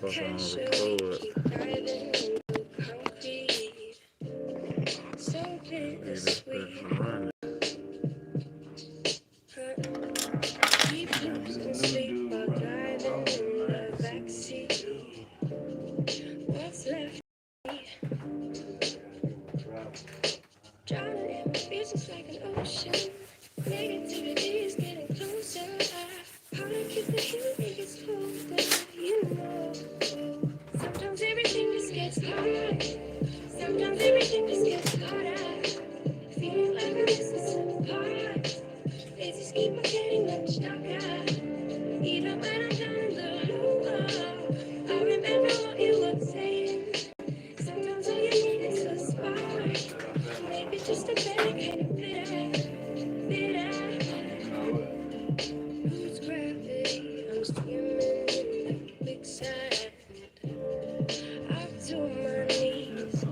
motherfucker on record. Leave this bitch running. Keep losing sleep while driving in the backseat. What's left? Drowning in feels like an ocean. Negativity is getting closer. How to keep the heat gets colder, you know. Sometimes everything just gets harder. Sometimes everything just gets harder. Feeling like I'm missing some part. They just keep on getting much darker. Even when I'm down in the low, I remember what you were saying. Sometimes all you need is a spark. Maybe just a better kind of bitter. Lose gravity, I'm swimming in the quicksand. Up to my knees.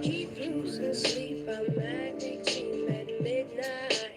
Keep losing sleep, I'm at the team at midnight.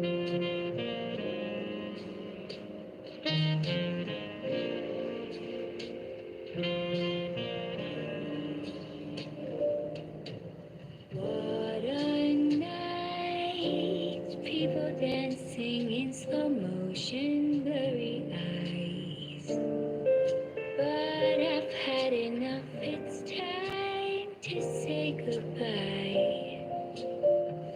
What a night, people dancing in slow motion, blurry eyes. But I've had enough, it's time to say goodbye.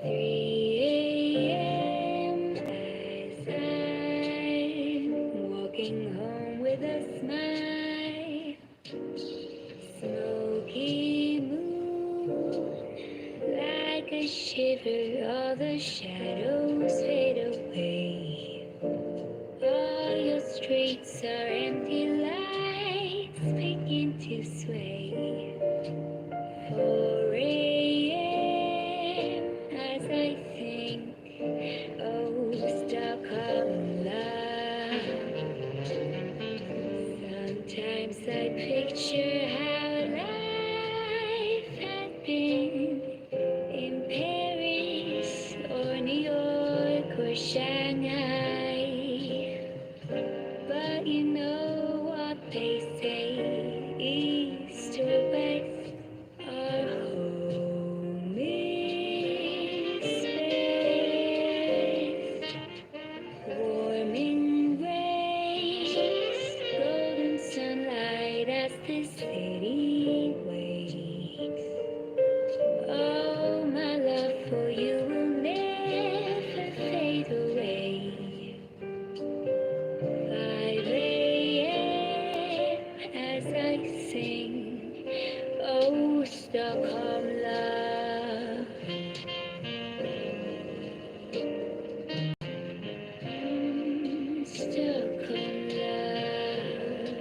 3 a.m. as I'm walking home with a smile. Smoky moon, like a shiver, all the shadows fade away. All your streets are empty, lights begin to sway. 4 a.m. as I think, oh, Stockholm love. Sometimes I picture how life had been in Paris or New York or Shanghai. But you know what they say, east or west, our home is best. Warm embrace, golden sunlight as the city wakes. Oh, my love for you will never fade away. 5 a.m. as I sing, oh, Stockholm love. Stockholm love.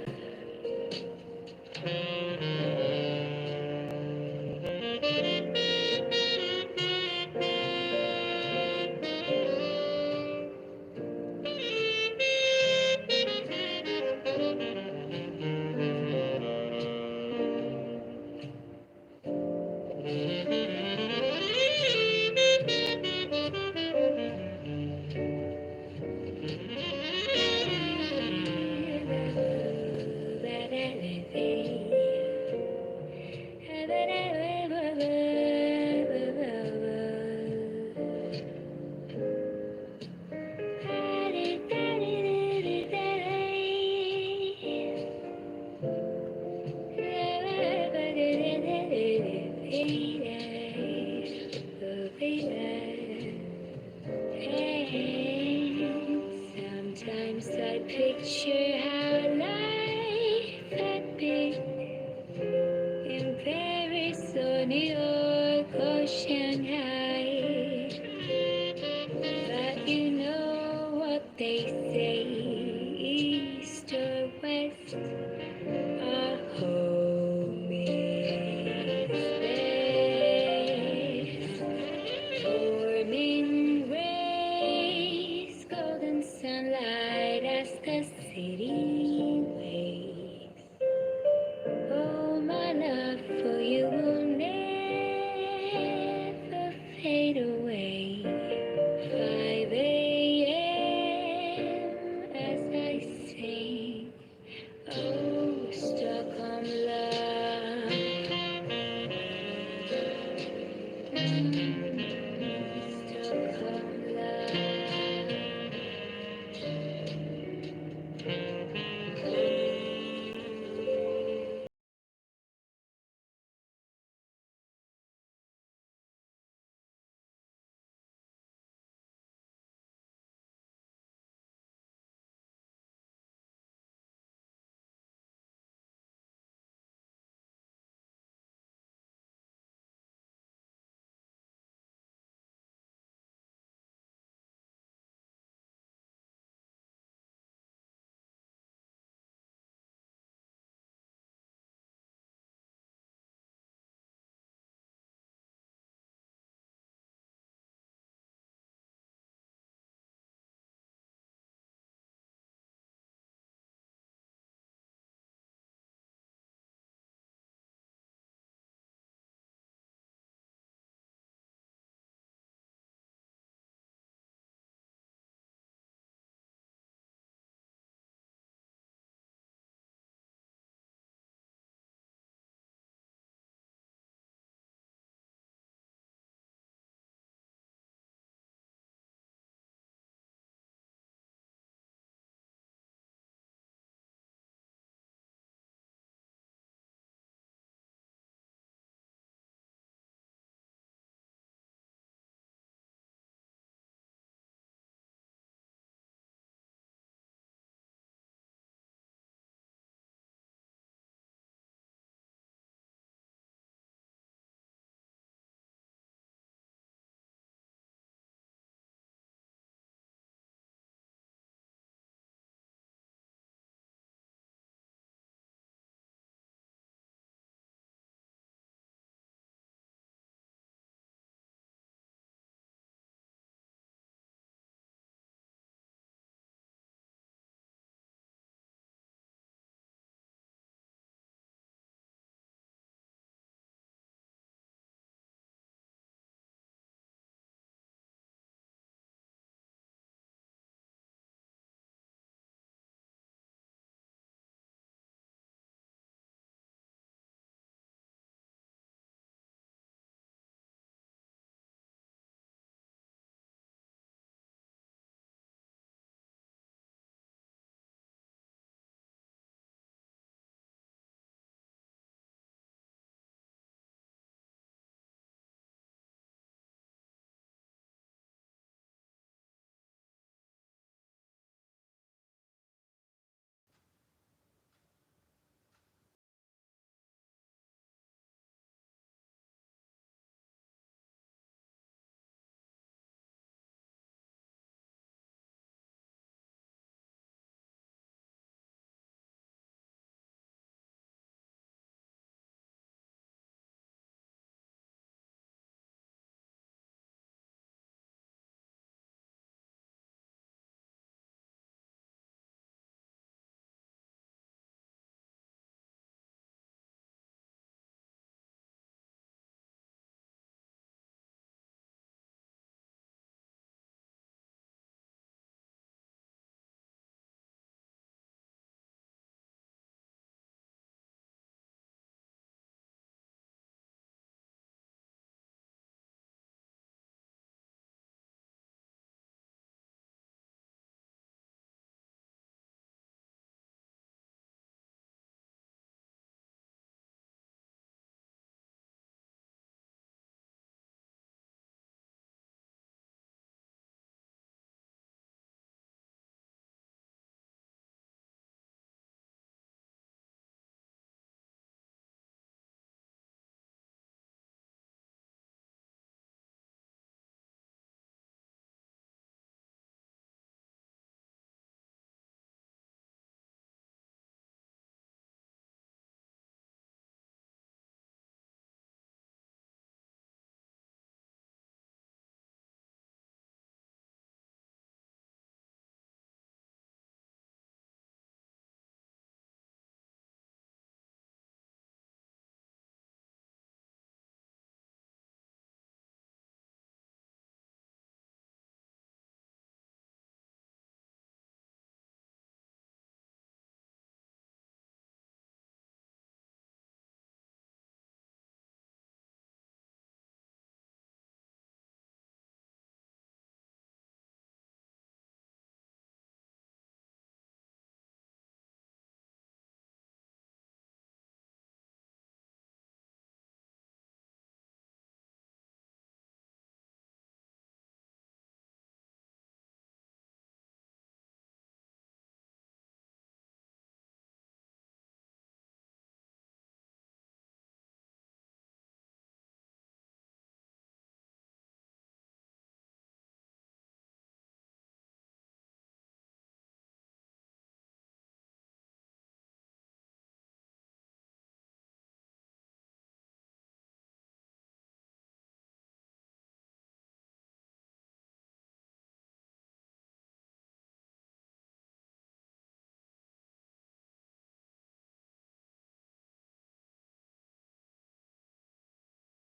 Sometimes I picture how life had been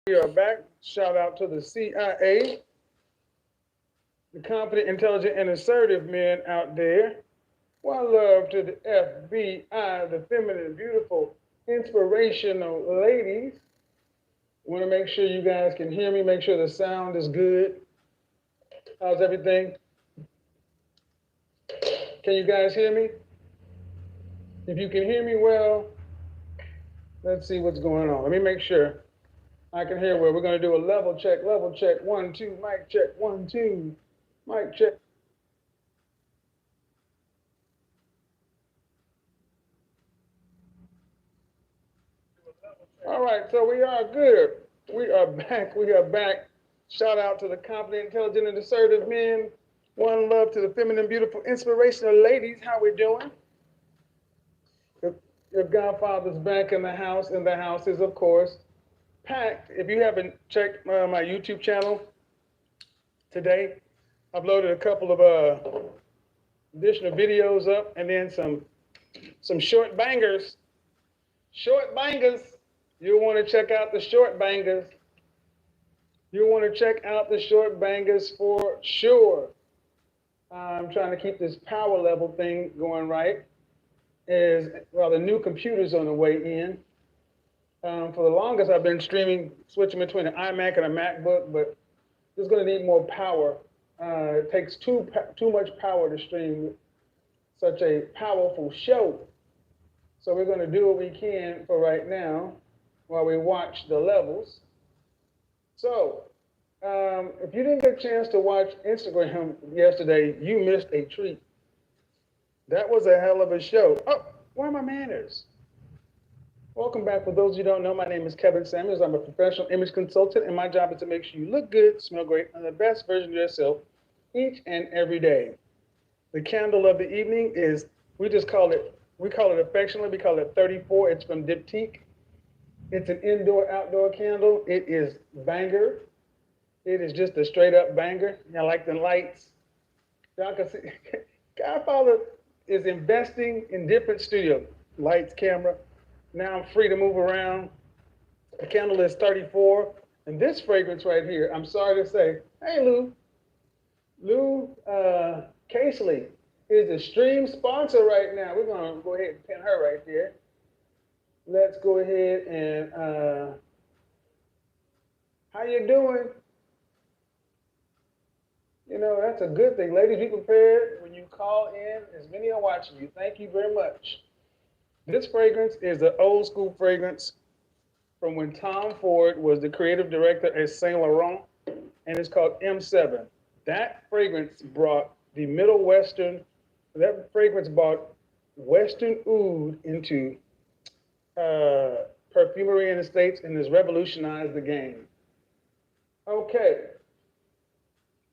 We are back. Shout out to the CIA, the confident, intelligent, and assertive men out there. One love to the FBI, the feminine, beautiful, inspirational ladies. Want to make sure you guys can hear me, make sure the sound is good. How's everything? Can you guys hear me? If you can hear me well, let's see what's going on. Let me make sure I can hear well. We're going to do a level check, 1, 2, mic check, 1, 2, mic check. All right, so we are good. We are back. We are back. Shout out to the confident, intelligent, and assertive men. One love to the feminine, beautiful, inspirational ladies. How we doing? Your godfather's back in the house, and the house is, of course, packed. If you haven't checked my YouTube channel today, I've loaded a couple of additional videos up, and then some short bangers. Short bangers. You want to check out the short bangers. You want to check out the short bangers for sure. I'm trying to keep this power level thing going right. The new computer's on the way in. For the longest, I've been switching between an iMac and a MacBook, but it's going to need more power. It takes too much power to stream such a powerful show. So we're going to do what we can for right now while we watch the levels. So if you didn't get a chance to watch Instagram yesterday, you missed a treat. That was a hell of a show. Oh, where are my manners? Welcome back. For those of you who don't know, my name is Kevin Samuels. I'm a professional image consultant, and my job is to make sure you look good, smell great, and the best version of yourself each and every day. The candle of the evening is, we call it affectionately, we call it 34. It's from Diptyque. It's an indoor-outdoor candle. It is banger. It is just a straight-up banger. I like the lights. Y'all can see, Godfather is investing in different studios. Lights, camera. Now I'm free to move around. The candle is 34. And this fragrance right here, I'm sorry to say, hey, Lou. Lou Casely is the stream sponsor right now. We're going to go ahead and pin her right there. Let's go ahead and, how you doing? You know, that's a good thing. Ladies, be prepared when you call in. As many are watching you. Thank you very much. This fragrance is an old school fragrance from when Tom Ford was the creative director at Saint Laurent, and it's called M7. That fragrance brought Western oud into perfumery in the States and has revolutionized the game. Okay,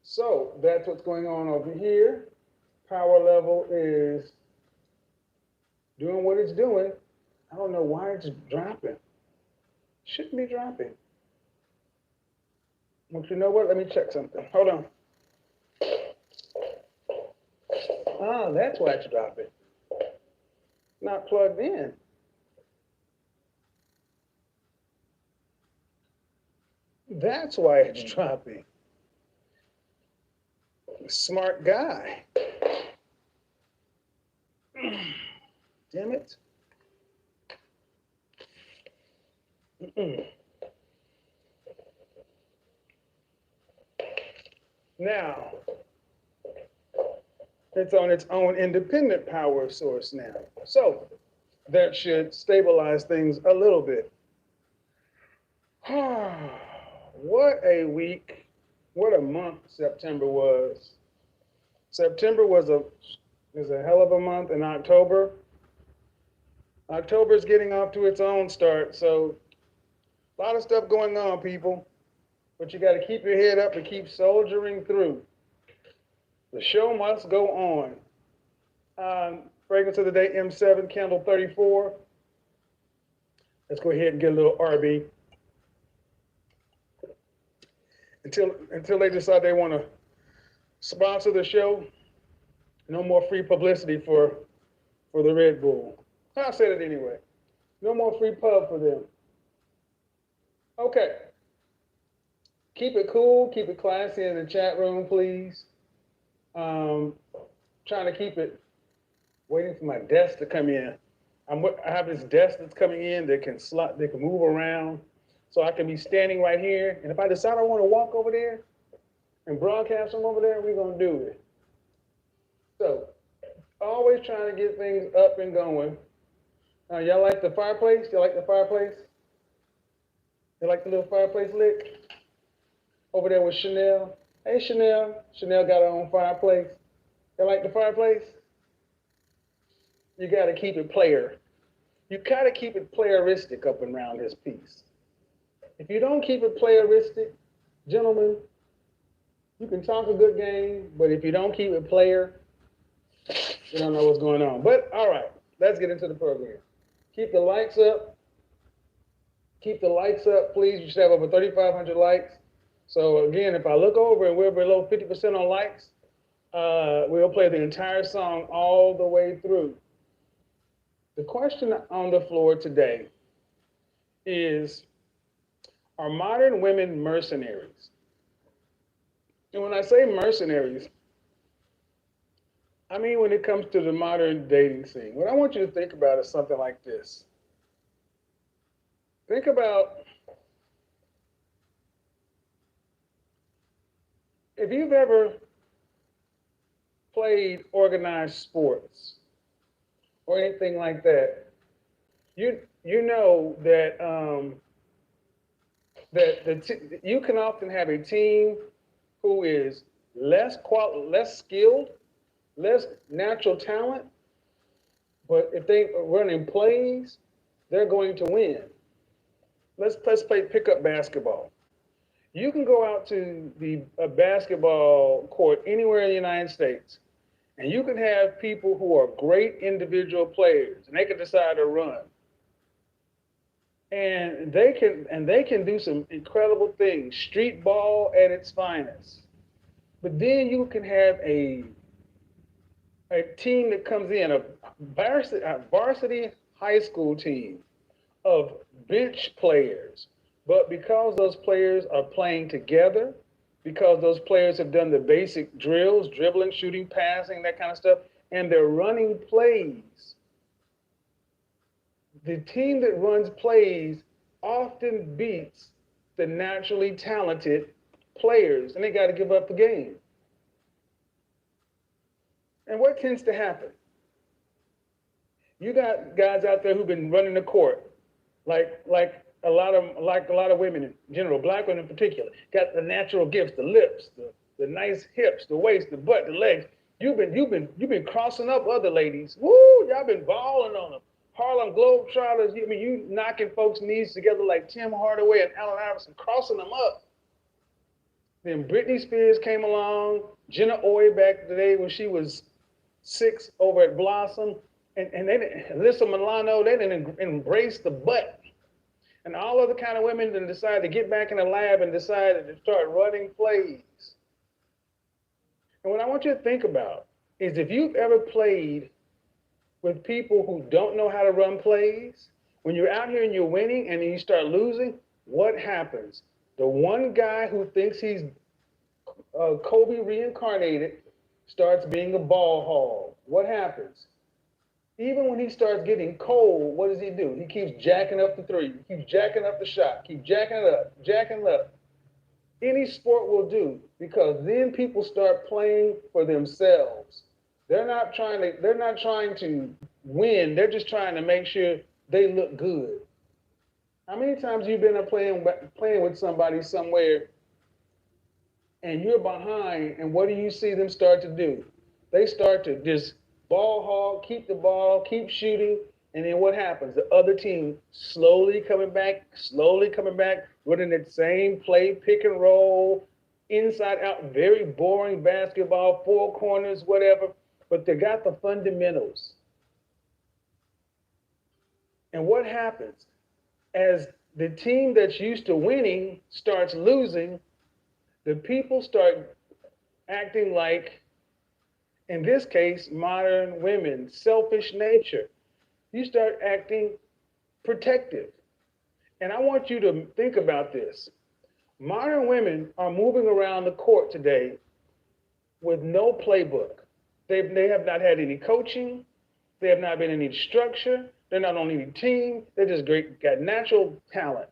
so that's what's going on over here. Power level is doing what it's doing. I don't know why it's dropping. Shouldn't be dropping. But you know what? Let me check something. Hold on. Ah, that's why it's dropping. Not plugged in. That's why it's dropping. Smart guy. Damn it. Now, it's on its own independent power source now. So that should stabilize things a little bit. What a week. What a month September was. September was a hell of a month, and October is getting off to its own start. So a lot of stuff going on, people. But you got to keep your head up and keep soldiering through. The show must go on. Fragrance of the day, M7, candle 34. Let's go ahead and get a little RB. Until they decide they want to sponsor the show, no more free publicity for the Red Bull. I said it anyway. No more free pub for them. Okay. Keep it cool, keep it classy in the chat room, please. Um, Trying to keep it, waiting for my desk to come in. I have this desk that's coming in that can slot, that can move around. So I can be standing right here. And if I decide I want to walk over there and broadcast from over there, we're going to do it. So always trying to get things up and going. Y'all like the fireplace? Y'all like the fireplace? You like the little fireplace lit? Over there with Chanel. Hey, Chanel. Chanel got her own fireplace. You like the fireplace? You got to keep it player. You got to keep it playeristic up and around this piece. If you don't keep it playeristic, gentlemen, you can talk a good game, but if you don't keep it player, you don't know what's going on. But all right, let's get into the program. Keep the likes up. Keep the likes up, please. You should have over 3,500 likes. So again, if I look over and we're below 50% on likes, we'll play the entire song all the way through. The question on the floor today is, are modern women mercenaries? And when I say mercenaries, I mean when it comes to the modern dating scene. What I want you to think about is something like this. Think about if you've ever played organized sports or anything like that, you know that you can often have a team who is less skilled, less natural talent, but if they are running plays, they're going to win. Let's play pickup basketball. You can go out to the basketball court anywhere in the United States, and you can have people who are great individual players, and they can decide to run, and they can do some incredible things. Street ball at its finest. But then you can have a team that comes in, a varsity high school team of bench players. But because those players are playing together, because those players have done the basic drills, dribbling, shooting, passing, that kind of stuff, and they're running plays, the team that runs plays often beats the naturally talented players, and they got to give up the game. And what tends to happen? You got guys out there who've been running the court, like a lot of women in general, black women in particular, got the natural gifts, the lips, the nice hips, the waist, the butt, the legs. You've been crossing up other ladies. Woo! Y'all been balling on them. Harlem Globetrotters. I mean, you knocking folks' knees together like Tim Hardaway and Allen Iverson, crossing them up. Then Britney Spears came along, Jenna Oy back in the day when she was 6 over at Blossom, and they didn't, Alyssa Milano, they didn't embrace the butt. And all other kind of women then decided to get back in the lab and decided to start running plays. And what I want you to think about is if you've ever played with people who don't know how to run plays, when you're out here and you're winning and then you start losing, what happens? The one guy who thinks he's Kobe reincarnated starts being a ball hog. What happens? Even when he starts getting cold, what does he do? He keeps jacking up the three, he keeps jacking up the shot, keep jacking it up, jacking it up. Any sport will do, because then people start playing for themselves. They're not trying to win. They're just trying to make sure they look good. How many times you've been playing with somebody somewhere and you're behind, and what do you see them start to do? They start to just ball hog, keep the ball, keep shooting, and then what happens? The other team slowly coming back, running that same play, pick and roll, inside out, very boring basketball, four corners, whatever, but they got the fundamentals. And what happens? As the team that's used to winning starts losing, the people start acting like, in this case, modern women, selfish nature. You start acting protective. And I want you to think about this. Modern women are moving around the court today with no playbook. They have not had any coaching. They have not been in any structure. They're not on any team. They're just great, got natural talent.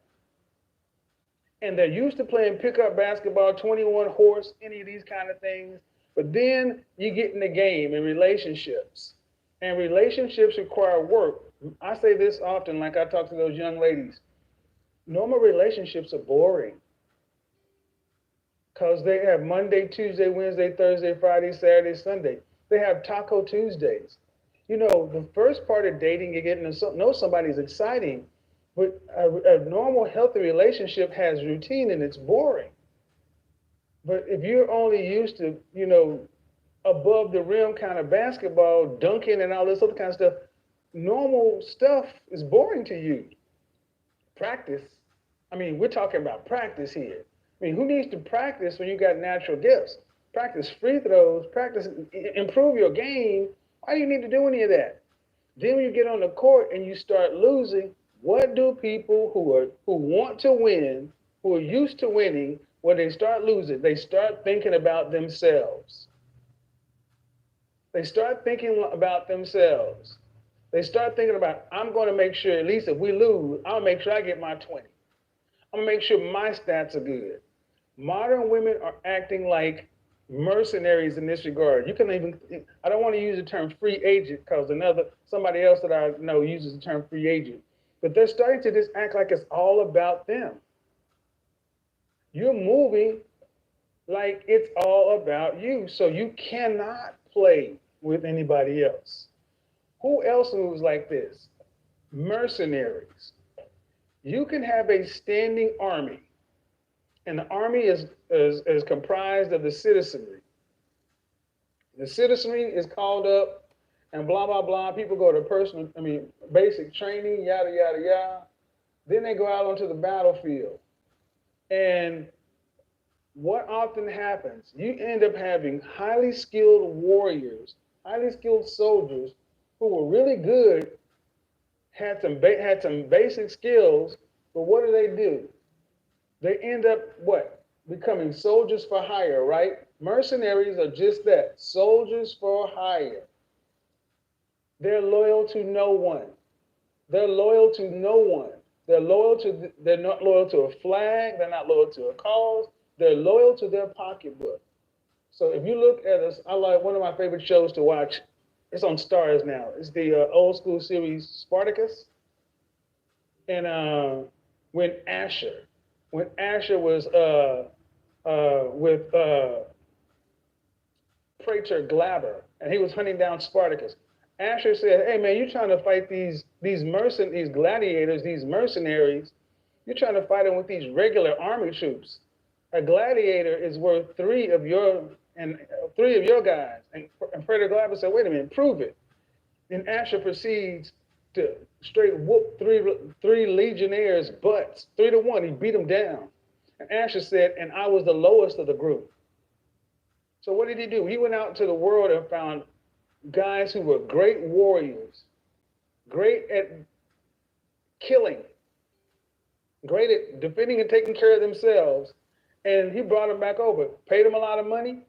And they're used to playing pickup basketball, 21 horse, any of these kind of things. But then you get in the game in relationships. And relationships require work. I say this often, like I talk to those young ladies. Normal relationships are boring because they have Monday, Tuesday, Wednesday, Thursday, Friday, Saturday, Sunday. They have Taco Tuesdays. You know, the first part of dating, you're getting to know somebody is exciting, but a normal, healthy relationship has routine and it's boring. But if you're only used to, above the rim kind of basketball, dunking and all this other kind of stuff, normal stuff is boring to you. Practice. I mean, we're talking about practice here. I mean, who needs to practice when you got natural gifts? Practice free throws, practice, improve your game. Why do you need to do any of that? Then when you get on the court and you start losing, what do people who want to win, who are used to winning, when they start losing, they start thinking about themselves. They start thinking about themselves. They start thinking about, I'm going to make sure, at least if we lose, I'll make sure I get my 20. I'm going to make sure my stats are good. Modern women are acting like mercenaries in this regard. You can even, I don't want to use the term free agent because somebody else that I know uses the term free agent. But they're starting to just act like it's all about them. You're moving like it's all about you. So you cannot play with anybody else. Who else moves like this? Mercenaries. You can have a standing army, and the army is comprised of the citizenry. The citizenry is called up, and blah blah blah. People go to basic training, yada yada yada. Then they go out onto the battlefield, and what often happens? You end up having highly skilled warriors, highly skilled soldiers who were really good, had some basic skills, but what do? They end up what? Becoming soldiers for hire, right? Mercenaries are just that, soldiers for hire. They're loyal to no one. They're loyal to no one. They're not loyal to a flag, they're not loyal to a cause, they're loyal to their pocketbook. So if you look at us, I like one of my favorite shows to watch. It's on Stars now. It's the old school series Spartacus. And when Asher, when Asher was with Praetor Glaber, and he was hunting down Spartacus. Asher said, "Hey man, you're trying to fight these gladiators, these mercenaries. You're trying to fight them with these regular army troops. A gladiator is worth three of your guys." And Praetor Glaber said, "Wait a minute, prove it." Then Asher proceeds to straight whoop three legionnaires' butts, 3-1. He beat them down. And Asher said, "And I was the lowest of the group." So what did he do? He went out into the world and found guys who were great warriors, great at killing, great at defending and taking care of themselves. And he brought them back over, paid them a lot of money,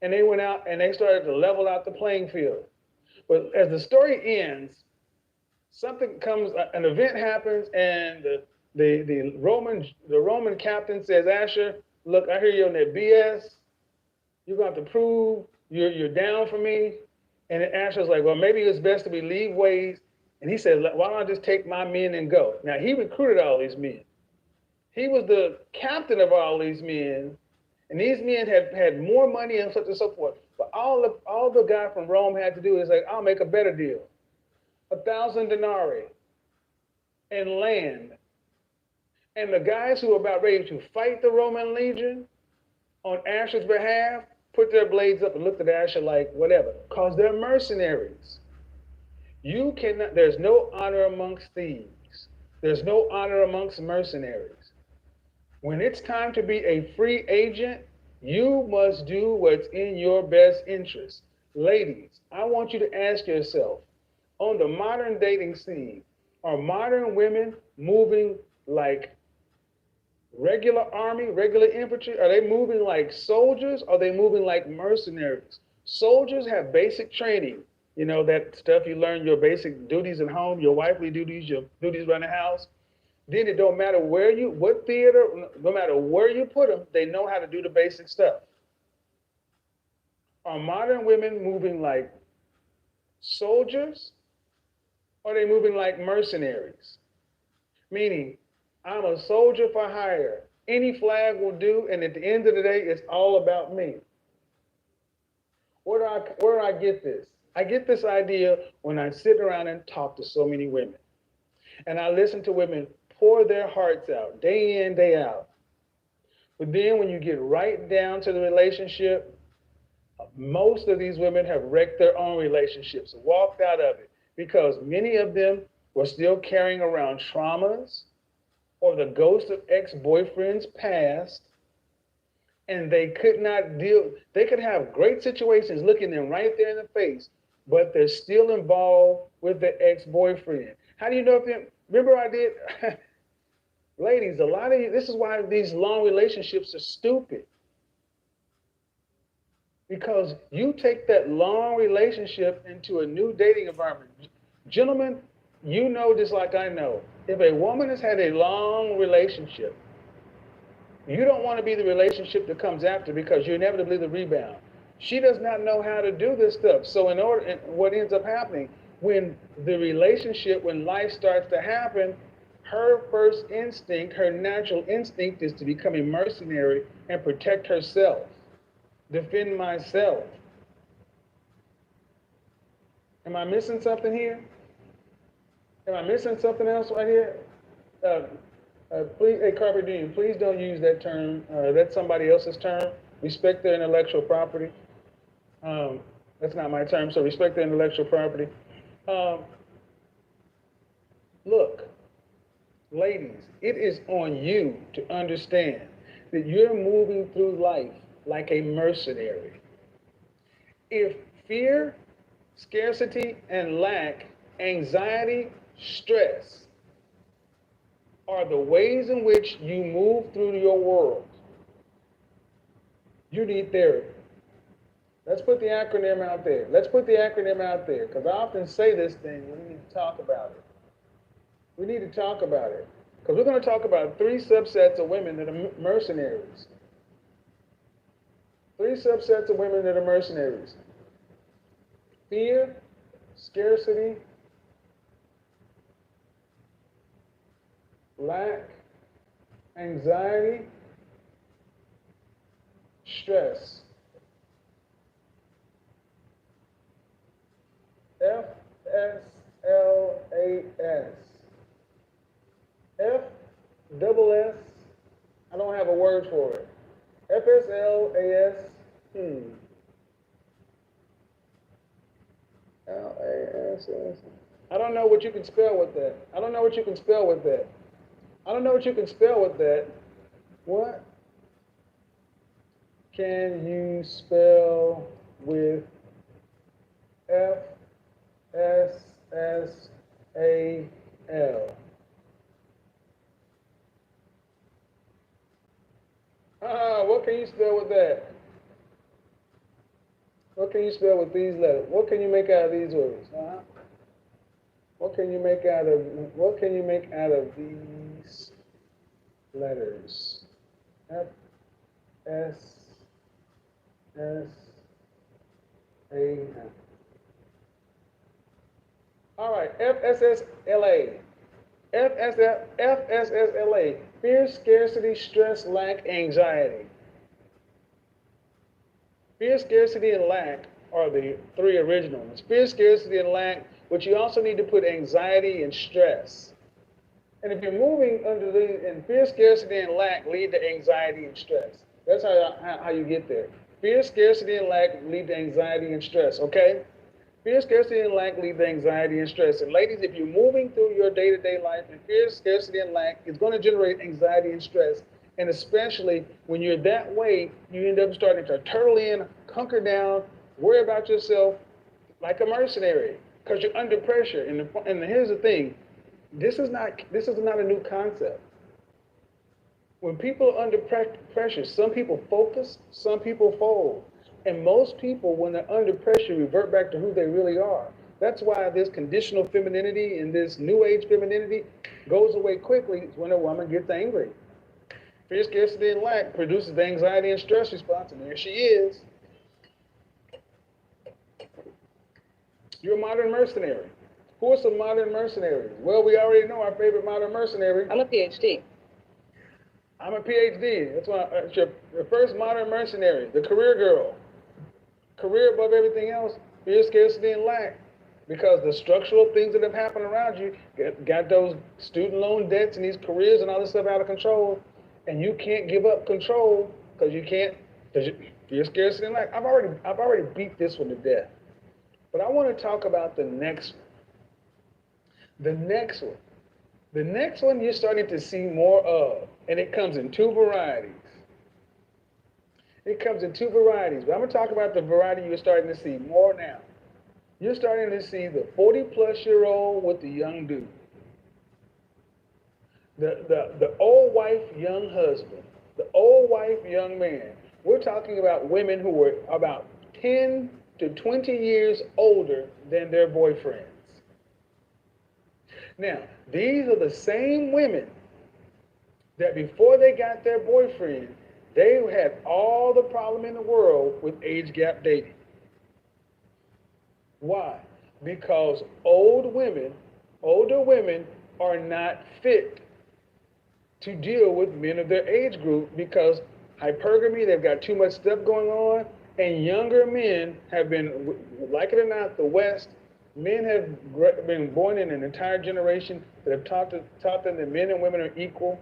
and they went out and they started to level out the playing field. But as the story ends, an event happens, and the Roman captain says, "Asher, look, I hear you on that BS. You're going to have to prove you're down for me." And Asher's like, "Well, maybe it's best that we leave ways." And he said, "Why don't I just take my men and go?" Now, he recruited all these men. He was the captain of all these men. And these men had more money and such and so forth. But all the guy from Rome had to do is like, "I'll make a better deal. 1,000 denarii and land." And the guys who were about ready to fight the Roman legion on Asher's behalf put their blades up and looked at Asher like, whatever, because they're mercenaries. There's no honor amongst thieves. There's no honor amongst mercenaries. When it's time to be a free agent, you must do what's in your best interest. Ladies, I want you to ask yourself, on the modern dating scene, are modern women moving like Regular army, regular infantry, are they moving like soldiers? Or are they moving like mercenaries? Soldiers have basic training. You know, that stuff you learn, your basic duties at home, your wifely duties, your duties around the house. Then it don't matter what theater, no matter where you put them, they know how to do the basic stuff. Are modern women moving like soldiers, or are they moving like mercenaries? Meaning, I'm a soldier for hire. Any flag will do, and at the end of the day, it's all about me. Where do I get this? I get this idea when I sit around and talk to so many women. And I listen to women pour their hearts out day in, day out. But then when you get right down to the relationship, most of these women have wrecked their own relationships, walked out of it, because many of them were still carrying around traumas or the ghost of ex-boyfriends past, and they could not deal. They could have great situations looking them right there in the face, but they're still involved with the ex-boyfriend. How do you know if them? Remember I did, ladies. A lot of you. This is why these long relationships are stupid, because you take that long relationship into a new dating environment. Gentlemen, you know just like I know. If a woman has had a long relationship, you don't want to be the relationship that comes after, because you're inevitably the rebound. She does not know how to do this stuff. So in order, and what ends up happening when the relationship, when life starts to happen, her first instinct, her natural instinct, is to become a mercenary and protect herself, defend myself. Am I missing something here? Am I missing something else right here? Uh, please, hey, Carpet Dean, please don't use that term. That's somebody else's term. Respect their intellectual property. Um, that's not my term, so respect their intellectual property. Um, look, ladies, it is on you to understand that you're moving through life like a mercenary. If fear, scarcity, and lack, anxiety, stress are the ways in which you move through your world, you need therapy. Let's put the acronym out there. Let's put the acronym out there, because I often say this thing, we need to talk about it. We need to talk about it. Because we're going to talk about three subsets of women that are mercenaries. Three subsets of women that are mercenaries: fear, scarcity, lack, anxiety, stress. FSLAS. F double S, I don't have a word for it. FSLAS, LASS. I don't know what you can spell with that. I don't know what you can spell with that. I don't know what you can spell with that. What can you spell with FSSAL? What can you spell with that? What can you spell with these letters? What can you make out of these words? What can you make out of these letters? F S S A. All right, FSSLA. FSSLA. Fear, scarcity, stress, lack, anxiety. Fear, scarcity, and lack are the three original ones. Fear, scarcity, and lack, but you also need to put anxiety and stress. And if you're moving under the, and fear, scarcity, and lack lead to anxiety and stress. That's how you get there. Fear, scarcity, and lack lead to anxiety and stress, okay? Fear, scarcity, and lack lead to anxiety and stress. And ladies, if you're moving through your day-to-day life, and fear, scarcity, and lack is going to generate anxiety and stress. And especially when you're that way, you end up starting to turtle in, hunker down, worry about yourself like a mercenary, because you're under pressure. And here's the thing: this is not a new concept. When people are under pressure, some people focus, some people fold. And most people, when they're under pressure, revert back to who they really are. That's why this conditional femininity and this new age femininity goes away quickly when a woman gets angry. Fear, scarcity, and lack produces the anxiety and stress response, and there she is. You're a modern mercenary. Who are some modern mercenaries? Well, we already know our favorite modern mercenary. I'm a PhD. I'm a PhD. That's why your first modern mercenary, the career girl. Career above everything else, fear, scarcity, and lack. Because the structural things that have happened around you got those student loan debts and these careers and all this stuff out of control, and you can't give up control because you can't. Because fear, scarcity, and lack. I've already beat this one to death. But I want to talk about the next one. The next one. The next one you're starting to see more of, and it comes in two varieties. It comes in two varieties, but I'm going to talk about the variety you're starting to see more now. You're starting to see the 40-plus-year-old with the young dude. The old wife, young husband. The old wife, young man. We're talking about women who were about 10 to 20 years older than their boyfriends. Now, these are the same women that before they got their boyfriend, they had all the problem in the world with age gap dating. Why? Because older women are not fit to deal with men of their age group because hypergamy, they've got too much stuff going on, and younger men have been, like it or not, the West, men have been born in an entire generation that have taught them that men and women are equal,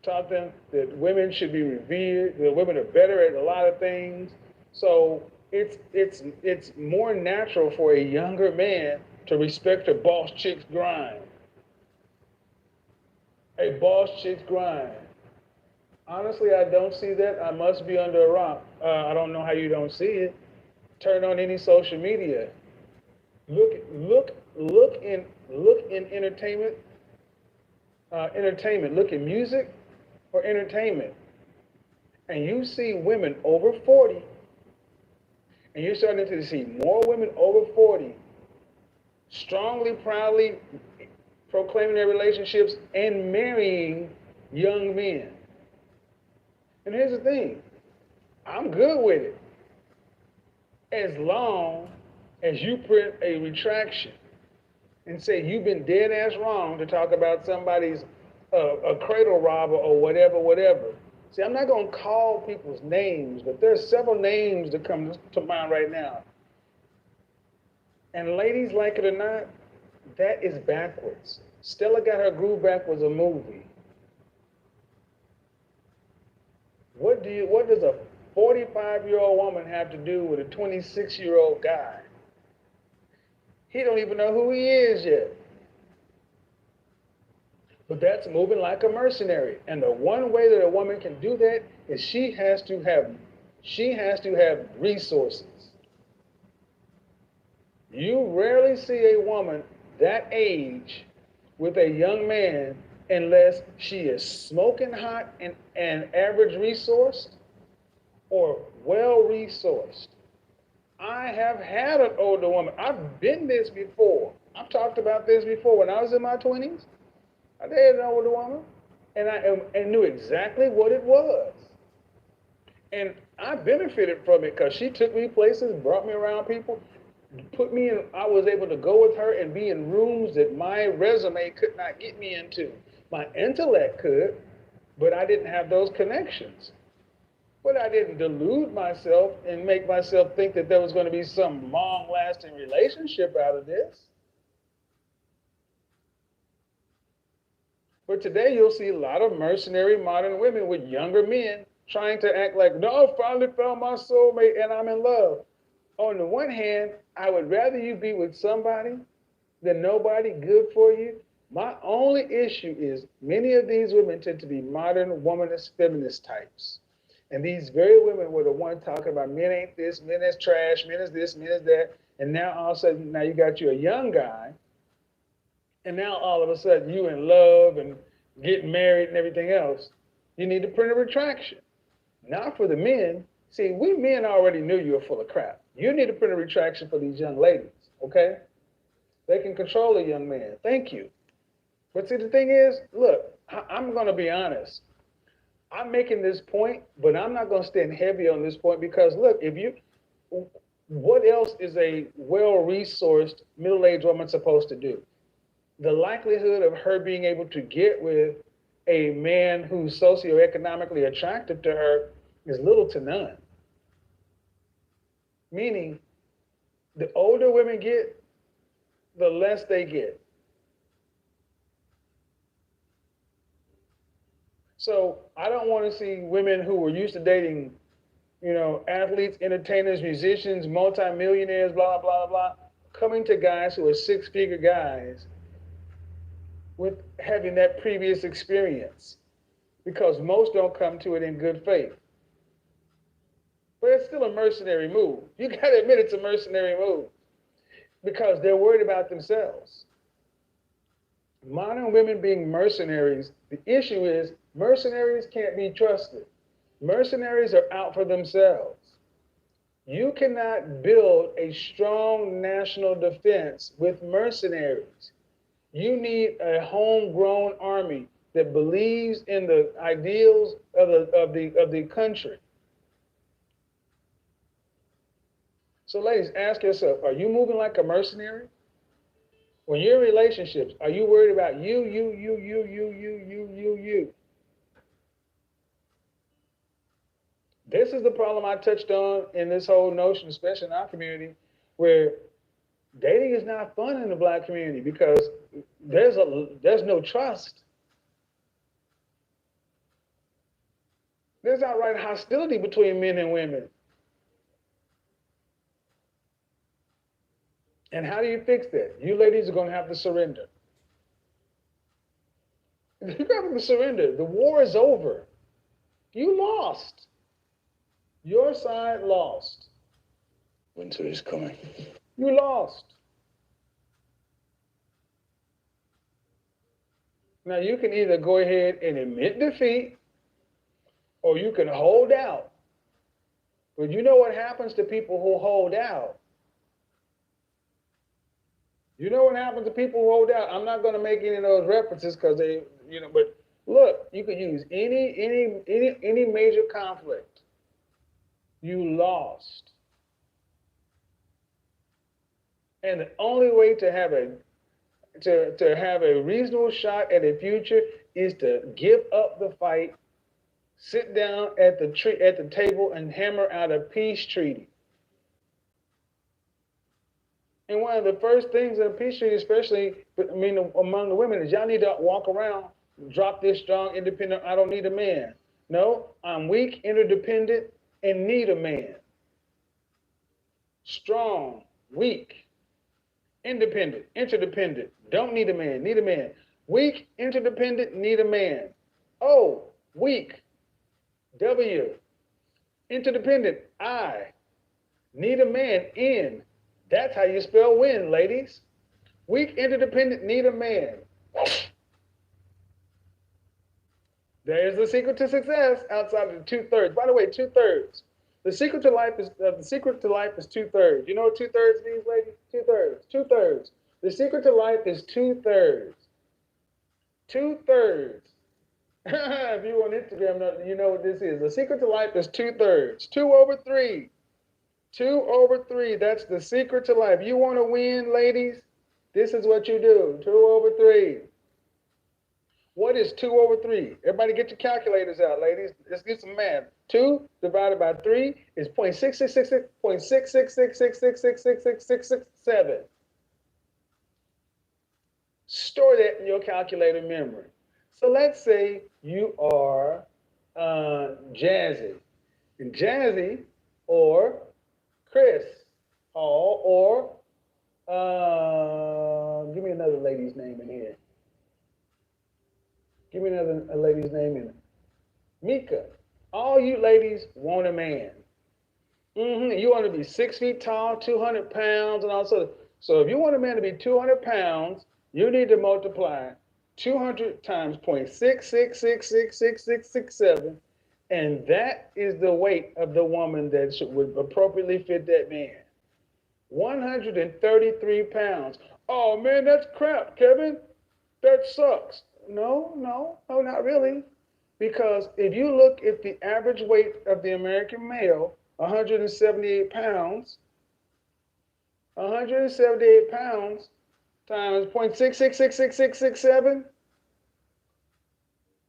taught them that women should be revered, that women are better at a lot of things. So it's more natural for a younger man to respect a boss chick's grind. A boss chick's grind. Honestly, I don't see that. I must be under a rock. I don't know how you don't see it. Turn on any social media. Look in entertainment. Look in music or entertainment, and you see women over 40, and you're starting to see more women over 40 strongly, proudly proclaiming their relationships and marrying young men. And here's the thing, I'm good with it as long as you print a retraction and say you've been dead ass wrong to talk about somebody's a cradle robber or whatever. See, I'm not going to call people's names, but there's several names that come to mind right now. And ladies, like it or not, that is backwards. Stella Got Her Groove Back was a movie. What does a 45-year-old woman have to do with a 26-year-old guy? He don't even know who he is yet. But that's moving like a mercenary. And the one way that a woman can do that is she has to have resources. You rarely see a woman that age with a young man unless she is smoking hot and average resourced or well resourced. I have had an older woman. I've been this before. I've talked about this before. When I was in my 20s, I dated an older woman, and I knew exactly what it was. And I benefited from it because she took me places, brought me around people, put me in, I was able to go with her and be in rooms that my resume could not get me into. My intellect could, but I didn't have those connections. But I didn't delude myself and make myself think that there was going to be some long-lasting relationship out of this. But today you'll see a lot of mercenary modern women with younger men trying to act like, no, I finally found my soulmate and I'm in love. On the one hand, I would rather you be with somebody than nobody good for you. My only issue is many of these women tend to be modern womanist feminist types. And these very women were the ones talking about men ain't this, men is trash, men is this, men is that. And now all of a sudden, now you got you a young guy. And now all of a sudden you in love and getting married and everything else. You need to print a retraction. Not for the men. See, we men already knew you were full of crap. You need to print a retraction for these young ladies, okay? They can control a young man. Thank you. But see, the thing is, look, I'm going to be honest. I'm making this point, but I'm not going to stand heavy on this point because, look, if you, what else is a well resourced middle aged woman supposed to do? The likelihood of her being able to get with a man who's socioeconomically attractive to her is little to none. Meaning, the older women get, the less they get. So I don't want to see women who were used to dating, athletes, entertainers, musicians, multimillionaires, blah, blah, blah, coming to guys who are six-figure guys with having that previous experience because most don't come to it in good faith. But it's still a mercenary move. You got to admit it's a mercenary move because they're worried about themselves. Modern women being mercenaries, the issue is mercenaries can't be trusted. Mercenaries are out for themselves. You cannot build a strong national defense with mercenaries. You need a homegrown army that believes in the ideals of the country. So, ladies, ask yourself: are you moving like a mercenary? When you're in relationships, are you worried about you? This is the problem I touched on in this whole notion, especially in our community, where dating is not fun in the black community because there's no trust. There's outright hostility between men and women. And how do you fix that? You ladies are going to have to surrender. You got to surrender. The war is over. You lost. Your side lost. Winter is coming. You lost. Now you can either go ahead and admit defeat or you can hold out. But you know what happens to people who hold out? You know what happens to people who hold out? I'm not going to make any of those references because but look, you could use any major conflict. You lost. And the only way to have a reasonable shot at a future is to give up the fight, sit down at the table and hammer out a peace treaty. And one of the first things in a peace treaty, especially among the women, is y'all need to walk around, drop this strong, independent, I don't need a man. No, I'm weak, interdependent, and need a man. Strong, weak, independent, interdependent, don't need a man, need a man. Weak, interdependent, need a man. O, weak. W, interdependent. I, need a man. N, that's how you spell win, ladies. Weak, interdependent, need a man. There's the secret to success outside of the 2/3. By the way, 2/3. The secret to life is 2/3. You know what 2/3 means, ladies? 2/3. 2/3. The secret to life is 2/3. 2/3. If you on Instagram, you know what this is. The secret to life is 2/3. 2/3. 2/3. That's the secret to life. You want to win, ladies? This is what you do. 2/3. What is 2/3? Everybody get your calculators out, ladies. Let's get some math. 2 divided by 3 is 0.6666666666667. Store that in your calculator memory. So let's say you are Jazzy. And Jazzy or Chris Hall or give me another lady's name in here. Give me another lady's name in it. Mika. All you ladies want a man. You want to be 6 feet tall, 200 pounds, and all sorts. So if you want a man to be 200 pounds, you need to multiply 200 times 0.6666667, and that is the weight of the woman that would appropriately fit that man. 133 pounds. Oh man, that's crap, Kevin. That sucks. No, no, no, not really. Because if you look at the average weight of the American male, 178 pounds, 178 pounds times 0.6666667.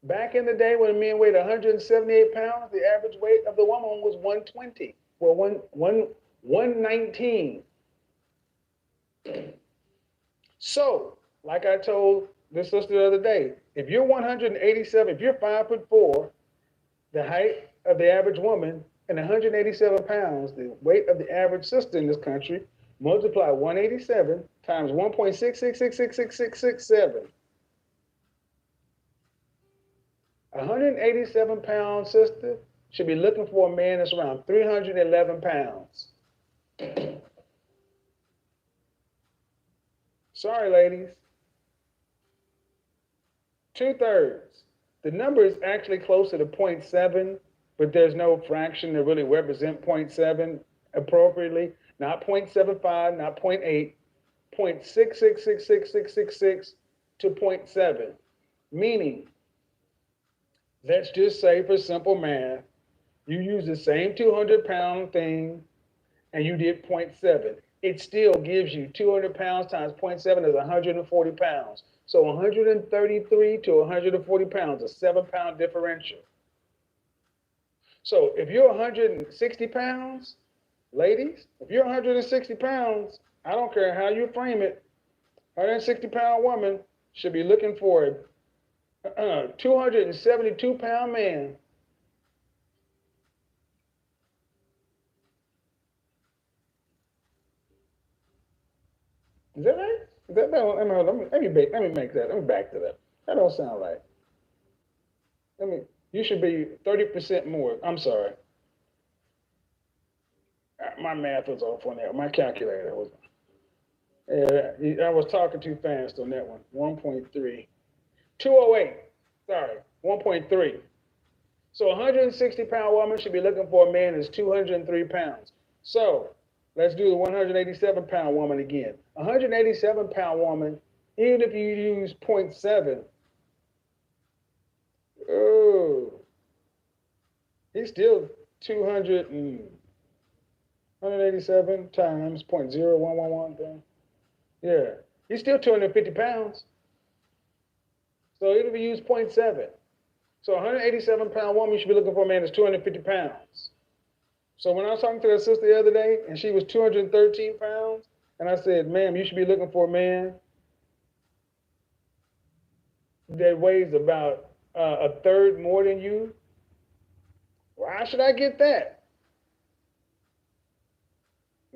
Back in the day when men weighed 178 pounds, the average weight of the woman was 120. Well, 119. So, like I told this sister the other day, if you're 187, if you're 5'4", the height of the average woman, and 187 pounds, the weight of the average sister in this country, multiply 187 times 1.6666667. 187-pound sister should be looking for a man that's around 311 pounds. Sorry, ladies. 2/3. The number is actually closer to zero point 0.7, but there's no fraction to really represent zero point 0.7 appropriately. Not 0.75, not 0.8, 0.6666666 to zero point 0.7. Meaning, let's just say for simple math, you use the same 200-pound thing and you did 0.7. It still gives you 200 pounds times 0.7 is 140 pounds. So 133 to 140 pounds, a 7-pound differential. So if you're 160 pounds, ladies, if you're 160 pounds, I don't care how you frame it, 160-pound woman should be looking for a 272-pound man. Is that right? Let me make that. Let me back that up. That don't sound right. Let me. You should be 30% more. I'm sorry. My math was off on that. My calculator was. Yeah, I was talking too fast on that one. 1.3. 208. Sorry. 1.3. So a 160-pound woman should be looking for a man that's 203 pounds. So let's do the 187-pound woman again. A 187-pound woman, even if you use zero point 0.7, oh, he's still 200 and 187 times 0.0111 thing. Yeah, he's still 250 pounds. So even if you use 0 0.7, so a 187-pound woman, you should be looking for a man that's 250 pounds. So when I was talking to her sister the other day, and she was 213 pounds, and I said, ma'am, you should be looking for a man that weighs about a third more than you. Why should I get that?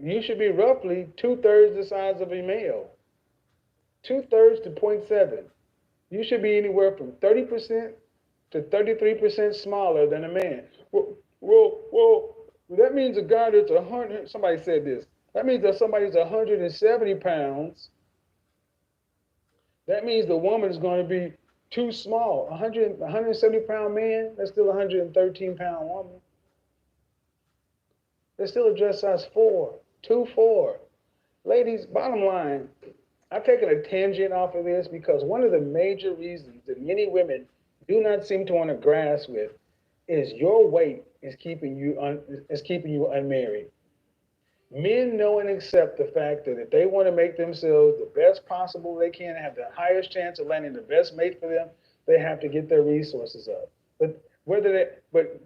You should be roughly 2/3 the size of a male. 2/3 to zero point 0.7. You should be anywhere from 30% to 33% smaller than a man. Well, that means a guy that's 100, somebody said this. That means that somebody's 170 pounds. That means the woman is going to be too small. 170-pound man, that's still a 113-pound woman. That's still a dress size 4, 2, 4. Ladies, bottom line, I've taken a tangent off of this because one of the major reasons that many women do not seem to want to grasp with is your weight is keeping you unmarried. Men know and accept the fact that if they want to make themselves the best possible they can, have the highest chance of landing the best mate for them, they have to get their resources up. But whether they, but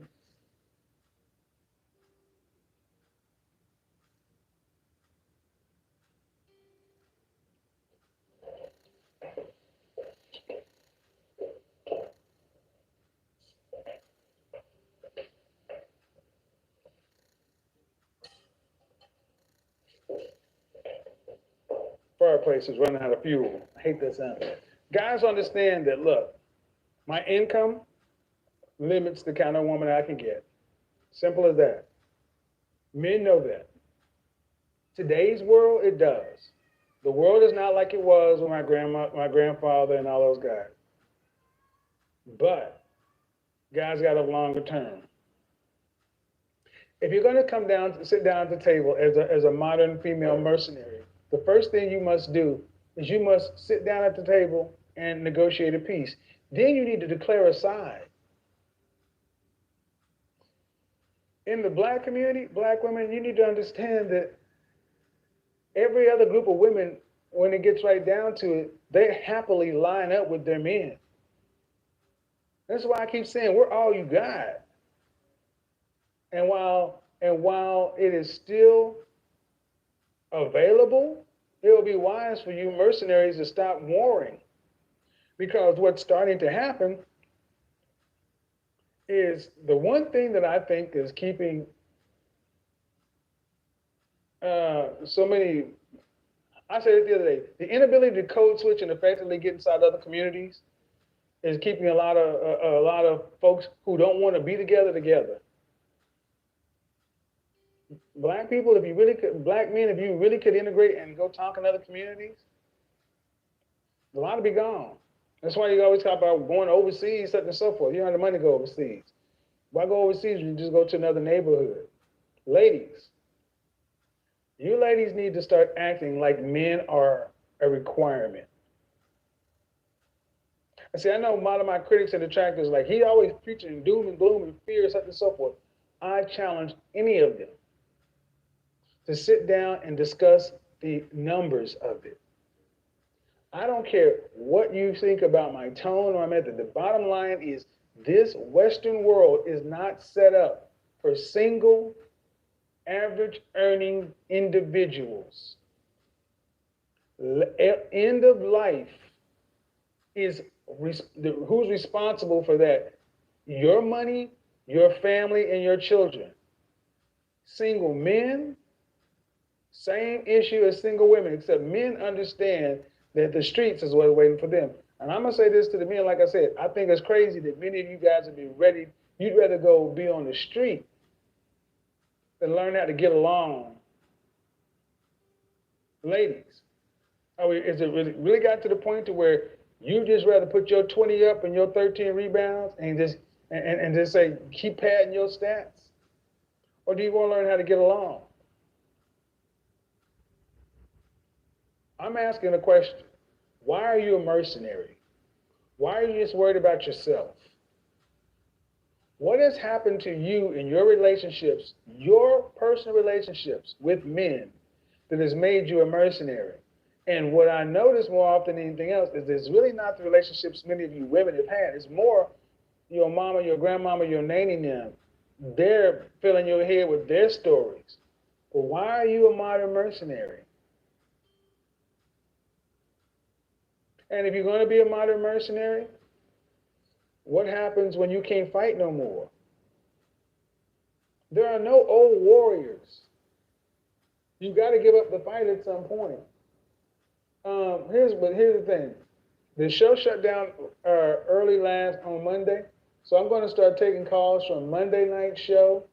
fireplace is running out of fuel. I hate that sound. Guys understand that. Look, my income limits the kind of woman I can get. Simple as that. Men know that. Today's world, it does. The world is not like it was with my grandma, my grandfather, and all those guys. But guys got a longer term. If you're going to come down, sit down at the table as a modern female mercenary, the first thing you must do is you must sit down at the table and negotiate a peace. Then you need to declare a side. In the black community, black women, you need to understand that every other group of women, when it gets right down to it, they happily line up with their men. That's why I keep saying we're all you got. And while it is still available, it will be wise for you mercenaries to stop warring. Because what's starting to happen is the one thing that I think is keeping so many, I said it the other day, the inability to code switch and effectively get inside other communities is keeping a lot of folks who don't want to be together together. Black people, if you really could, black men, if you really could integrate and go talk in other communities, a lot would be gone. That's why you always talk about going overseas, such and so forth. You don't have the money to go overseas. Why go overseas? You just go to another neighborhood. Ladies, you ladies need to start acting like men are a requirement. I see, I know a lot of my critics and detractors, like he always preaching doom and gloom and fear, such and so forth. I challenge any of them to sit down and discuss the numbers of it. I don't care what you think about my tone or method. The bottom line is this Western world is not set up for single, average earning individuals. End of life is who's responsible for that? Your money, your family, and your children. Single men, same issue as single women, except men understand that the streets is what's waiting for them. And I'm gonna say this to the men, like I said, I think it's crazy that many of you guys would be ready. You'd rather go be on the street than learn how to get along, ladies. Oh, is it really got to the point to where you just rather put your 20 up and your 13 rebounds and just say keep padding your stats, or do you want to learn how to get along? I'm asking a question. Why are you a mercenary? Why are you just worried about yourself? What has happened to you in your relationships, your personal relationships with men, that has made you a mercenary? And what I notice more often than anything else is it's really not the relationships many of you women have had. It's more your mama, your grandmama, your nanny them. They're filling your head with their stories. Well, why are you a modern mercenary? And if you're going to be a modern mercenary, what happens when you can't fight no more? There are no old warriors. You got to give up the fight at some point. Here's the thing. The show shut down early last on Monday, so I'm going to start taking calls from Monday night show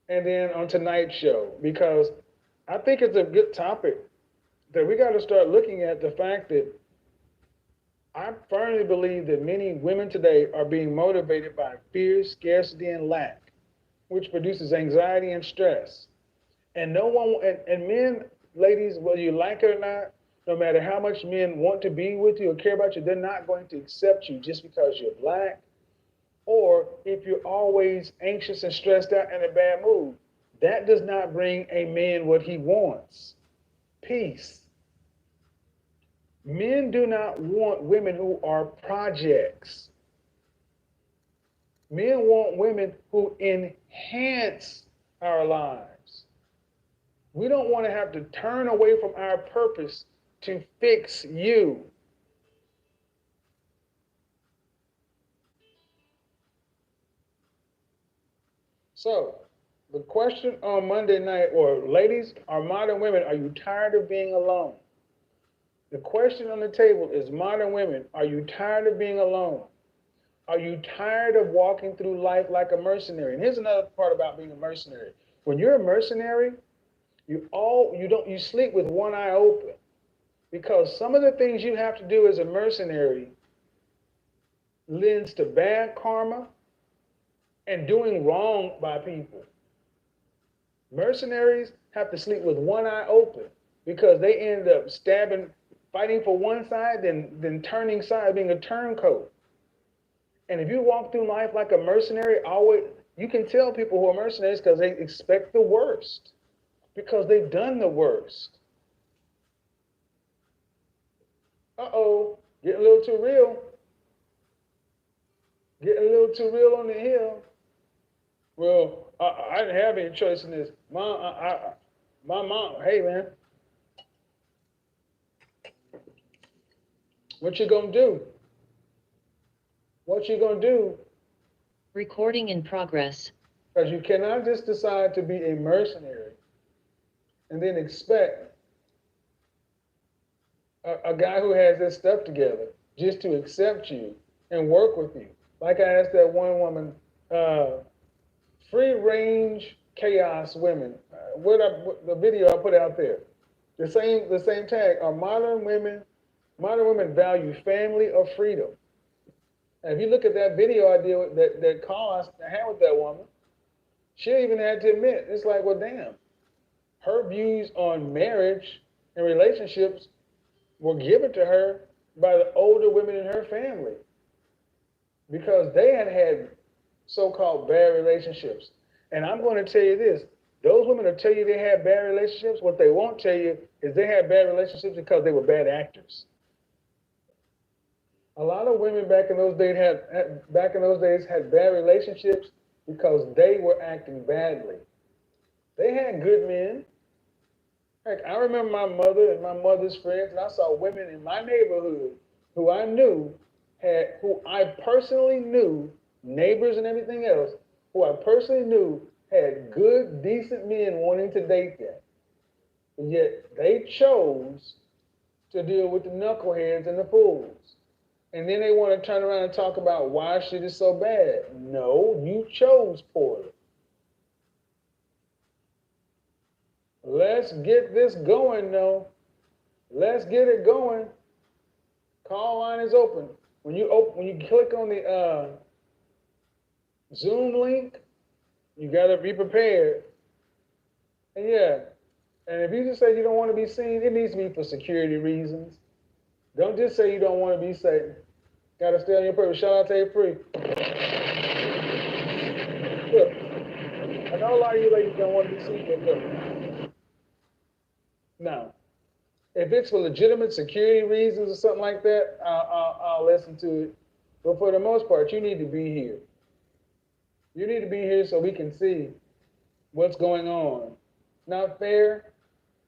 and then on tonight's show because I think it's a good topic that we got to start looking at the fact that I firmly believe that many women today are being motivated by fear, scarcity, and lack, which produces anxiety and stress. And no one, and men, ladies, whether you like it or not, no matter how much men want to be with you or care about you, they're not going to accept you just because you're black or if you're always anxious and stressed out and in a bad mood. That does not bring a man what he wants: peace. Men do not want women who are projects. Men want women who enhance our lives. We don't want to have to turn away from our purpose to fix you. So, the question on Monday night, or ladies, or modern women, are you tired of being alone? The question on the table is, modern women, are you tired of being alone? Are you tired of walking through life like a mercenary? And here's another part about being a mercenary. When you're a mercenary, you sleep with one eye open. Because some of the things you have to do as a mercenary lends to bad karma and doing wrong by people. Mercenaries have to sleep with one eye open because they end up stabbing, fighting for one side, then turning side, being a turncoat. And if you walk through life like a mercenary, always you can tell people who are mercenaries because they expect the worst because they've done the worst. Uh-oh, getting a little too real. Getting a little too real on the hill. Well, I didn't have any choice in this. My mom, hey man, what you gonna do? What you gonna do? Recording in progress. Because you cannot just decide to be a mercenary and then expect a guy who has his stuff together just to accept you and work with you. Like I asked that one woman, free range chaos women. What the video I put out there? The same tag. Are modern women? Modern women value family or freedom? And if you look at that video I did that call I had with that woman, she even had to admit it's like, well, damn, her views on marriage and relationships were given to her by the older women in her family because they had had so-called bad relationships. And I'm going to tell you this, those women will tell you they had bad relationships. What they won't tell you is they had bad relationships because they were bad actors. A lot of women back in those days had bad relationships because they were acting badly. They had good men. Heck, I remember my mother and my mother's friends, and I saw women in my neighborhood who I knew who I personally knew, neighbors and everything else, who I personally knew had good, decent men wanting to date them. And yet they chose to deal with the knuckleheads and the fools. And then they want to turn around and talk about why shit is so bad. No, you chose poorly. Let's get this going, though. Let's get it going. Call line is open. When you click on the Zoom link, you gotta be prepared. And yeah, and if you just say you don't want to be seen, it needs to be for security reasons. Don't just say you don't want to be seen. Gotta stay on your purpose. Shout out to A Free. Look, I know a lot of you ladies don't want to be seen, but look. Now, if it's for legitimate security reasons or something like that, I'll listen to it. But for the most part, you need to be here. You need to be here so we can see what's going on. Not fair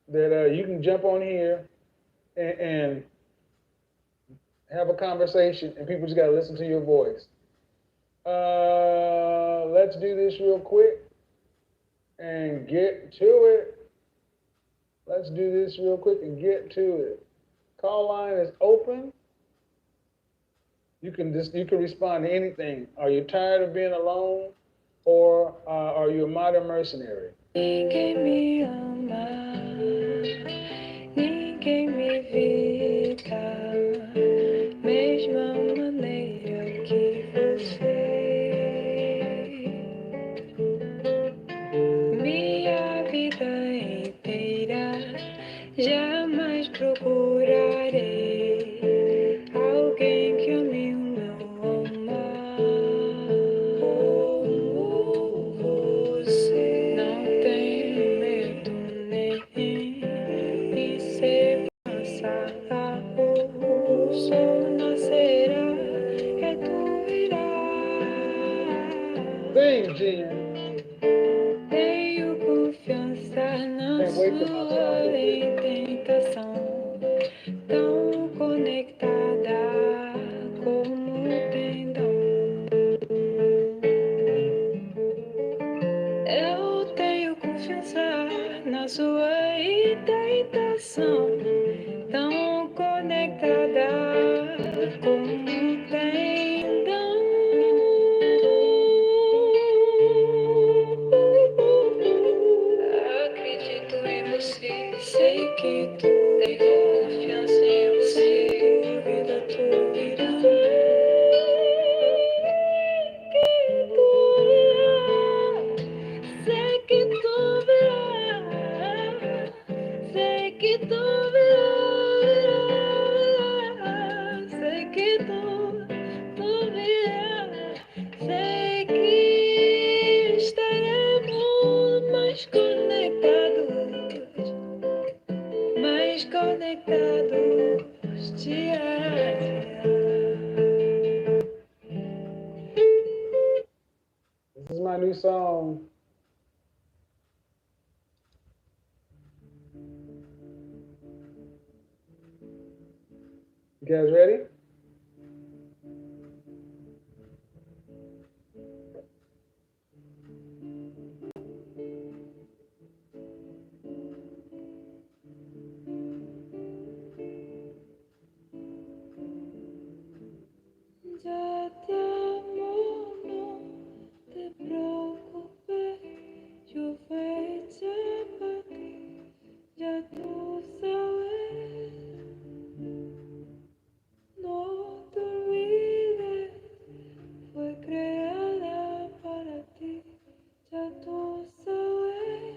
that you can jump on here and have a conversation and people just got to listen to your voice. Let's do this real quick and get to it. Let's do this real quick and get to it. Call line is open. You can respond to anything. Are you tired of being alone, or are you a modern mercenary? Ninguém me ama, ninguém me evita, mesma maneira que você. Minha vida inteira jamais procurarei alguém que ame o meu amar. Você não tem medo nem de ser passado. O sol nascerá e tu irás. Sing, Jen. Tenho confiança na sua tentação, tão conectada como um tendão. Eu tenho confiança na sua tentação, tão conectada como um tendão. Acredito em você. my new song. You guys ready? Ya te amo, no te preocupes, yo fui hecha para ti, ya tú sabes, no te olvides, fue creada para ti, ya tú sabes,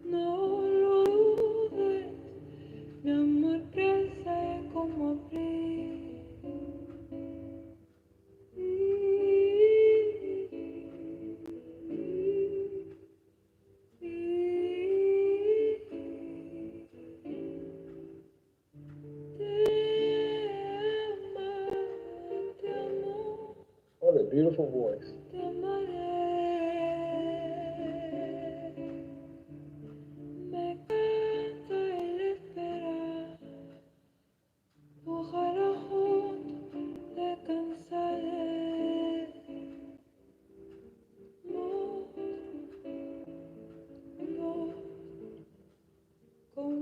no lo dudes, mi amor crece como abril. What a beautiful voice. Te amaré, me canta el esperar, ojalá juntos te cansaré. No, no, con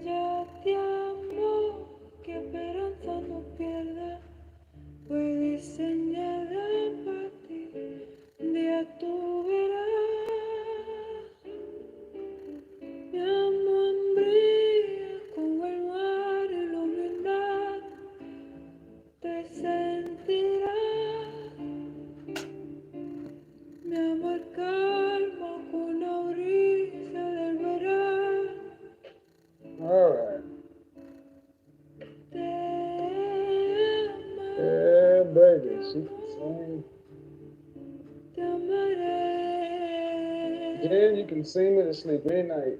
ya te amo, que esperanza no pierda, fue diseñada para ti, un día tú verás, mi amor brilla como el mar y la humildad, te sentirás, mi amor calma con la brisa del verano. All right. Te Yeah, baby. She can sing. te amaré, Jen, you can sing me to sleep any night.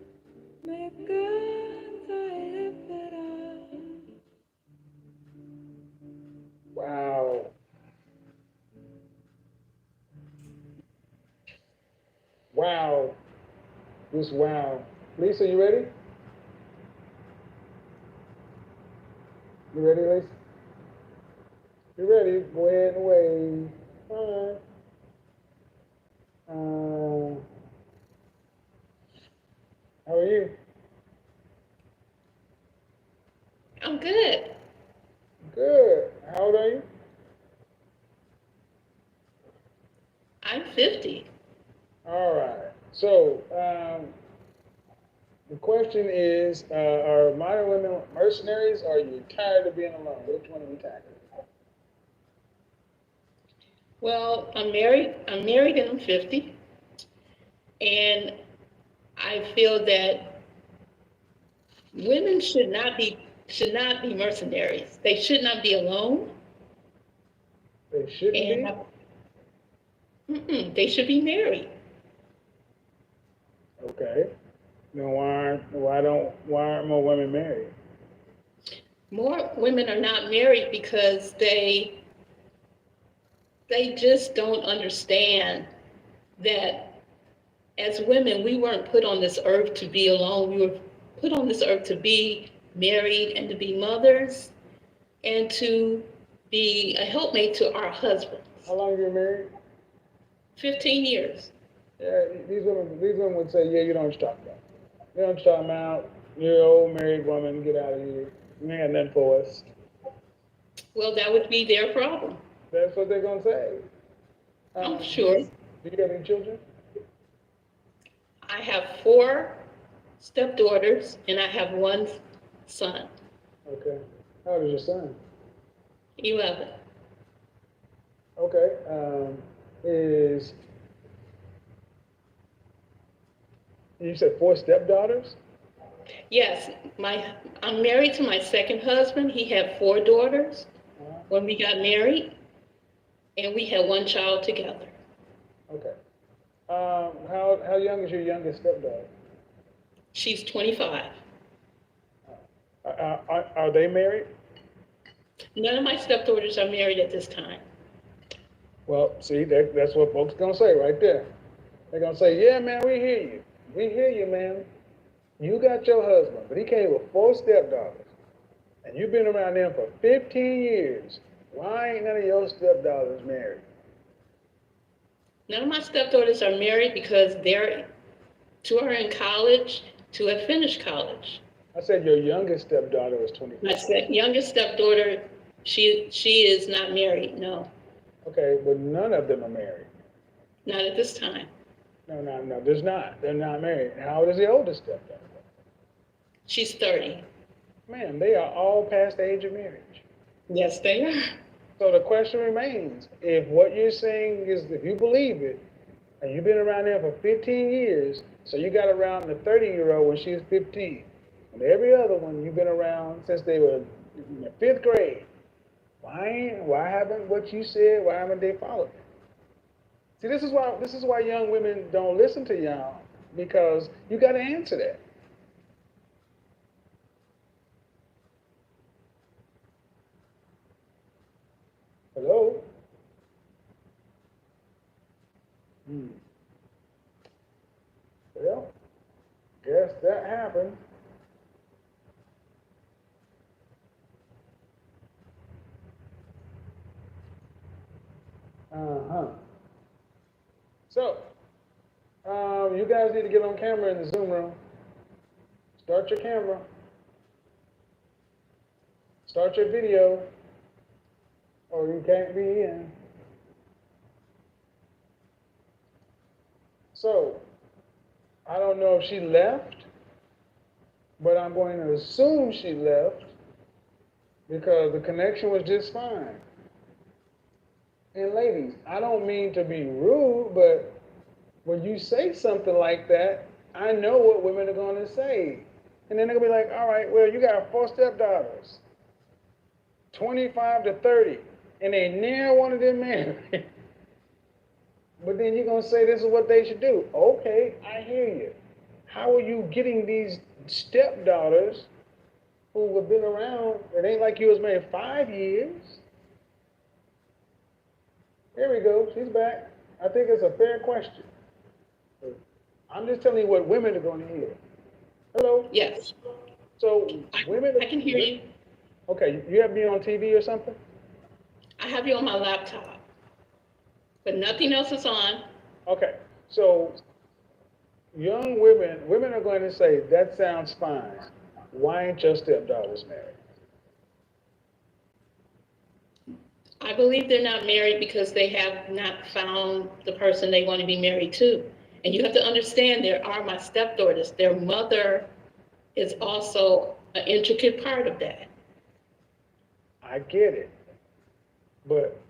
me cansa el esperar. Wow. Wow. Just wow. Lisa, you ready? You ready, Lisa? You ready? Go ahead and wave. All right. How are you? I'm good. Good. How old are you? I'm 50. All right. So, the question is, are modern women mercenaries or are you tired of being alone? Which one are we tackling? Well, I'm married. I'm married and I'm 50. And I feel that women should not be mercenaries. They should not be alone. They shouldn't And be? they should be married. Okay. Then why aren't more women married? More women are not married because they just don't understand that as women, we weren't put on this earth to be alone. We were put on this earth to be married and to be mothers and to be a helpmate to our husbands. How long have you been married? 15 years. Yeah, these women would say, yeah, you know what you're talking about. You know what you're talking about. You're an old married woman, get out of here. You ain't got nothing for us. Well, that would be their problem. That's what they're gonna say. I'm sure. Do you have any children? I have 4 stepdaughters and I have 1 son, Okay. How old is your son? 11. Okay. Is you said 4 stepdaughters? Yes, I'm married to my second husband. He had 4 daughters when we got married. and we had one child together. Okay. How young is your youngest stepdaughter? She's 25. Are they married? None of my stepdaughters are married at this time. Well, see, that's what folks gonna say right there. They're gonna say, "Yeah, man, we hear you. We hear you, man. You got your husband, but he came with four stepdaughters, and you've been around them for 15 years. Why ain't none of your stepdaughters married?" None of my stepdaughters are married because two are in college, two have finished college. I said your youngest stepdaughter was My 25. youngest stepdaughter, she is not married. No, Okay, but none of them are married. not at this time. No, there's not. They're not married. How old is the oldest stepdaughter? She's 30. Man, they are all past the age of marriage. Yes, they are. So the question remains, if what you're saying is, if you believe it, and you've been around there for 15 years, so you got around the 30-year-old when she was 15, and every other one you've been around since they were in the fifth grade, why haven't what you said, why haven't they followed it? See, this is why young women don't listen to y'all, because you got to answer that. Hello? Hmm. Well, guess that happened. Uh-huh. So, you guys need to get on camera in the Zoom room. Start your camera. Start your video, or you can't be in. So, I don't know if she left, but I'm going to assume she left because the connection was just fine. And ladies, I don't mean to be rude, but when you say something like that, I know what women are going to say. And then they're going to be like, all right, well, you got four stepdaughters, 25 to 30, and they never wanted them married. But then you're going to say this is what they should do. Okay, I hear you. How are you getting these stepdaughters who have been around? It ain't like you was married 5 years. There we go. She's back. I think it's a fair question. I'm just telling you what women are going to hear. Hello. Yes, So women. I can hear you. Okay, you have me on TV or something? I have you on my laptop, but nothing else is on. Okay. So young women are going to say that sounds fine. Why ain't your stepdaughters married? I believe they're not married because they have not found the person they want to be married to. And you have to understand, there are my stepdaughters. Their mother is also an intricate part of that. I get it. But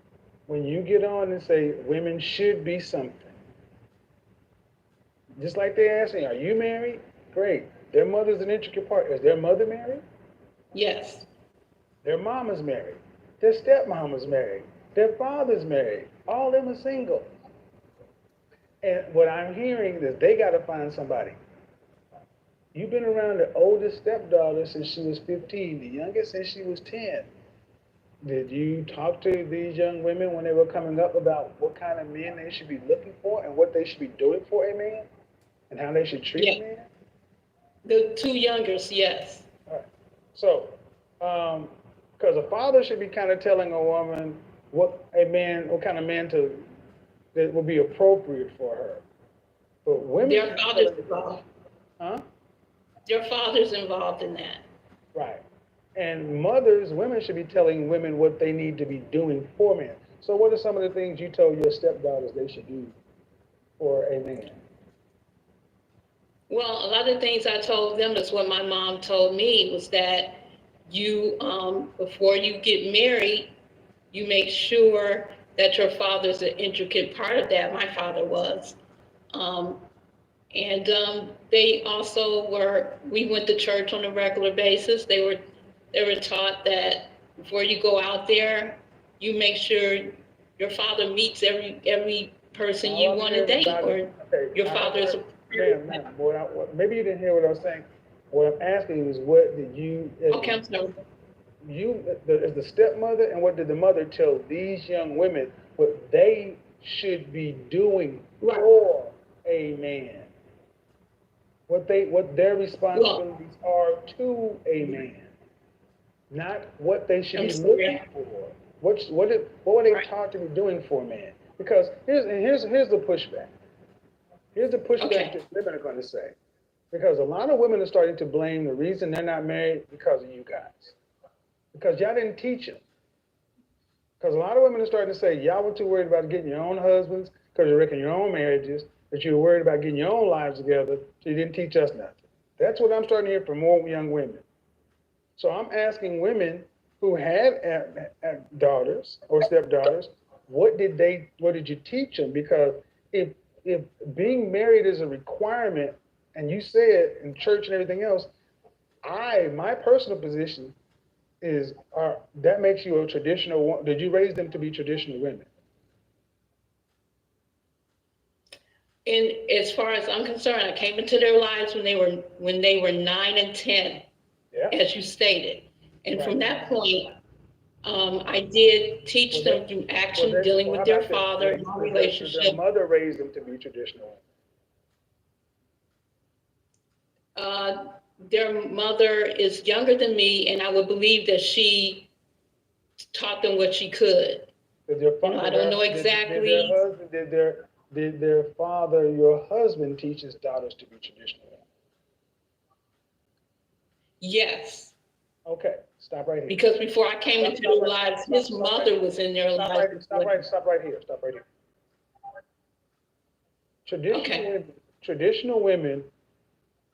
when you get on and say women should be something, just like they're asking, are you married? Great. Their mother's an intricate part. Is their mother married? Yes, Their mama's married. Their stepmama's married. Their father's married. All of them are single. And what I'm hearing is they got to find somebody. You've been around the oldest stepdaughter since she was 15, the youngest since she was 10. Did you talk to these young women when they were coming up about what kind of men they should be looking for and what they should be doing for a man and how they should treat yeah. a man? The two youngers, yes. All right. So, because a father should be kind of telling a woman what kind of man that would be appropriate for her. But women, Their father's involved. huh? Their father's involved in that. Right. And women should be telling women what they need to be doing for men. So, what are some of the things you told your stepdaughters they should do for a man? Well, a lot of things I told them is what my mom told me, was that you, before you get married, you make sure that your father's an intricate part of that. My father was. And they also we went to church on a regular basis. They were taught that before you go out there, you make sure your father meets every person All you I'm want to hearing date, about or it, okay, your father is a ma'am, maybe you didn't hear what I was saying. What I'm asking is, what did you, okay, I'm sorry. as the stepmother, and what did the mother tell these young women what they should be doing Right. for a man? What their Well, responsibilities are to a man, not what they should I'm be looking sorry. for. What were they Right. taught to be doing for a man? Because here's the pushback. Here's the pushback Okay. that women are going to say. Because a lot of women are starting to blame the reason they're not married because of you guys. Because y'all didn't teach them. Because a lot of women are starting to say, y'all were too worried about getting your own husbands because you're wrecking your own marriages, that you were worried about getting your own lives together, so you didn't teach us nothing. That's what I'm starting to hear from more young women. So I'm asking women who had daughters or stepdaughters, what did you teach them? Because if if being married is a requirement, and you said in church and everything else, my personal position is, that makes you a traditional. Did you raise them to be traditional women? And as far as I'm concerned, I came into their lives when they were 9 and 10, Yeah. as you stated. And from Right. that point, I did teach them through action, dealing How with their about this? father and our Did their relationship. mother raise them to be traditional Uh, their mother is younger than me, and I would believe that she taught them what she could. women? Did their You know, I don't know did their exactly. husband did their father, your husband, teach his daughters to be traditional women? Yes, Okay, stop right here. because before I came into their lives, his mother was in their lives as well. Stop right here. Stop right here. Traditional Okay. women, traditional women,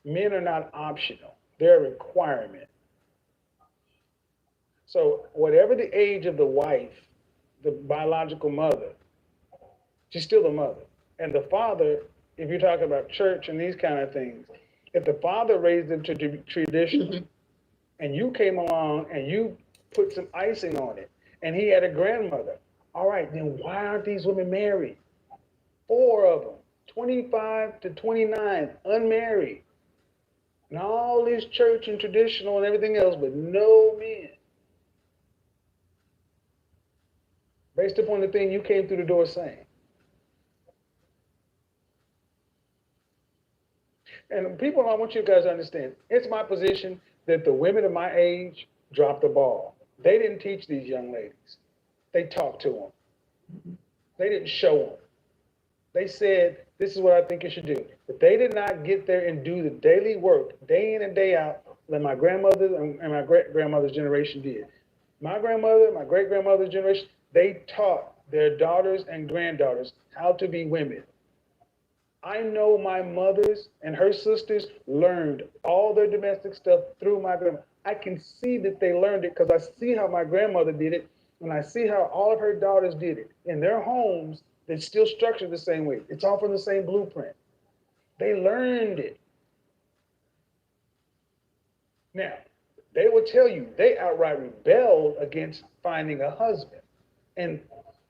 men are not optional. They're a requirement. So whatever the age of the wife, the biological mother, she's still the mother. And the father, if you're talking about church and these kind of things, if the father raised them to be traditional, Mhm. and you came along and you put some icing on it, and he had a grandmother, all right, then why aren't these women married? Four of them, 25 to 29, unmarried. And all this church and traditional and everything else, but no men. Based upon the thing you came through the door saying. And people, I want you guys to understand, it's my position that the women of my age dropped the ball. They didn't teach these young ladies. They talked to them. They didn't show them. They said, this is what I think you should do. But they did not get there and do the daily work, day in and day out, like my grandmother and my great grandmother's generation did. My grandmother, my great grandmother's generation, they taught their daughters and granddaughters how to be women. I know my mother's and her sisters learned all their domestic stuff through my grandma. I can see that they learned it because I see how my grandmother did it, and I see how all of her daughters did it. In their homes, they're still structured the same way. It's all from the same blueprint. They learned it. Now, they will tell you they outright rebelled against finding a husband. And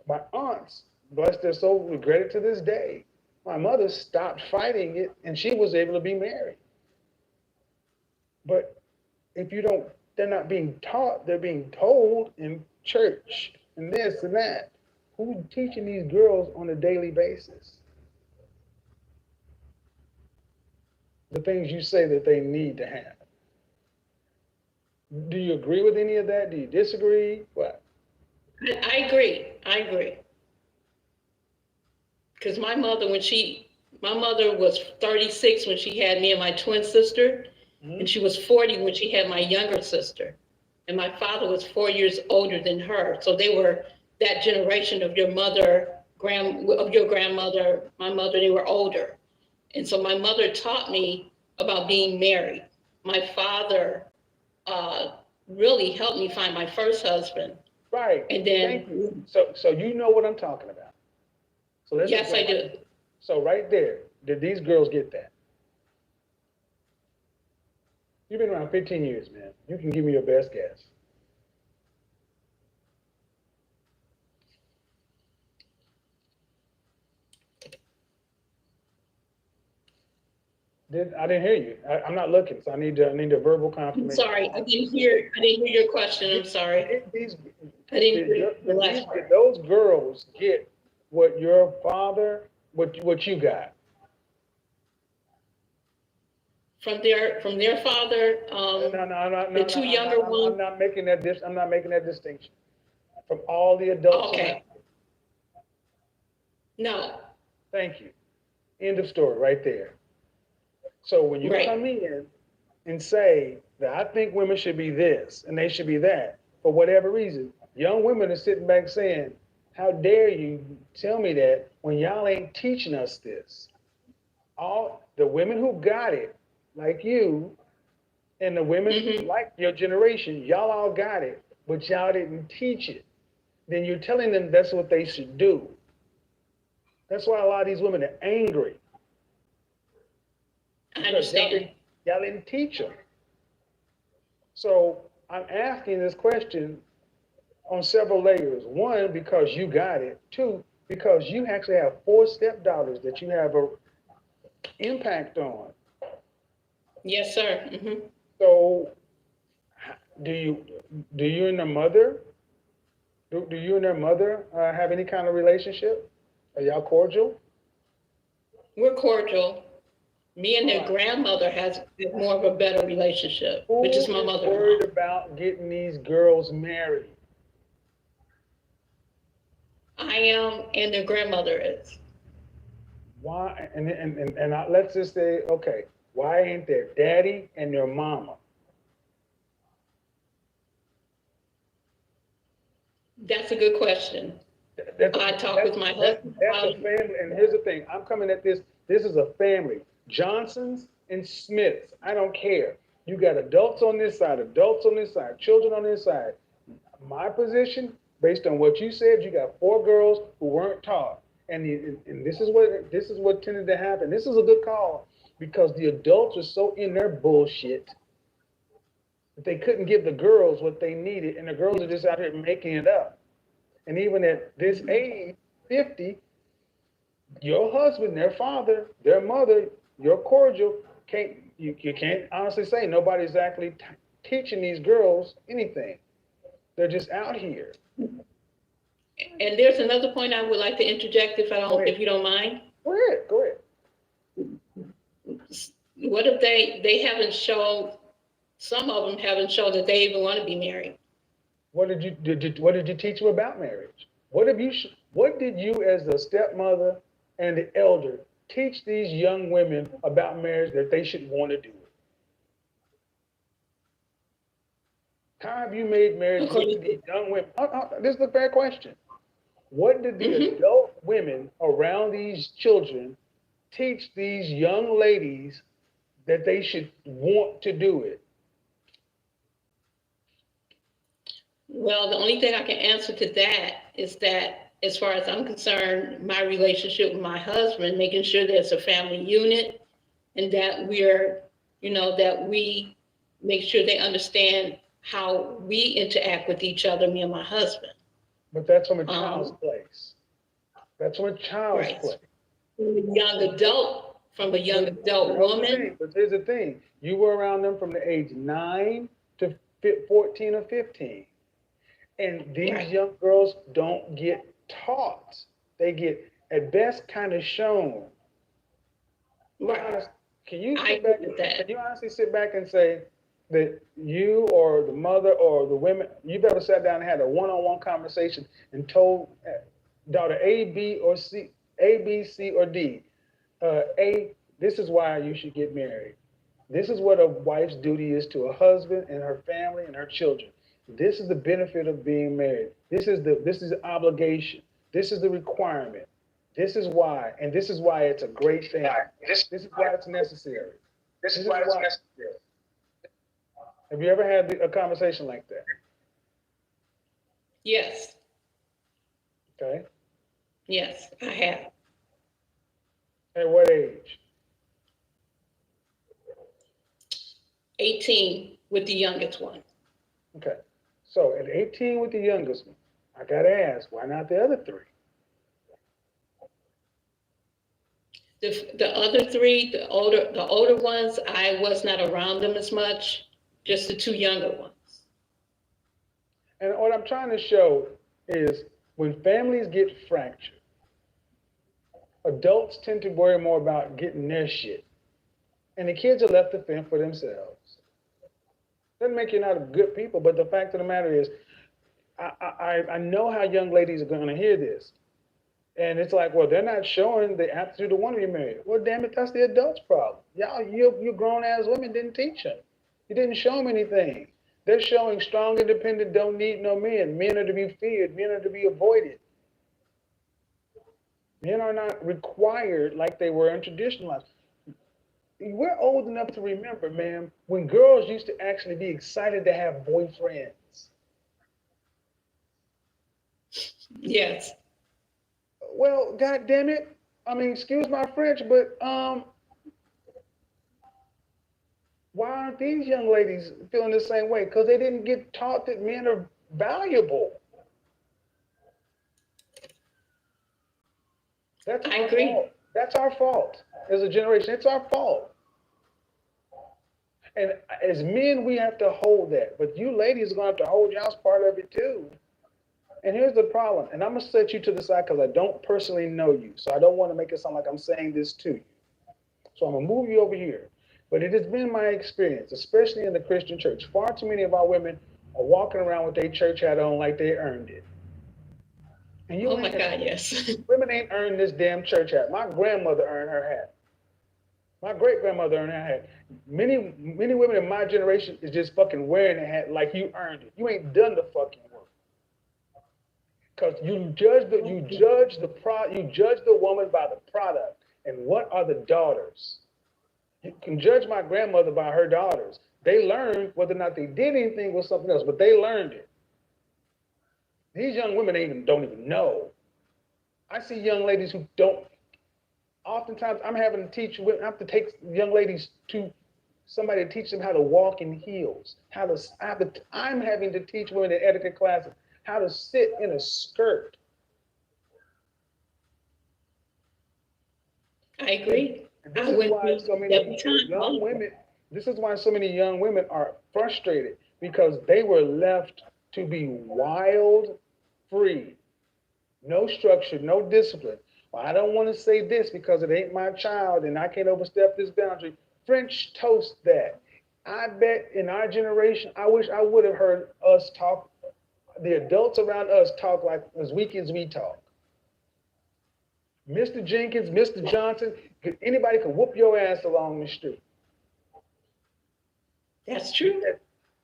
my aunts, bless their soul, regret it to this day. My mother stopped fighting it and she was able to be married. But if you don't, they're not being taught, they're being told in church and this and that. Who's teaching these girls on a daily basis? The things you say that they need to have. Do you agree with any of that? Do you disagree? What? I agree. I agree. Because my mother was 36 when she had me and my twin sister, and she was 40 when she had my younger sister. And my father was 4 years older than her. So they were that generation of your grandmother, my mother, they were older. And so my mother taught me about being married. My father uh, really helped me find my first husband. Right. And Thank you. then, So you know what I'm talking about. So let's just yes, go I right. do. So right there, did these girls get that? You've been around 15 years, man. You can give me your best guess. I didn't hear you. I'm not looking, so I need a verbal I'm confirmation. sorry, I didn't hear your question, I'm sorry. I didn't hear the last part. Did those girls get what your father, what you got? From their father, the two younger I'm ones. not making that I'm not making that distinction. From all the adults around. Okay, no, Thank you. End of story right there. So when you come right. in and say that I think women should be this and they should be that, for whatever reason, young women are sitting back saying, how dare you tell me that when y'all ain't teaching us this? All the women who got it, like you, and the women Hmm. like your generation, y'all all got it, but y'all didn't teach it. Then you're telling them that's what they should do. That's why a lot of these women are angry I because understand. y'all didn't teach them. So I'm asking this question on several layers. One, because you got it. Two, because you actually have four stepdaughters that you have a impact on. Yes, sir. So do you do you and the mother do you and their mother have any kind of relationship? Are y'all cordial? We're cordial. Me and All their right. grandmother has more of a better relationship, which is Who my is worried mother-in-law. about getting these girls married? I am, and their grandmother is. Why? Let's just say, okay, why ain't their daddy and their mama? That's a good question. That's I talked with my husband that's about a it. family. And here's the thing: I'm coming at this. This is a family. Johnsons and Smiths. I don't care. You got adults on this side, adults on this side, children on this side. My position, based on what you said, you got four girls who weren't taught, and this is what tended to happen. This is a good call because the adults are so in their bullshit that they couldn't give the girls what they needed, and the girls are just out here making it up. And even at this age, 50, your husband, their father, their mother, your cordial, you can't honestly say nobody's exactly teaching these girls anything. They're just out here. And there's another point I would like to interject Go ahead. if you don't mind. Go ahead. Go ahead. What if they haven't showed, some of them haven't showed that they even want to be married? What did you teach them about marriage? What did you as the stepmother and the elder teach these young women about marriage that they should want to do it? How have you made marriage look to According these to, young women? This is a fair question. What did the hmm adult women around these children teach these young ladies that they should want to do it? Well, the only thing I can answer to that is that, as far as I'm concerned, my relationship with my husband, making sure there's a family unit and that that we make sure they understand how we interact with each other, me and my husband. But that's from a child's Um, place. That's from a child's right. place. From a young adult woman, But here's the thing. You were around them from the age 9 to 14 or 15. And these right, young girls don't get taught. They get, at best, kind of shown. right. Can you I sit agree back? with Can that. you honestly sit back and say that you or the mother or the women, you've ever sat down and had a one-on-one conversation and told daughter A, B, or C, A, B, C, or D, A, this is why you should get married. This is what a wife's duty is to a husband and her family and her children. This is the benefit of being married. This is the obligation. This is the requirement. This is why, and this is why it's a great thing. This is why it's necessary. This is why it's necessary. Have you ever had a conversation like that? Yes, Okay. yes, I have. At what age? 18 with the youngest one. Okay. So at 18 with the youngest one, I gotta ask, why not the other three? The other three, the older ones, I was not around them as much, just the two younger ones. And what I'm trying to show is when families get fractured, adults tend to worry more about getting their shit. And the kids are left to fend for themselves. Doesn't make you not a good people, but the fact of the matter is, I know how young ladies are going to hear this. And it's like, well, they're not showing the aptitude to want to be married. Well, damn it, that's the adult's problem. Y'all, you grown ass women didn't teach them. You didn't show them anything. They're showing strong, independent, don't need no men. Men are to be feared. Men are to be avoided. Men are not required like they were in traditional life. We're old enough to remember, man, when girls used to actually be excited to have boyfriends. Yes. Well, God damn it. I mean, excuse my French, but why aren't these young ladies feeling the same way? Because they didn't get taught that men are valuable. That's I our agree. fault. That's our fault as a generation. It's our fault. And as men, we have to hold that. But you ladies are going to have to hold y'all's part of it too. And here's the problem. And I'm going to set you to the side because I don't personally know you. So I don't want to make it sound like I'm saying this to you. So I'm going to move you over here. But it has been my experience, especially in the Christian church. Far too many of our women are walking around with their church hat on like they earned it. And you Oh my ain't, God, yes. women ain't earned this damn church hat. My grandmother earned her hat. My great grandmother earned her hat. Many women in my generation is just fucking wearing a hat like you earned it. You ain't done the fucking work. Because you judge the woman by the product. And what are the daughters? You can judge my grandmother by her daughters. They learned whether or not they did anything with something else, but they learned it. These young women don't even know. I see young ladies who don't. Oftentimes, I'm having to teach. I have to take young ladies to somebody to teach them how to walk in heels. I'm having to teach women in etiquette classes how to sit in a skirt. I agree. And this I is went why through so every many time. young women. This is why so many young women are frustrated because they were left to be wild, free, no structure, no discipline. Well, I don't want to say this because it ain't my child and I can't overstep this boundary. French toast that. I bet in our generation, I wish I would have heard us talk, the adults around us talk like as weak as we talk. Mr. Jenkins, Mr. Johnson, anybody can whoop your ass along the street. That's true.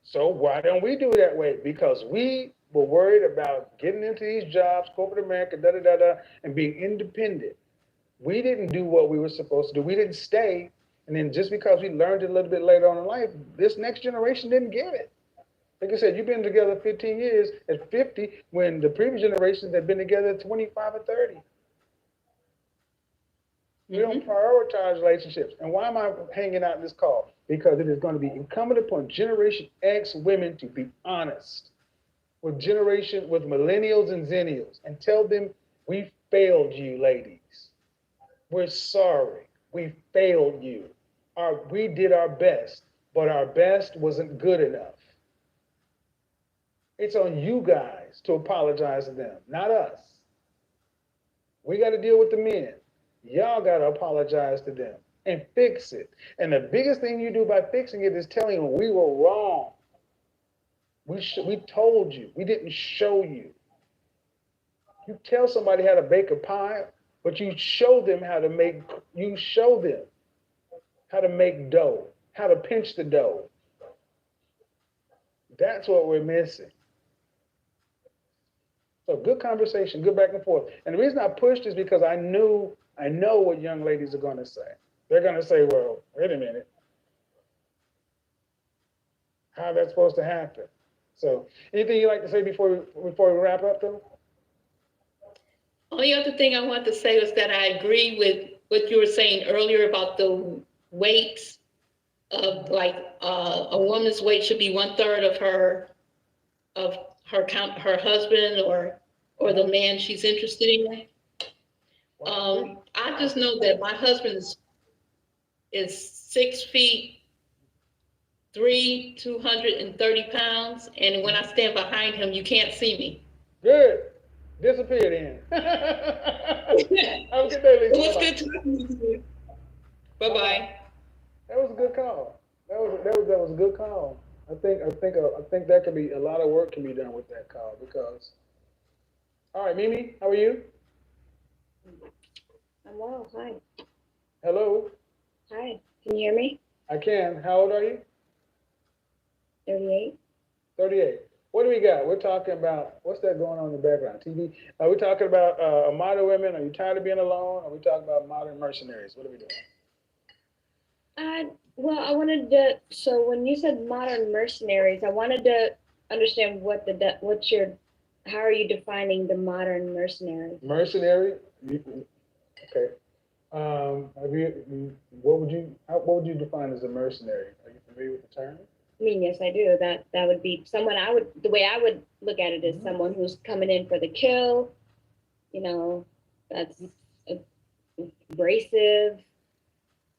So why don't we do it that way? Because we were worried about getting into these jobs, corporate America, da da da da, and being independent. We didn't do what we were supposed to do. We didn't stay. And then just because we learned it a little bit later on in life, this next generation didn't get it. Like I said, you've been together 15 years at 50 when the previous generations had been together at 25 or 30. We don't prioritize relationships. And why am I hanging out in this call? Because it is going to be incumbent upon Generation X women to be honest with millennials and zennials and tell them we failed you, ladies. We're sorry. We failed you. We did our best, but our best wasn't good enough. It's on you guys to apologize to them, not us. We got to deal with the men. Y'all got to apologize to them and fix it. And the biggest thing you do by fixing it is telling them we were wrong. We told you. We didn't show you. You tell somebody how to bake a pie, but you show them how to make dough, how to pinch the dough. That's what we're missing. So good conversation, good back and forth. And the reason I pushed is because I know what young ladies are going to say. They're going to say, well, wait a minute. How that's supposed to happen? So anything you'd like to say before we wrap up, though? Only other thing I want to say was that I agree with what you were saying earlier about the weights of like a woman's weight should be 1/3 of her husband or the man she's interested in. I just know that my husband is 6'3", 230 pounds, and when I stand behind him, you can't see me. Good. Disappear then. Have a good day, It Lisa. was Bye-bye. good talking to you. Bye-bye. That was a good call. That was a good call. I think that could be a lot of work can be done with that call because. All right, Mimi, how are you? I'm well. Hi. Hello. Hi. Can you hear me? I can. How old are you? 38. 38. What do we got? We're talking about what's that going on in the background? TV. Are we talking about modern women? Are you tired of being alone? Are we talking about modern mercenaries? What are we doing? Well, I wanted to. So when you said modern mercenaries, I wanted to understand how are you defining the modern mercenary? Mercenary. Okay. What would you define as a mercenary? Are you familiar with the term? I mean, yes, I do. That would be someone the way I would look at it is someone who's coming in for the kill. You know, that's abrasive.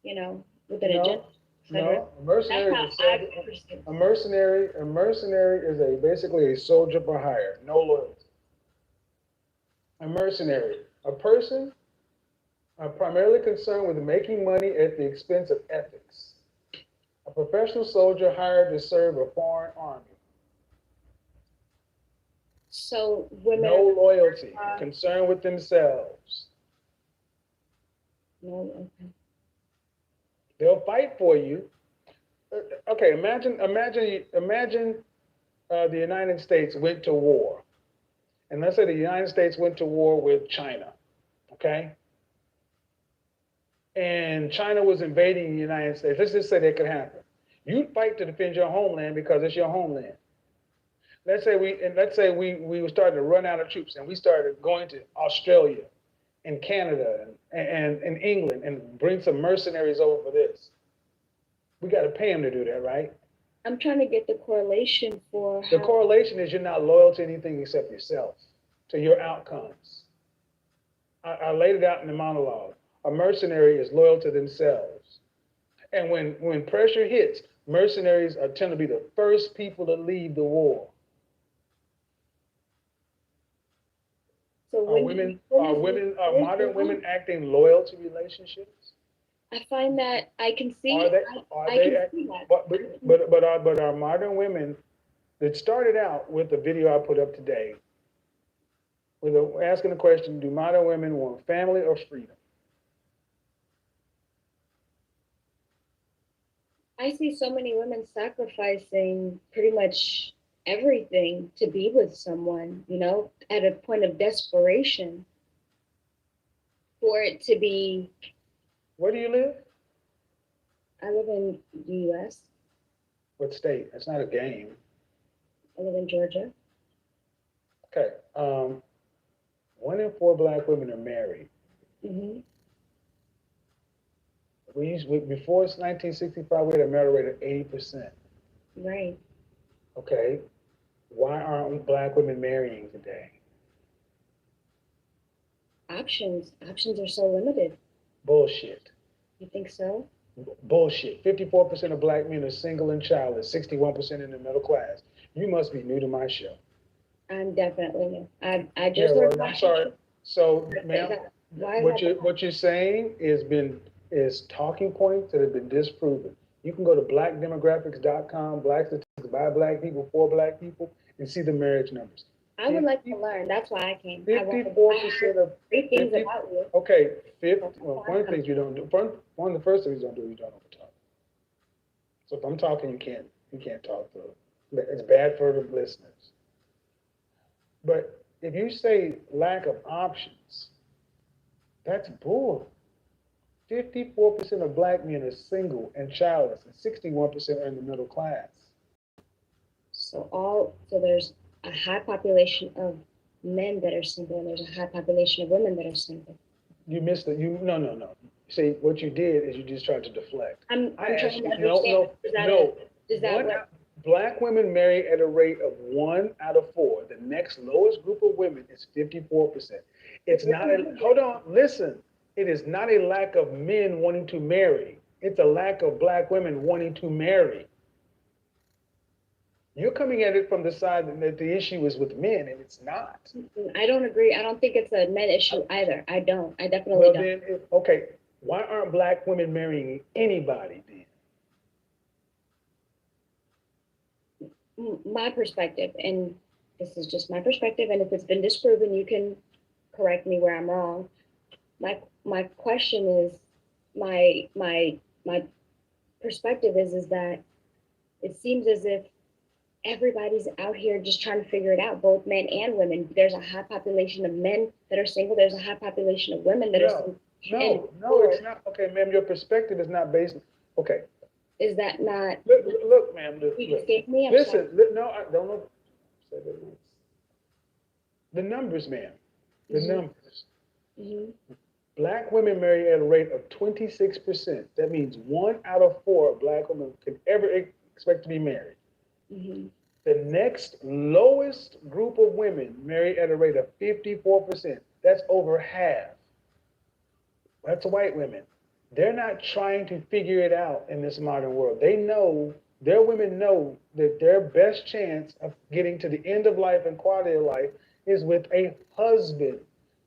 You know, with an agenda. No, a That's mercenary how is I a perceive. mercenary is basically a soldier for hire, no loyalty. A mercenary, a person primarily concerned with making money at the expense of ethics. A professional soldier hired to serve a foreign army. So women. No loyalty, concerned with themselves. No. Okay. They'll fight for you. Okay, imagine the United States went to war. And let's say the United States went to war with China, okay? And China was invading the United States. Let's just say that could happen. You'd fight to defend your homeland because it's your homeland. Let's say we were starting to run out of troops and we started going to Australia and Canada and England and bring some mercenaries over for this. We got to pay them to do that, right? I'm trying to get the correlation for The correlation is you're not loyal to anything except yourself, to your outcomes. I laid it out in the monologue. A mercenary is loyal to themselves. And when pressure hits, mercenaries tend to be the first people to leave the war. So are modern women acting loyal to relationships? I find that I can see. I can see that. But are modern women that started out with the video I put up today, with asking the question, do modern women want family or freedom? I see so many women sacrificing pretty much everything to be with someone, at a point of desperation for it to be. Where do you live? I live in the U.S. What state? That's not a game. I live in Georgia. Okay. 1 in 4 Black women are married. Mm-hmm. Before 1965, we had a marriage rate of 80%. Right. Okay. Why aren't Black women marrying today? Options are so limited. Bullshit. You think so? Bullshit. 54% of Black men are single and childless, 61% in the middle class. You must be new to my show. I'm definitely new. I just learned. I'm sorry. So, ma'am, what you're saying is talking points that have been disproven. You can go to blackdemographics.com, Black Statistics by Black people, for Black people, and see the marriage numbers. I would like to learn. That's why I came. 54% of great things about you. Okay, one of the things you don't do. One of the first things you don't do is you don't overtalk. So if I'm talking, you can't talk through. It's bad for the listeners. But if you say lack of options, that's bull. 54% of Black men are single and childless, and 61% are in the middle class. So there's a high population of men that are single, and there's a high population of women that are single. You missed it. No. See, what you did is you just tried to deflect. I'm trying to understand. No. Black women marry at a rate of 1 out of 4. The next lowest group of women is 54%. It's not a, hold on, listen. It is not a lack of men wanting to marry. It's a lack of black women wanting to marry. You're coming at it from the side that the issue is with men, and it's not. I don't agree. I don't think it's a men issue either. I don't. I definitely Well, don't. then, okay, why aren't black women marrying anybody then? My perspective, and this is just my perspective, and if it's been disproven, you can correct me where I'm wrong. My question is, my perspective is that it seems as if everybody's out here just trying to figure it out, both men and women. There's a high population of men that are single. There's a high population of women that are single. No, it's not. Okay, ma'am, your perspective is not based, okay. Is that not? Look, ma'am, look. You just gave me. Listen, no, I don't know. Say that once. The numbers, ma'am, the numbers. Mm-hmm. Black women marry at a rate of 26%. That means 1 out of 4 black women can ever expect to be married. Mm-hmm. The next lowest group of women marry at a rate of 54%. That's over half. That's white women. They're not trying to figure it out in this modern world. They know, their women know that their best chance of getting to the end of life and quality of life is with a husband,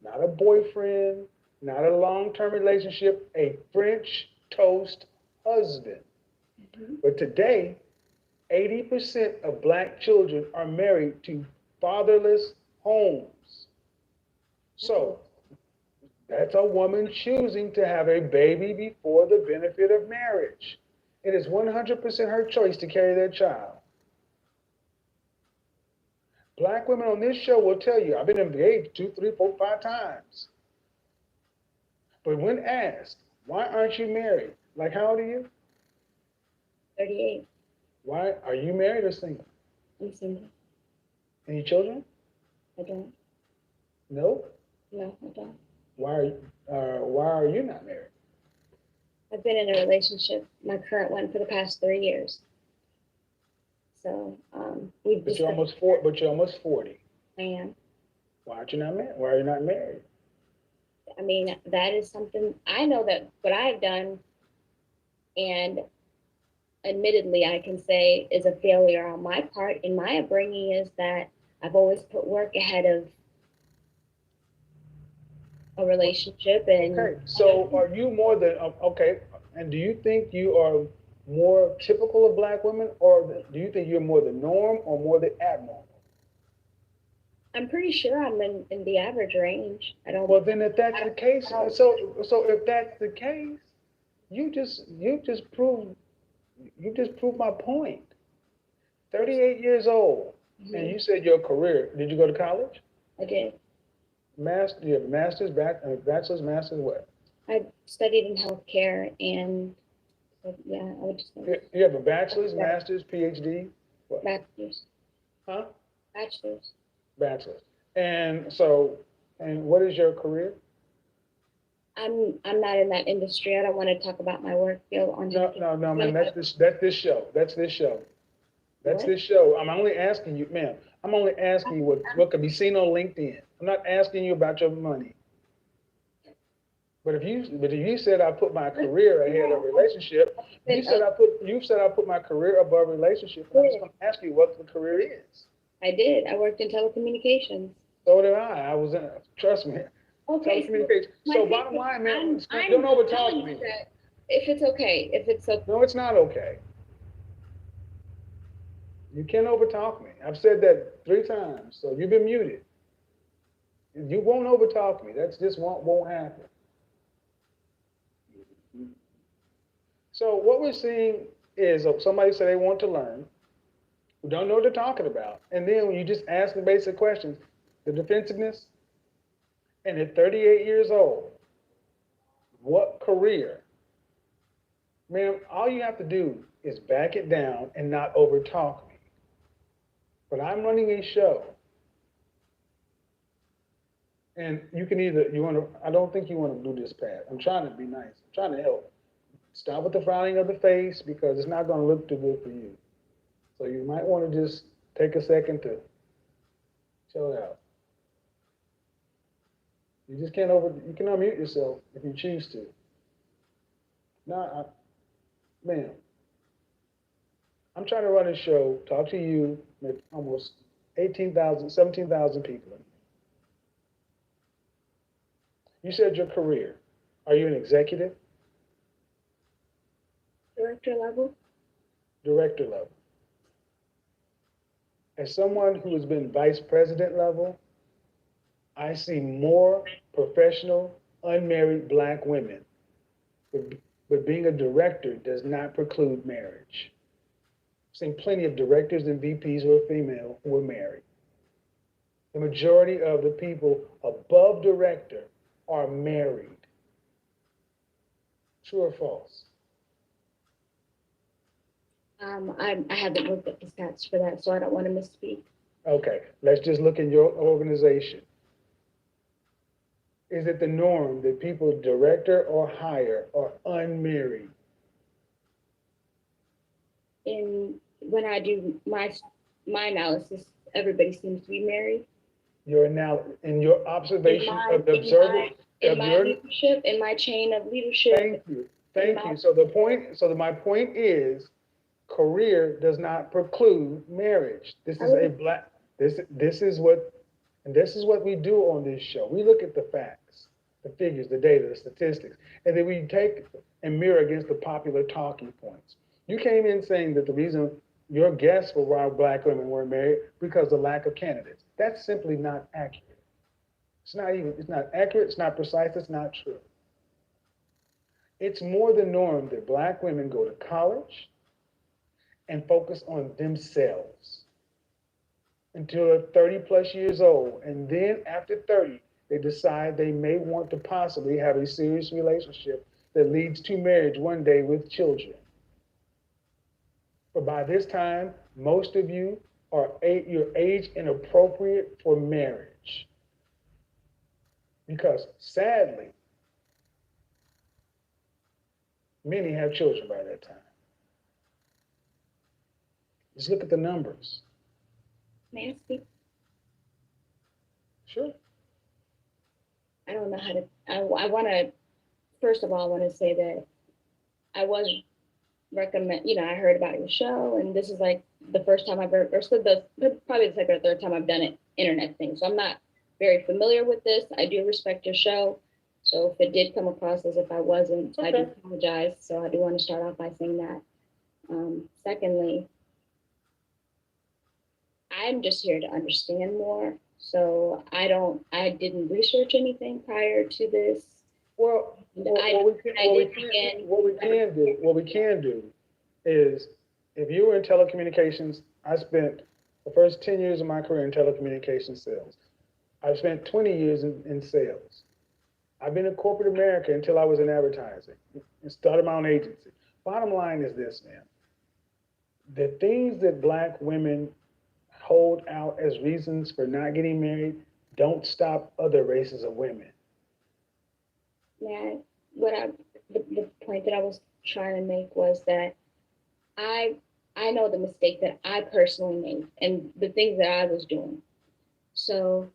not a boyfriend, not a long-term relationship, a French toast husband. Mm-hmm. But today, 80% of black children are married to fatherless homes. So that's a woman choosing to have a baby before the benefit of marriage. It is 100% her choice to carry that child. Black women on this show will tell you, I've been engaged 2, 3, 4, 5 times. But when asked, why aren't you married? Like, how old are you? 38. Why are you married or single? I'm single. Any children? I don't. No. No, I don't. Why are you not married? I've been in a relationship, my current one, for the past 3 years. So we've. But you're almost 40. I am. Why aren't you not married? Why are you not married? I mean, that is something I know that what I've done, and admittedly, I can say is a failure on my part in my upbringing, is that I've always put work ahead of a relationship. And okay, so are you more than okay? And do you think you are more typical of black women, or do you think you're more the norm or more the abnormal? I'm pretty sure I'm in the average range. I don't. Well, then if that's the case, so if that's the case, you just proved my point. 38 years old, and you said your career. Did you go to college? I did. Master, you have a master's, bachelor's, master's, what? I studied in healthcare, and yeah, I would just say You have a bachelor's, master's, PhD, what? bachelor's. Huh? Bachelor's. Bachelor's. And so, and what is your career? I'm not in that industry. I don't want to talk about my work field on. No, man. That's this show. That's this show. That's What? this show. I'm only asking you, ma'am. I'm only asking you what can be seen on LinkedIn. I'm not asking you about your money. But if you said I put my career ahead of relationship, you said I put my career above relationship. And I'm just going to ask you what the career is. I did. I worked in telecommunications. So did I. I was in. Trust me. Okay. Telecommunications. So bottom line, man, don't overtalk me. If it's okay. No, it's not okay. You can't overtalk me. I've said that 3 times, so you've been muted. You won't overtalk me. That's just won't happen. So what we're seeing is somebody say they want to learn, who don't know what they're talking about, and then when you just ask the basic questions, the defensiveness, and at 38 years old, what career? Ma'am, all you have to do is back it down and not overtalk me. But I'm running a show. And you can I don't think you want to do this, Pat. I'm trying to be nice. I'm trying to help. Stop with the frowning of the face because it's not going to look too good for you. So you might want to just take a second to chill out. You just you can unmute yourself if you choose to. No, ma'am, I'm trying to run a show, talk to you, with almost 18,000, 17,000 people. You said your career. Are you an executive? Director level? Director level? As someone who has been vice president level, I see more professional, unmarried black women. But, but being a director does not preclude marriage. I've seen plenty of directors and VPs who are female who are married. The majority of the people above director are married. True or false? I haven't looked at the stats for that, so I don't want to misspeak. Okay, let's just look in your organization. Is it the norm that people director or higher are unmarried? When I do my analysis, everybody seems to be married. In your observation of the observer in of my your leadership, in my chain of leadership. Thank you. So my point is, career does not preclude marriage. This is what we do on this show. We look at the facts, the figures, the data, the statistics, and then we take and mirror against the popular talking points. You came in saying that the reason your guests were why black women weren't married because of lack of candidates. That's simply not accurate. It's not accurate, it's not precise, it's not true. It's more the norm that black women go to college and focus on themselves until they're 30 plus years old. And then after 30, they decide they may want to possibly have a serious relationship that leads to marriage one day with children. But by this time, most of you are your age inappropriate for marriage. Because sadly, many have children by that time. Just look at the numbers. May I speak? Sure. I don't know how to. I want to. First of all, I want to say that I was recommend. I heard about your show, and this is like the first time I've ever, or so probably the second or third time I've done an internet thing. So I'm not very familiar with this. I do respect your show. So if it did come across as if I wasn't, I do apologize. So I do want to start off by saying that. Secondly, I'm just here to understand more. So I didn't research anything prior to this. What we can do is, if you were in telecommunications, I spent the first 10 years of my career in telecommunications sales. I've spent 20 years in sales. I've been in corporate America until I was in advertising and started my own agency. Bottom line is this, man. The things that black women hold out as reasons for not getting married don't stop other races of women. Yeah, the point that I was trying to make was that I know the mistake that I personally made and the things that I was doing. So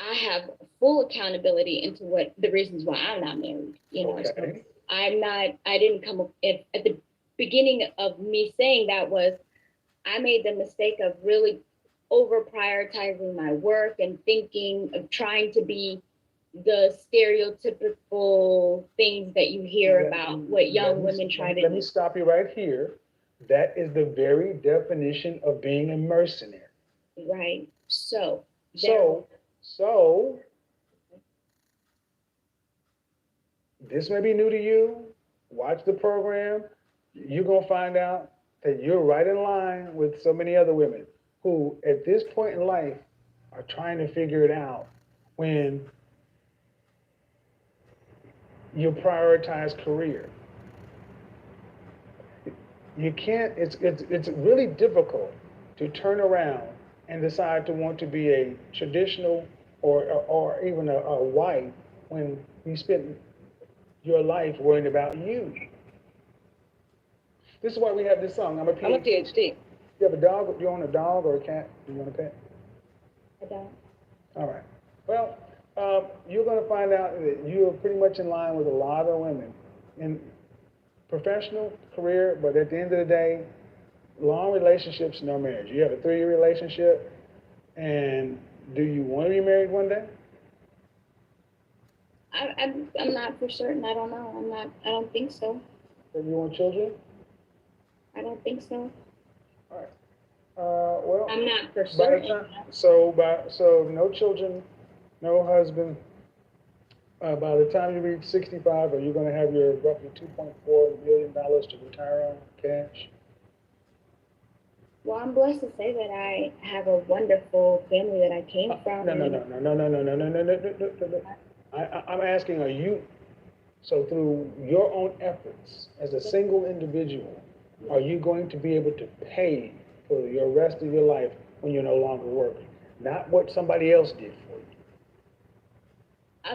I have full accountability into what the reasons why I'm not married. Okay. So I didn't come up at the beginning of me saying that was I made the mistake of really over prioritizing my work and thinking of trying to be the stereotypical things that you hear about what young women try to do. Let me stop you right here. That is the very definition of being a mercenary. Right. So this may be new to you. Watch the program. You're going to find out that you're right in line with so many other women who, at this point in life, are trying to figure it out when you prioritize career. You can't, it's really difficult to turn around and decide to want to be a traditional or even a wife when you spend your life worrying about you. This is why we have this song. I'm a PhD. You have a dog? You own a dog or a cat? Do you want a pet? I don't. All right. Well, You're going to find out that you are pretty much in line with a lot of women in professional career, but at the end of the day, long relationships, no marriage. You have a 3-year relationship, and do you want to be married one day? I'm not for certain. I don't know. I'm not. I don't think so. Do you want children? I don't think so. All right. Well, I'm not for by the certain. time, so no children, no husband. By the time you reach 65, are you going to have your roughly $2.4 million to retire on cash? Well, I'm blessed to say that I have a wonderful family that I came from. No, no, no, no, no, no, no, no, no, no, no, no, no, no. I'm asking, are you, so through your own efforts as a single individual, are you going to be able to pay for your rest of your life when you're no longer working? Not what somebody else did for you.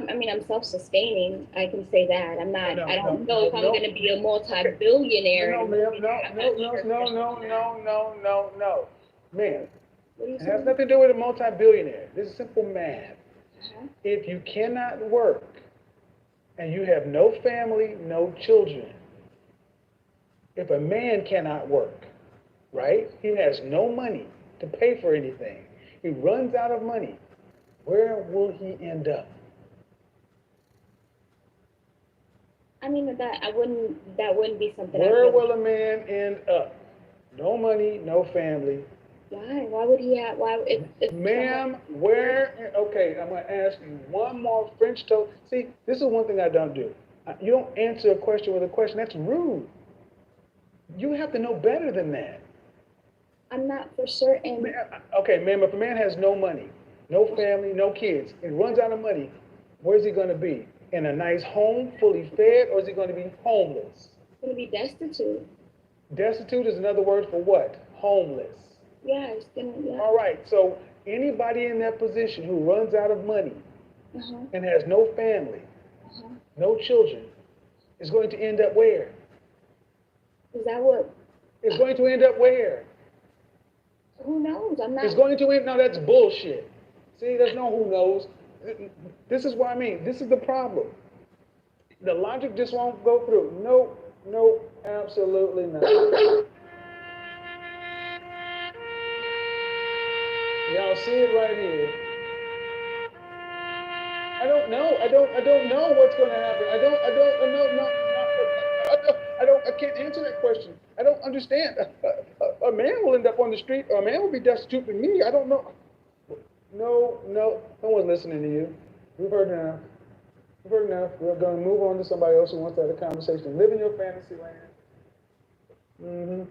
I mean, I'm self-sustaining. I can say that. I'm not. No, I don't no, know if I'm no. going to be a multi-billionaire. No, ma'am, no. Ma'am, What are you it has saying? nothing to do with a multi-billionaire. This is simple math. Uh-huh. If you cannot work and you have no family, no children, if a man cannot work, right? He has no money to pay for anything. He runs out of money. Where will he end up? I mean, that wouldn't be something. Where will a man end up? No money, no family. Why? Why would he have? Why? If Ma'am, where? Okay, I'm going to ask you one more French toast. See, this is one thing I don't do. You don't answer a question with a question. That's rude. You have to know better than that. I'm not for certain. Okay, ma'am, if a man has no money, no family, no kids, and runs out of money, where's he going to be? In a nice home, fully fed, or is he going to be homeless? He's going to be destitute. Destitute is another word for what? Homeless. Yeah, it's going to. Yeah. All right, so anybody in that position who runs out of money Uh-huh. and has no family, Uh-huh. no children, is going to end up where? Is that what? Is going to end up where? Who knows? I'm not. It's going to end. No, that's bullshit. See, there's no who knows. This is what I mean. This is the problem. The logic just won't go through. No, absolutely not. Y'all see it right here. I don't know. I don't know what's going to happen. I can't answer that question. I don't understand. A man will end up on the street, or a man will be destitute with me. I don't know. No one's listening to you. We've heard enough. We're going to move on to somebody else who wants to have a conversation. Live in your fantasy land.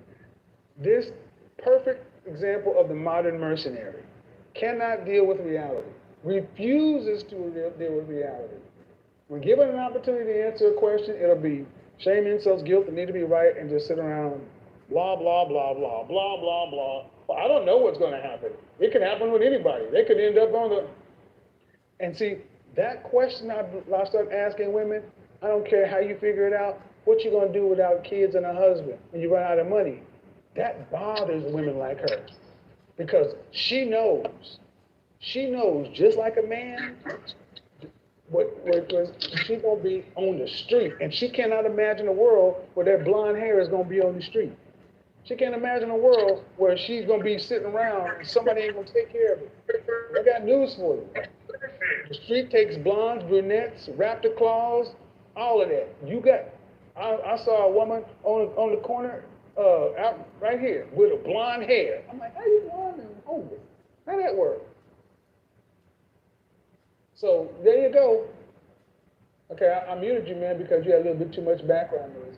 This perfect example of the modern mercenary cannot deal with reality. Refuses to deal with reality. When given an opportunity to answer a question, it'll be shame, insults, guilt, that need to be right, and just sit around, blah, blah, blah, blah, blah, blah, blah. Well, I don't know what's going to happen. It can happen with anybody. They could end up on the... And see, that question I start asking women, I don't care how you figure it out, what you going to do without kids and a husband when you run out of money? That bothers women like her. Because she knows just like a man, she's going to be on the street. And she cannot imagine a world where that blonde hair is going to be on the street. She can't imagine a world where she's going to be sitting around and somebody ain't going to take care of her. I got news for you. The street takes blondes, brunettes, raptor claws, all of that. I saw a woman on the corner out right here with a blonde hair. I'm like, how you blonde and homeless? How that work? So there you go. Okay, I muted you, man, because you had a little bit too much background noise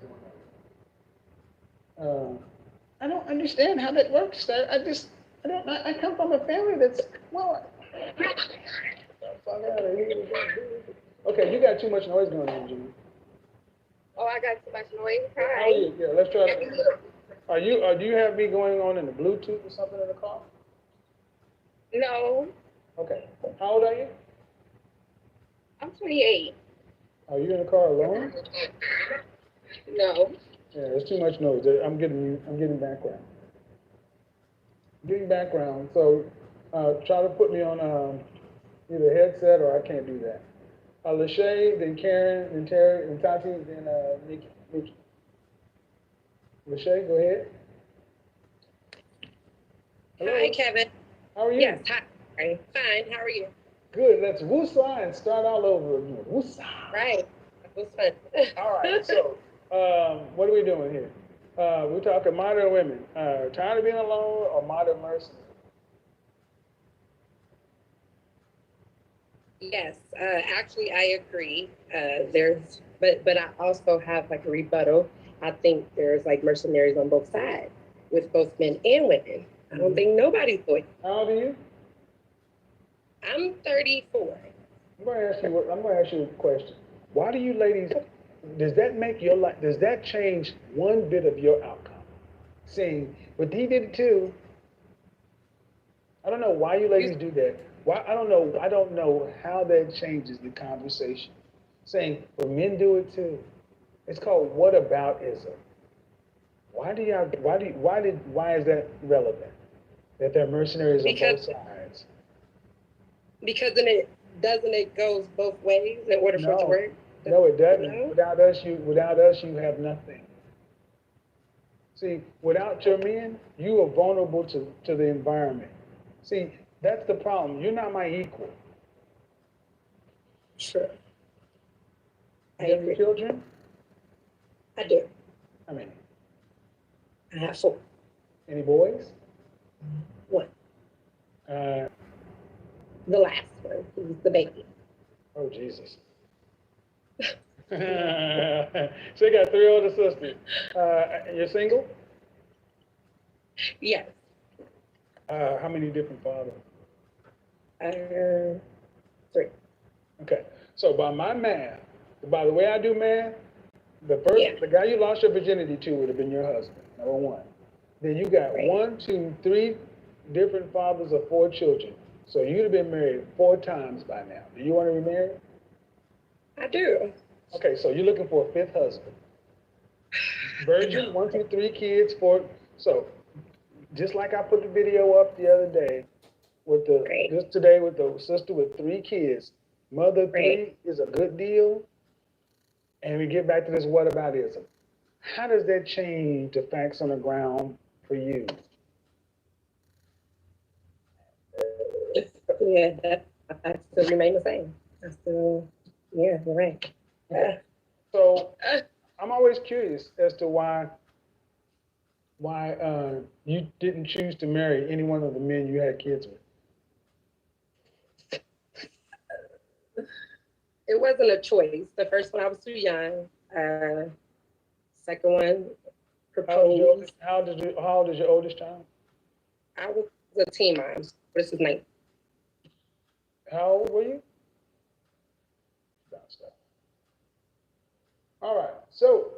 going on. I don't understand how that works, sir. I come from a family that's, well, okay, you got too much noise going on, Jimmy. Oh, I got too much noise. Oh, Hi. yeah, let's try to. Do you have me going on in the Bluetooth or something in the car? No, Okay. How old are you? I'm 28. Are you in the car alone? No. Yeah, there's too much noise. I'm getting background. So try to put me on either headset or I can't do that. Lachey, then Karen, then Terry, then Tati, then Nikki. Nikki. Lachey, go ahead. Hello. Hi, Kevin. How are you? Yes, hi. Fine. How are you? Good. Let's woosah and start all over again. Woosah. Right. That was fun. All right. So, what are we doing here? We're talking modern women. Tired of being alone or modern mercenaries? Yes, actually, I agree. But I also have like a rebuttal. I think there's like mercenaries on both sides with both men and women. I don't think nobody's going. How old are you? I'm 34. I'm going to ask you. I'm going to ask you a question. Why do you ladies? Does that make your life? Does that change one bit of your outcome? Saying, but he did it too. I don't know why you ladies do that. Why I don't know. I don't know how that changes the conversation. Saying, well, men do it too. It's called whataboutism. Why do y'all? Why is that relevant? That they're mercenaries on both sides. Because then it doesn't it goes both ways in order for it to work? No, it doesn't. No? Without us, you have nothing. See, without your men, you are vulnerable to the environment. See, that's the problem. You're not my equal. Sure. You have any children? I do. How many? I have 4. Any boys? 1. Uh, The last one. He's the baby. oh, Jesus. So you got 3 older sisters. You're single? Yes. How many different fathers? 3. Okay. So by my math, by the way I do math, the guy you lost your virginity to would have been your husband, number 1. Then you got 1, 2, 3 different fathers of 4 children. So you'd have been married 4 times by now. Do you want to remarry? I do. Okay, so you're looking for a 5th husband. Virgin, 1, 2, 3 kids, 4. So just like I put the video up the other day with just today with the sister with 3 kids, mother 3 is a good deal. And we get back to this whataboutism. How does that change the facts on the ground for you? Yeah, I still remain the same. You're right. So I'm always curious as to why you didn't choose to marry any one of the men you had kids with. It wasn't a choice. The first one I was too young. Second one proposed. How old is your oldest child? I was a teen mom. This is 9. How old were you? All right. So,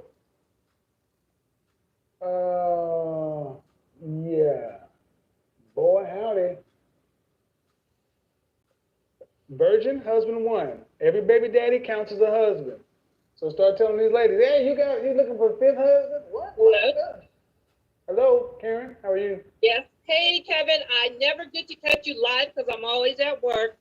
yeah. Boy, howdy. Virgin, husband 1. Every baby daddy counts as a husband. So start telling these ladies, hey, you looking for a 5th husband? What? Hello? Hello, Karen. How are you? Yes. Hey, Kevin. I never get to catch you live because I'm always at work.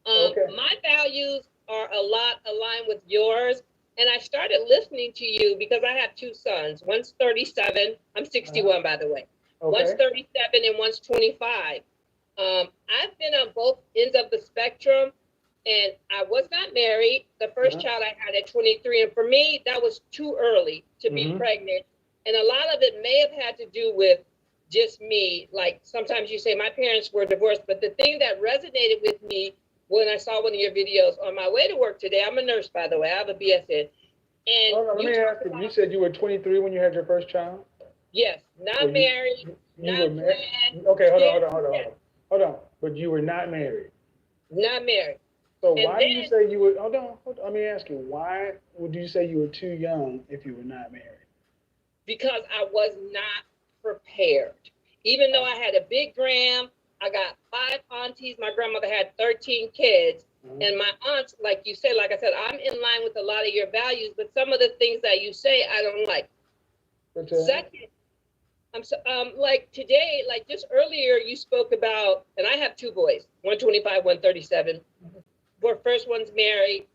Okay. My values are a lot aligned with yours. And I started listening to you because I have 2 sons. One's 37. I'm 61, by the way. Okay. One's 37 and one's 25. I've been on both ends of the spectrum, and I was not married. The first child I had at 23, and for me, that was too early to be pregnant. And a lot of it may have had to do with just me. Like sometimes you say my parents were divorced, but the thing that resonated with me when I saw one of your videos on my way to work today, I'm a nurse, by the way, I have a BSN. And hold on, let me ask you, you said you were 23 when you had your first child? Yes, not married, not planned. Okay, hold on. But you were not married. Not married. So why do you say you were, hold on, let me ask you, why would you say you were too young if you were not married? Because I was not prepared. Even though I had a big gram, I got 5 aunties. My grandmother had 13 kids. And my aunts, like you said, like I said, I'm in line with a lot of your values, but some of the things that you say, I don't like. Second, Like today, like just earlier, you spoke about, and I have two boys, 125, 137. Our first one's married,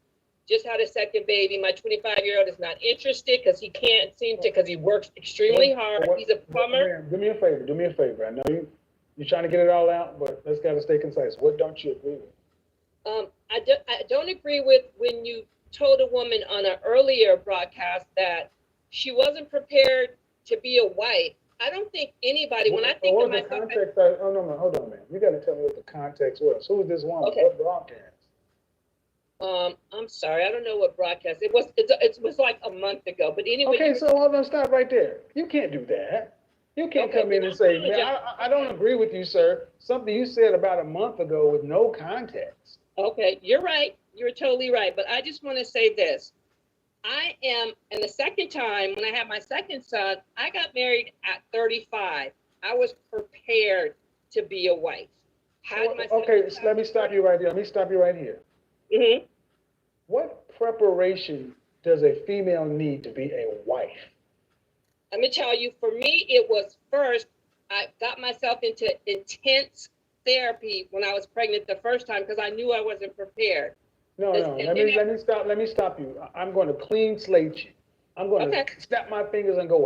just had a second baby. My 25-year-old is not interested because he can't seem to, because he works extremely hard. He's a plumber. Man, do me a favor. Do me a favor. I know you're trying to get it all out, but let's gotta stay concise. What don't you agree with? I don't agree with when you told a woman on an earlier broadcast that she wasn't prepared to be a wife. I don't think anybody, when I think what of was the myself, context? Oh no, hold on, man. You got to tell me what the context was. Who was this woman? Okay. What broadcast? I'm sorry, I don't know what broadcast it was. It was like a month ago. But anyway. Okay, so hold on, stop right there. You can't do that. You can't come in and say, man, I don't agree with you, sir. Something you said about a month ago with no context. Okay, you're right. You're totally right. But I just want to say this. I am, and the second time when I had my second son, I got married at 35. I was prepared to be a wife. Okay, so let me stop you right here. Let me stop you right here. Mm-hmm. What preparation does a female need to be a wife? Let me tell you, for me, it was first, I got myself into intense therapy when I was pregnant the first time because I knew I wasn't prepared. No, let me stop you. I'm going to clean slate you. I'm going to snap my fingers and go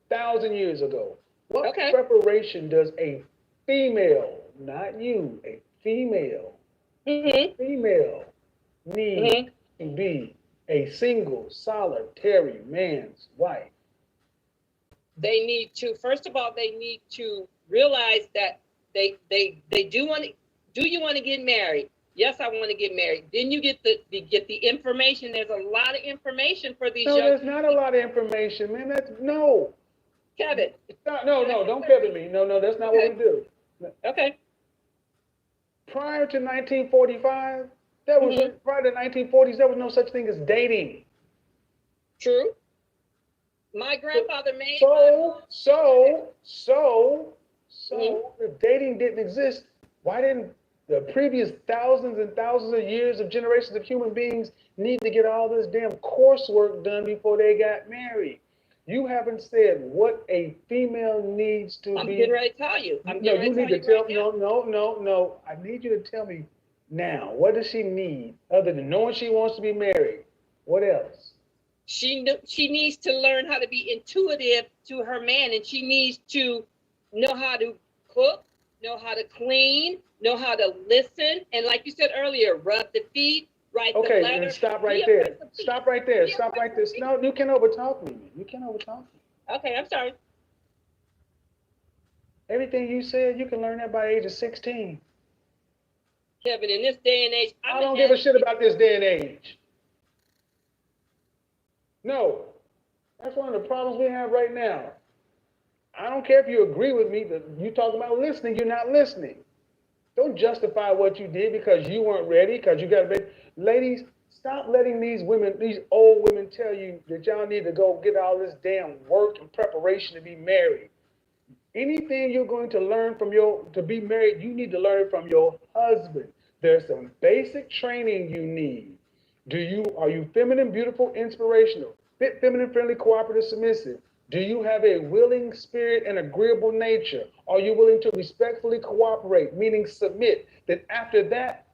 1,000 years ago. What preparation does a female, not you, a female, female need to be a single, solitary man's wife? They need to, first of all, they need to realize that they do want to. Do you want to get married? Yes, I want to get married. Then you get the information. There's a lot of information for these young. No, there's not a lot of information, man. No. Kevin. No, don't Kevin me. No, that's not what we do. Okay. Prior to 1945, prior to 1940s, there was no such thing as dating. True. My grandfather made. If dating didn't exist, why didn't the previous thousands and thousands of years of generations of human beings need to get all this damn coursework done before they got married? You haven't said what a female needs to be. I'm getting ready to tell you. You need to tell me. No. I need you to tell me now. What does she need other than knowing she wants to be married? What else? She needs to learn how to be intuitive to her man, and she needs to know how to cook, know how to clean, know how to listen, and like you said earlier, rub the feet, write the letter. Okay, and stop right there. Stop right there. No, you can't overtalk me. Okay, I'm sorry. Everything you said, you can learn that by age of 16. Kevin, in this day and age, I don't give a shit about this day and age. No, that's one of the problems we have right now. I don't care if you agree with me, but you talk about listening, you're not listening. Don't justify what you did because you weren't ready, because you got to be. Ladies, stop letting these old women tell you that y'all need to go get all this damn work and preparation to be married. Anything you're going to learn to be married, you need to learn it from your husband. There's some basic training you need. Are you feminine, beautiful, inspirational, fit, feminine, friendly, cooperative, submissive? Do you have a willing spirit and agreeable nature? Are you willing to respectfully cooperate, meaning submit? Then after that,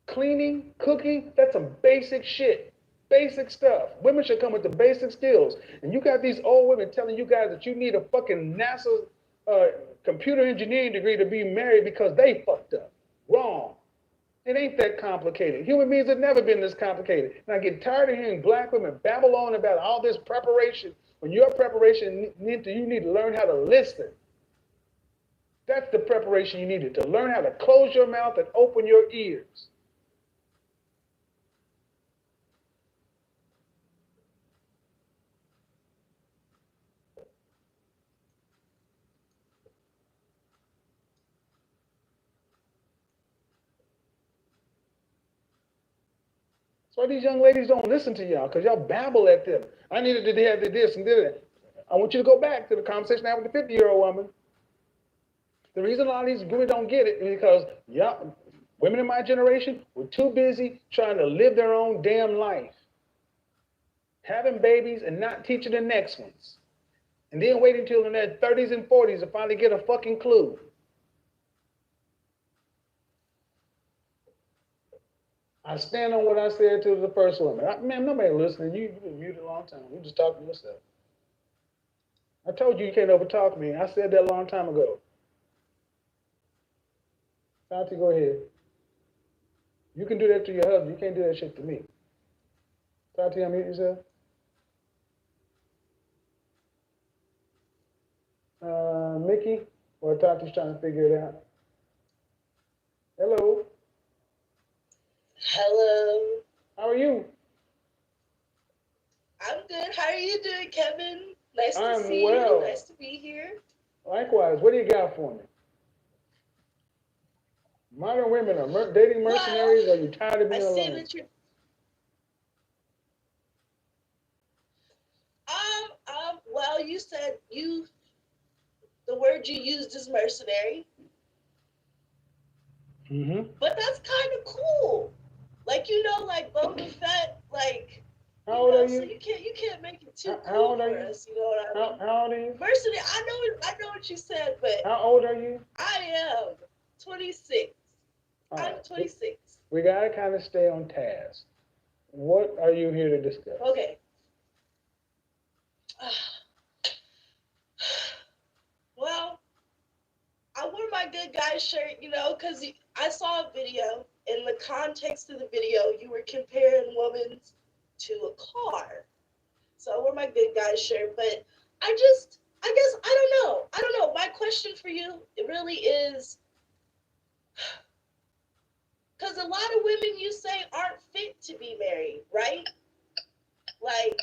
cleaning, cooking, that's some basic shit, basic stuff. Women should come with the basic skills. And you got these old women telling you guys that you need a fucking NASA computer engineering degree to be married because they fucked up. Wrong. It ain't that complicated. Human beings have never been this complicated. And I get tired of hearing black women babble on about all this preparation. When your preparation, you need to learn how to listen. That's the preparation you needed, to learn how to close your mouth and open your ears. So these young ladies don't listen to y'all because y'all babble at them. I needed to have this and that. I want you to go back to the conversation I had with the 50-year-old woman. The reason a lot of these women don't get it is because women in my generation were too busy trying to live their own damn life, having babies and not teaching the next ones. And then wait until in their 30s and 40s to finally get a fucking clue. I stand on what I said to the first woman. Man, nobody listening. You've been muted a long time. You just talking to yourself. I told you you can't overtalk me. I said that a long time ago. Tati, go ahead. You can do that to your husband. You can't do that shit to me. Tati, unmute yourself. Mickey, or Tati's trying to figure it out. Hello. Hello. How are you? I'm good. How are you doing, Kevin? Nice to I'm see well. you. Nice to be here. Likewise. What do you got for me? Modern women are dating mercenaries, or are you tired of I being see alone? that you're. Well, you said the word you used is mercenary, but that's kind of cool. Like like Boba Fett, like How old are you? So you can't make it too How cool old are for you? us. You know what I mean? How old are you? Mercenary. I know what you said, but How old are you? I am 26. All I'm right. 26. We gotta kind of stay on task. What are you here to discuss? Okay. Well, I wore my good guy shirt, because I saw a video. In the context of the video, you were comparing women to a car. So I wore my good guy shirt, but I guess, I don't know. My question for you, it really is, because a lot of women you say aren't fit to be married, right? Like,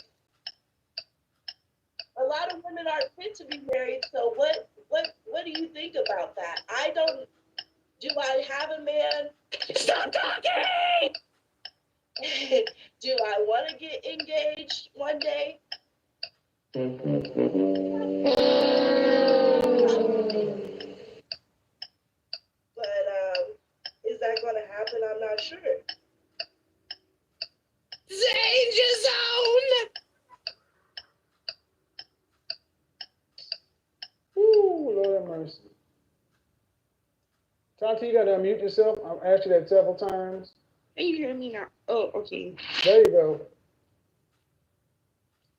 a lot of women aren't fit to be married. So what do you think about that? Do I have a man? Stop talking! Do I want to get engaged one day? But is that going to happen? I'm not sure. Danger zone! Ooh, Lord have mercy. Tati, you got to unmute yourself. I've asked you that several times. Can you hear me now? Oh, okay. There you go.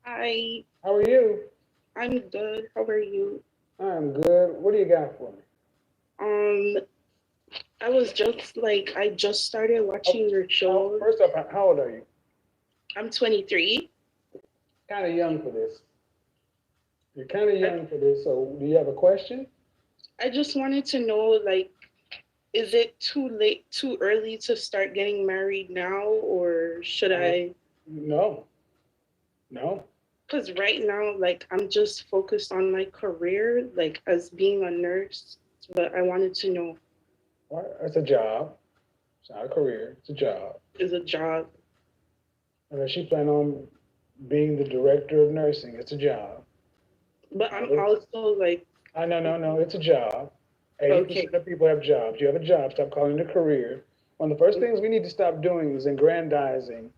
Hi. How are you? I'm good. How are you? I'm good. What do you got for me? I just started watching your show. First off, how old are you? I'm 23. Kind of young for this. You're kind of young for this. So, do you have a question? I just wanted to know, is it too early to start getting married now, or should I? No. Because right now, I'm just focused on my career, as being a nurse, but I wanted to know. Well, it's a job. It's not a career. It's a job. It's a job. And she planned on being the director of nursing. It's a job. But I'm also No. It's a job. 80% of people have jobs. You have a job. Stop calling it a career. One of the first things we need to stop doing is aggrandizing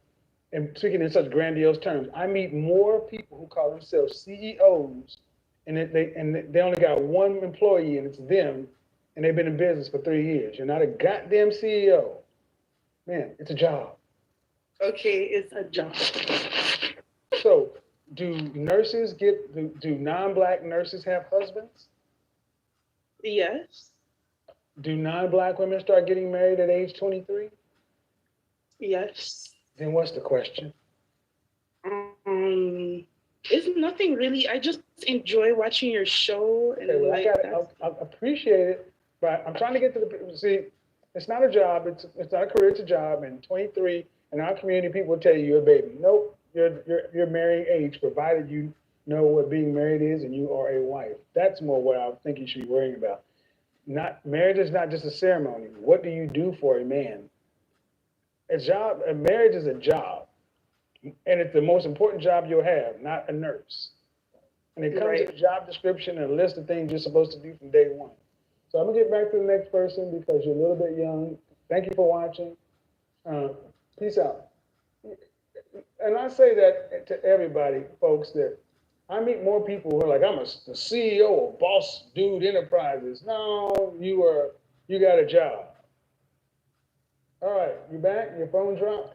and speaking in such grandiose terms. I meet more people who call themselves CEOs, and they only got one employee, and it's them, and they've been in business for 3 years. You're not a goddamn CEO. Man, it's a job. Okay, it's a job. So, do non-black nurses have husbands? Yes. Do non-black women start getting married at age 23? Yes. Then what's the question? It's nothing really. I just enjoy watching your show, and I appreciate it, but I'm trying to get to the see. It's not a job. It's not a career. It's a job. And 23 in our community, people will tell you you're a baby. Nope, you're marrying age, provided you know what being married is and you are a wife. That's more what I think you should be worrying about. Marriage is not just a ceremony. What do you do for a man? A marriage is a job, and it's the most important job you'll have, not a nurse. And it comes with a job description and a list of things you're supposed to do from day one. So I'm gonna get back to the next person because you're a little bit young. Thank you for watching. Peace out. And I say that to everybody, folks, that I meet more people who are like, I'm the CEO of Boss Dude Enterprises. No, you got a job. All right, you back? Your phone dropped?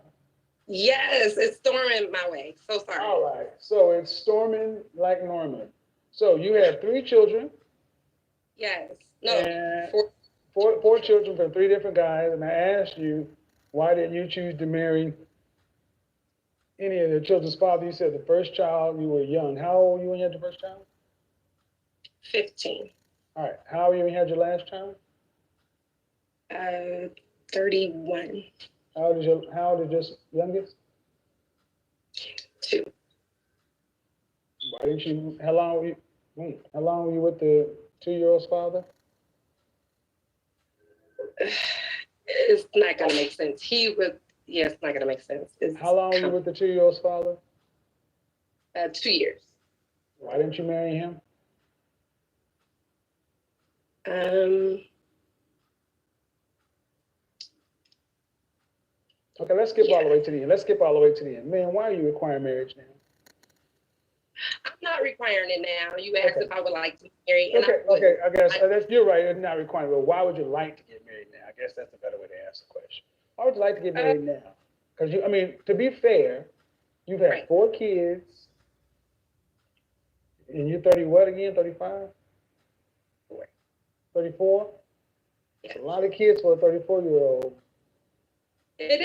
Yes, it's storming my way. So sorry. All right, so it's storming like Norman. So you have 3 children. Yes. No. And four children from 3 different guys. And I asked you, why didn't you choose to marry any of the children's father? You said the first child, you were young. How old were you when you had your first child? 15. All right. How old were you when you had your last child? 31. How old is your youngest? 2. Why didn't you? How long were you with the 2-year-old's father? It's not gonna make sense. Yeah, it's not gonna make sense. How long were you with the 2-year-old's father? 2 years. Why didn't you marry him? Okay, let's skip all the way to the end. Let's skip all the way to the end. Man, why are you requiring marriage now? I'm not requiring it now. You asked if I would like to marry. Okay, I guess you're right. It's not requiring, but why would you like to get married now? I guess that's a better way to ask the question. Why would you like to get married now? Because to be fair, you've had 4 kids, and you're 30 what again? 35? 34? Yes. A lot of kids for a 34-year-old. It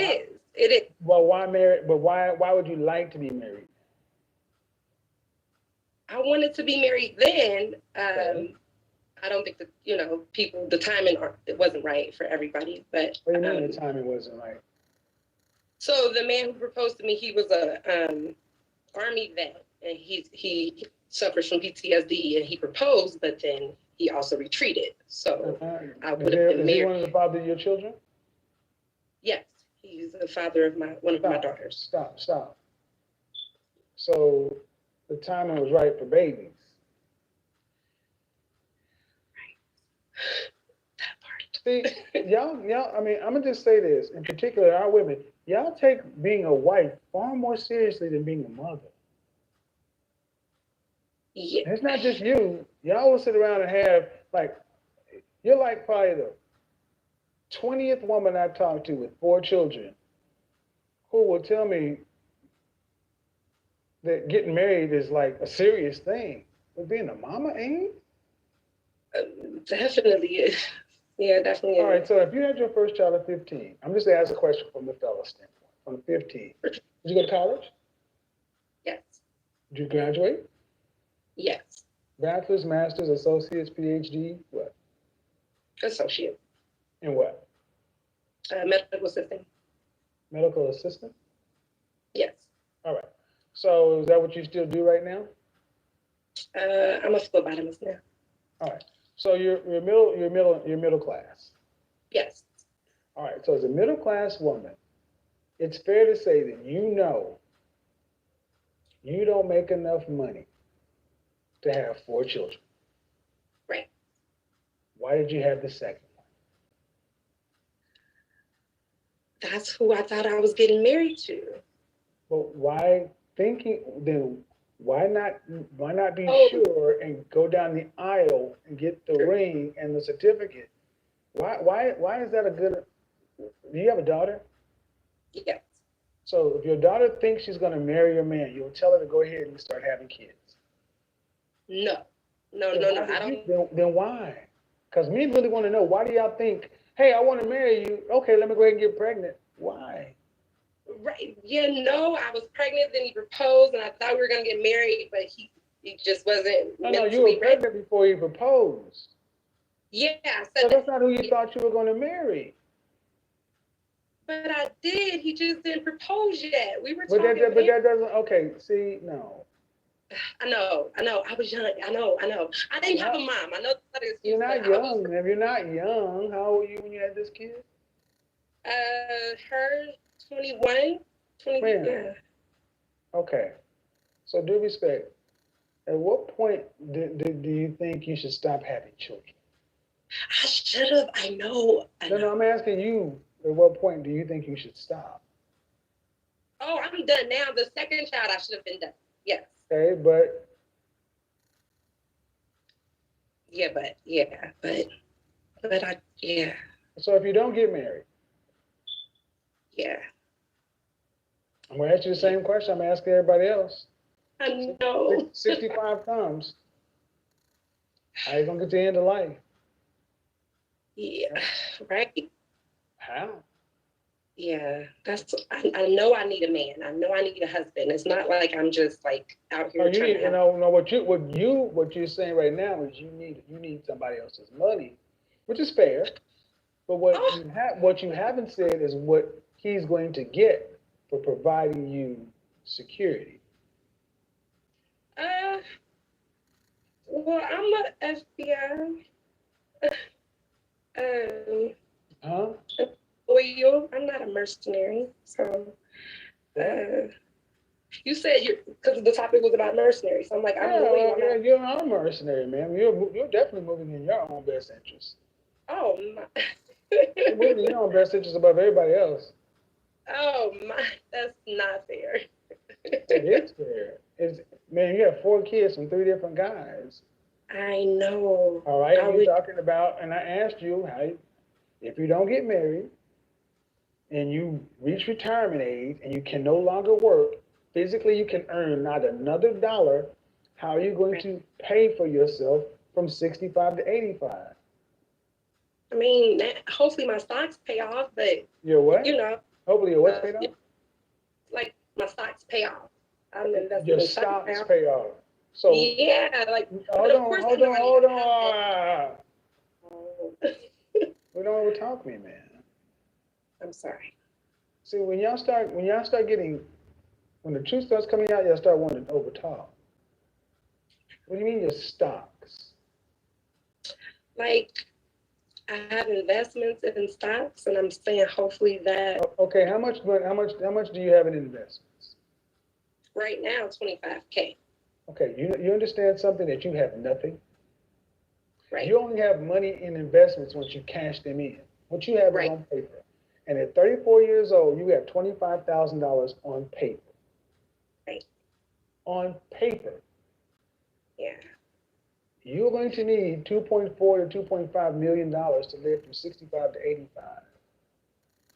is. Well, why marry? But why would you like to be married? I wanted to be married then. I don't think that people, the timing it wasn't right for everybody. But what do you mean the timing wasn't right? So the man who proposed to me, he was a Army vet, and he suffers from PTSD, and he proposed, but then he also retreated. So I would have been married. Is he one of the fathers of your children? Yes, he's the father of one of my daughters. Stop. So the timing was right for babies. See, y'all, I'm gonna just say this, in particular, our women, y'all take being a wife far more seriously than being a mother. Yeah. And it's not just you. Y'all will sit around and have, you're like probably the 20th woman I've talked to with 4 children who will tell me that getting married is like a serious thing. But being a mama ain't? Definitely is. Yeah, definitely. All right, so if you had your first child at 15, I'm just asking a question from the fella's standpoint. From 15, did you go to college? Yes. Did you graduate? Yes. Bachelor's, master's, associate's, PhD, what? Associate. In what? Medical assistant. Medical assistant? Yes. All right. So is that what you still do right now? I'm a phlebotomist now. All right. So you're middle class. Yes. All right. So as a middle class woman, it's fair to say that you don't make enough money to have 4 children. Right. Why did you have the second one? That's who I thought I was getting married to. But why not be sure and go down the aisle and get the ring and the certificate? Why is that a good? Do you have a daughter? Yes. So if your daughter thinks she's going to marry your man, you'll tell her to go ahead and start having kids. No. I don't. Then why? Because men really want to know, why do y'all think, hey, I want to marry you. Okay, let me go ahead and get pregnant. Why? Right. Yeah, no, I was pregnant, then he proposed, and I thought we were going to get married, but he just wasn't. No, you were pregnant before he proposed. Yeah, so that's not who you thought you were going to marry. But I did. He just didn't propose yet. We were talking. But that doesn't. Okay, see, no. I know. I was young. I know. I didn't have a mom. I know that is. You're not young. If you're not young, how old were you when you had this kid? Her 21. 20. Yeah. Okay. So due respect, at what point do you think you should stop having children? I should have. I know. No, I'm asking you. At what point do you think you should stop? Oh, I'm done now. The second child, I should have been done. Yes. Okay, but Yeah, but yeah, So if you don't get married, yeah. I'm gonna ask you the same question I'm asking everybody else. I know. 65 comes. How you gonna get to the end of life? Yeah, right. How? Yeah, I know I need a man. I know I need a husband. It's not like I'm just like out Oh, here you trying need, to have. no, what you're saying right now is you need somebody else's money, which is fair. But Oh, what you haven't said is what he's going to get for providing you security. uh, well, I'm a FBI. Huh? Loyal. I'm not a mercenary. So, What? you said because the topic was about mercenaries. So I'm like, I'm Yeah, loyal. well, I'm yeah, not. you're not a mercenary, man. You're definitely moving in your own best interest. Oh my. You're moving in your own best interest above everybody else. Oh my. That's not fair. It is fair. It's man, you have 4 kids from 3 different guys. I know. All right, I and you're would. talking about, and I asked you how, if you don't get married and you reach retirement age and you can no longer work, physically you can earn not another dollar. How are you going to pay for yourself from 65 to 85? I mean, hopefully my stocks pay off, but Your what? you know, Hopefully your what's paid off? like my stocks pay off. I'm invested Your in stocks pay stocks off. pay off. So Yeah, like, but hold of on, course hold I know on, I need hold a husband. on. Oh, We don't overtalk me, man. I'm sorry. See, when y'all start getting, when the truth starts coming out, y'all start wanting to overtalk. What do you mean your stocks? Like I have investments in stocks, and I'm saying hopefully that Okay, how much do you have in investments? right now 25K. Okay, you understand something that you have nothing. Right, You only have money in investments once you cash them in. What you have is right, on paper. And at 34 years old, you have $25,000 on paper. right. On paper. Yeah, You're going to need 2.4 to 2.5 million dollars to live from 65 to 85.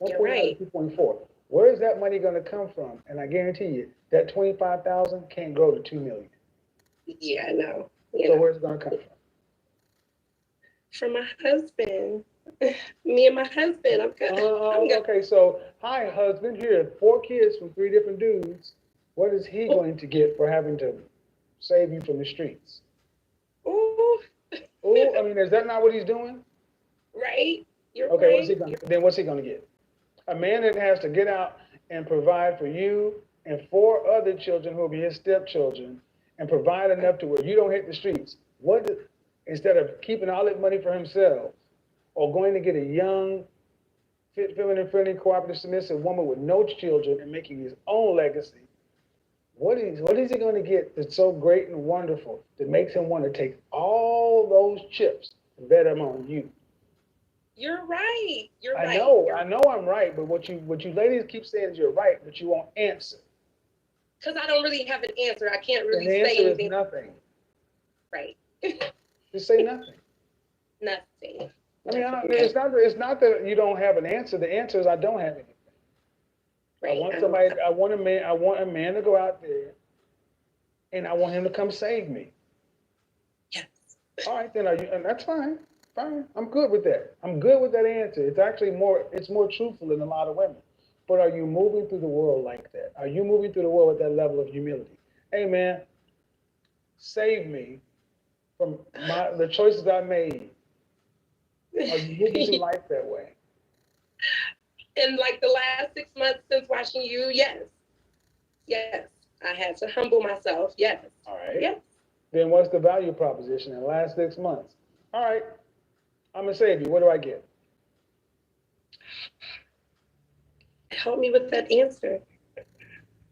you're 1.9 right. to 2.4. Where is that money going to come from? And I guarantee you that 25,000 can't grow to 2 million. Yeah, I know. You So know, where's it going to come from? for my husband, me and my husband, I'm good. I'm good. Okay, so hi husband, here 4 kids from 3 different dudes. What is he going to get for having to save you from the streets? Ooh, Oh, I mean, is that not what he's doing? right. You're Okay, right. what's he going to get? A man that has to get out and provide for you and 4 other children who will be his stepchildren and provide enough to where you don't hit the streets. Instead of keeping all that money for himself or going to get a young, fit, feminine, friendly, cooperative, submissive woman with no children and making his own legacy, what is he going to get that's so great and wonderful that makes him want to take all those chips and bet them on you? You're right. You're I right. know, I know I'm right, but what you ladies keep saying is you're right, but you won't answer. Because I don't really have an answer. I can't And really the say answer is anything. nothing. Right. Just say nothing. Nothing. I mean, Okay. it's not that you don't have an answer. The answer is I don't have anything. Right. I want a man to go out there and I want him to come save me. Yes. All right, then and that's fine. Fine. I'm good with that. I'm good with that answer. It's more truthful than a lot of women. But are you moving through the world like that? Are you moving through the world with that level of humility? Hey man, save me from the choices I made. Are you moving through life that way? In like the last 6 months since watching you, yes. Yes. I had to humble myself. Yes. All right. Yes. Then what's the value proposition in the last 6 months? All right, I'm gonna save you. What do I get? Help me with that answer.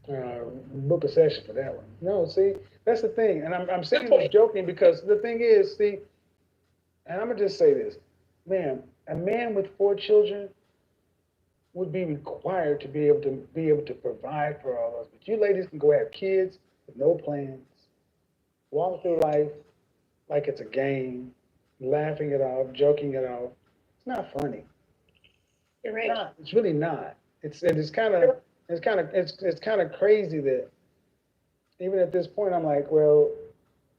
Book a session for that one. No, see, that's the thing. And I'm Good saying this point. joking because the thing is, see, and I'm gonna just say this, man, a man with 4 children would be required to be able to provide for all those. But you ladies can go have kids with no plans, walk through life like it's a game, laughing it off, joking it off. It's not funny. You're right. Not. It's really not. It's kind of crazy that even at this point, I'm like, well,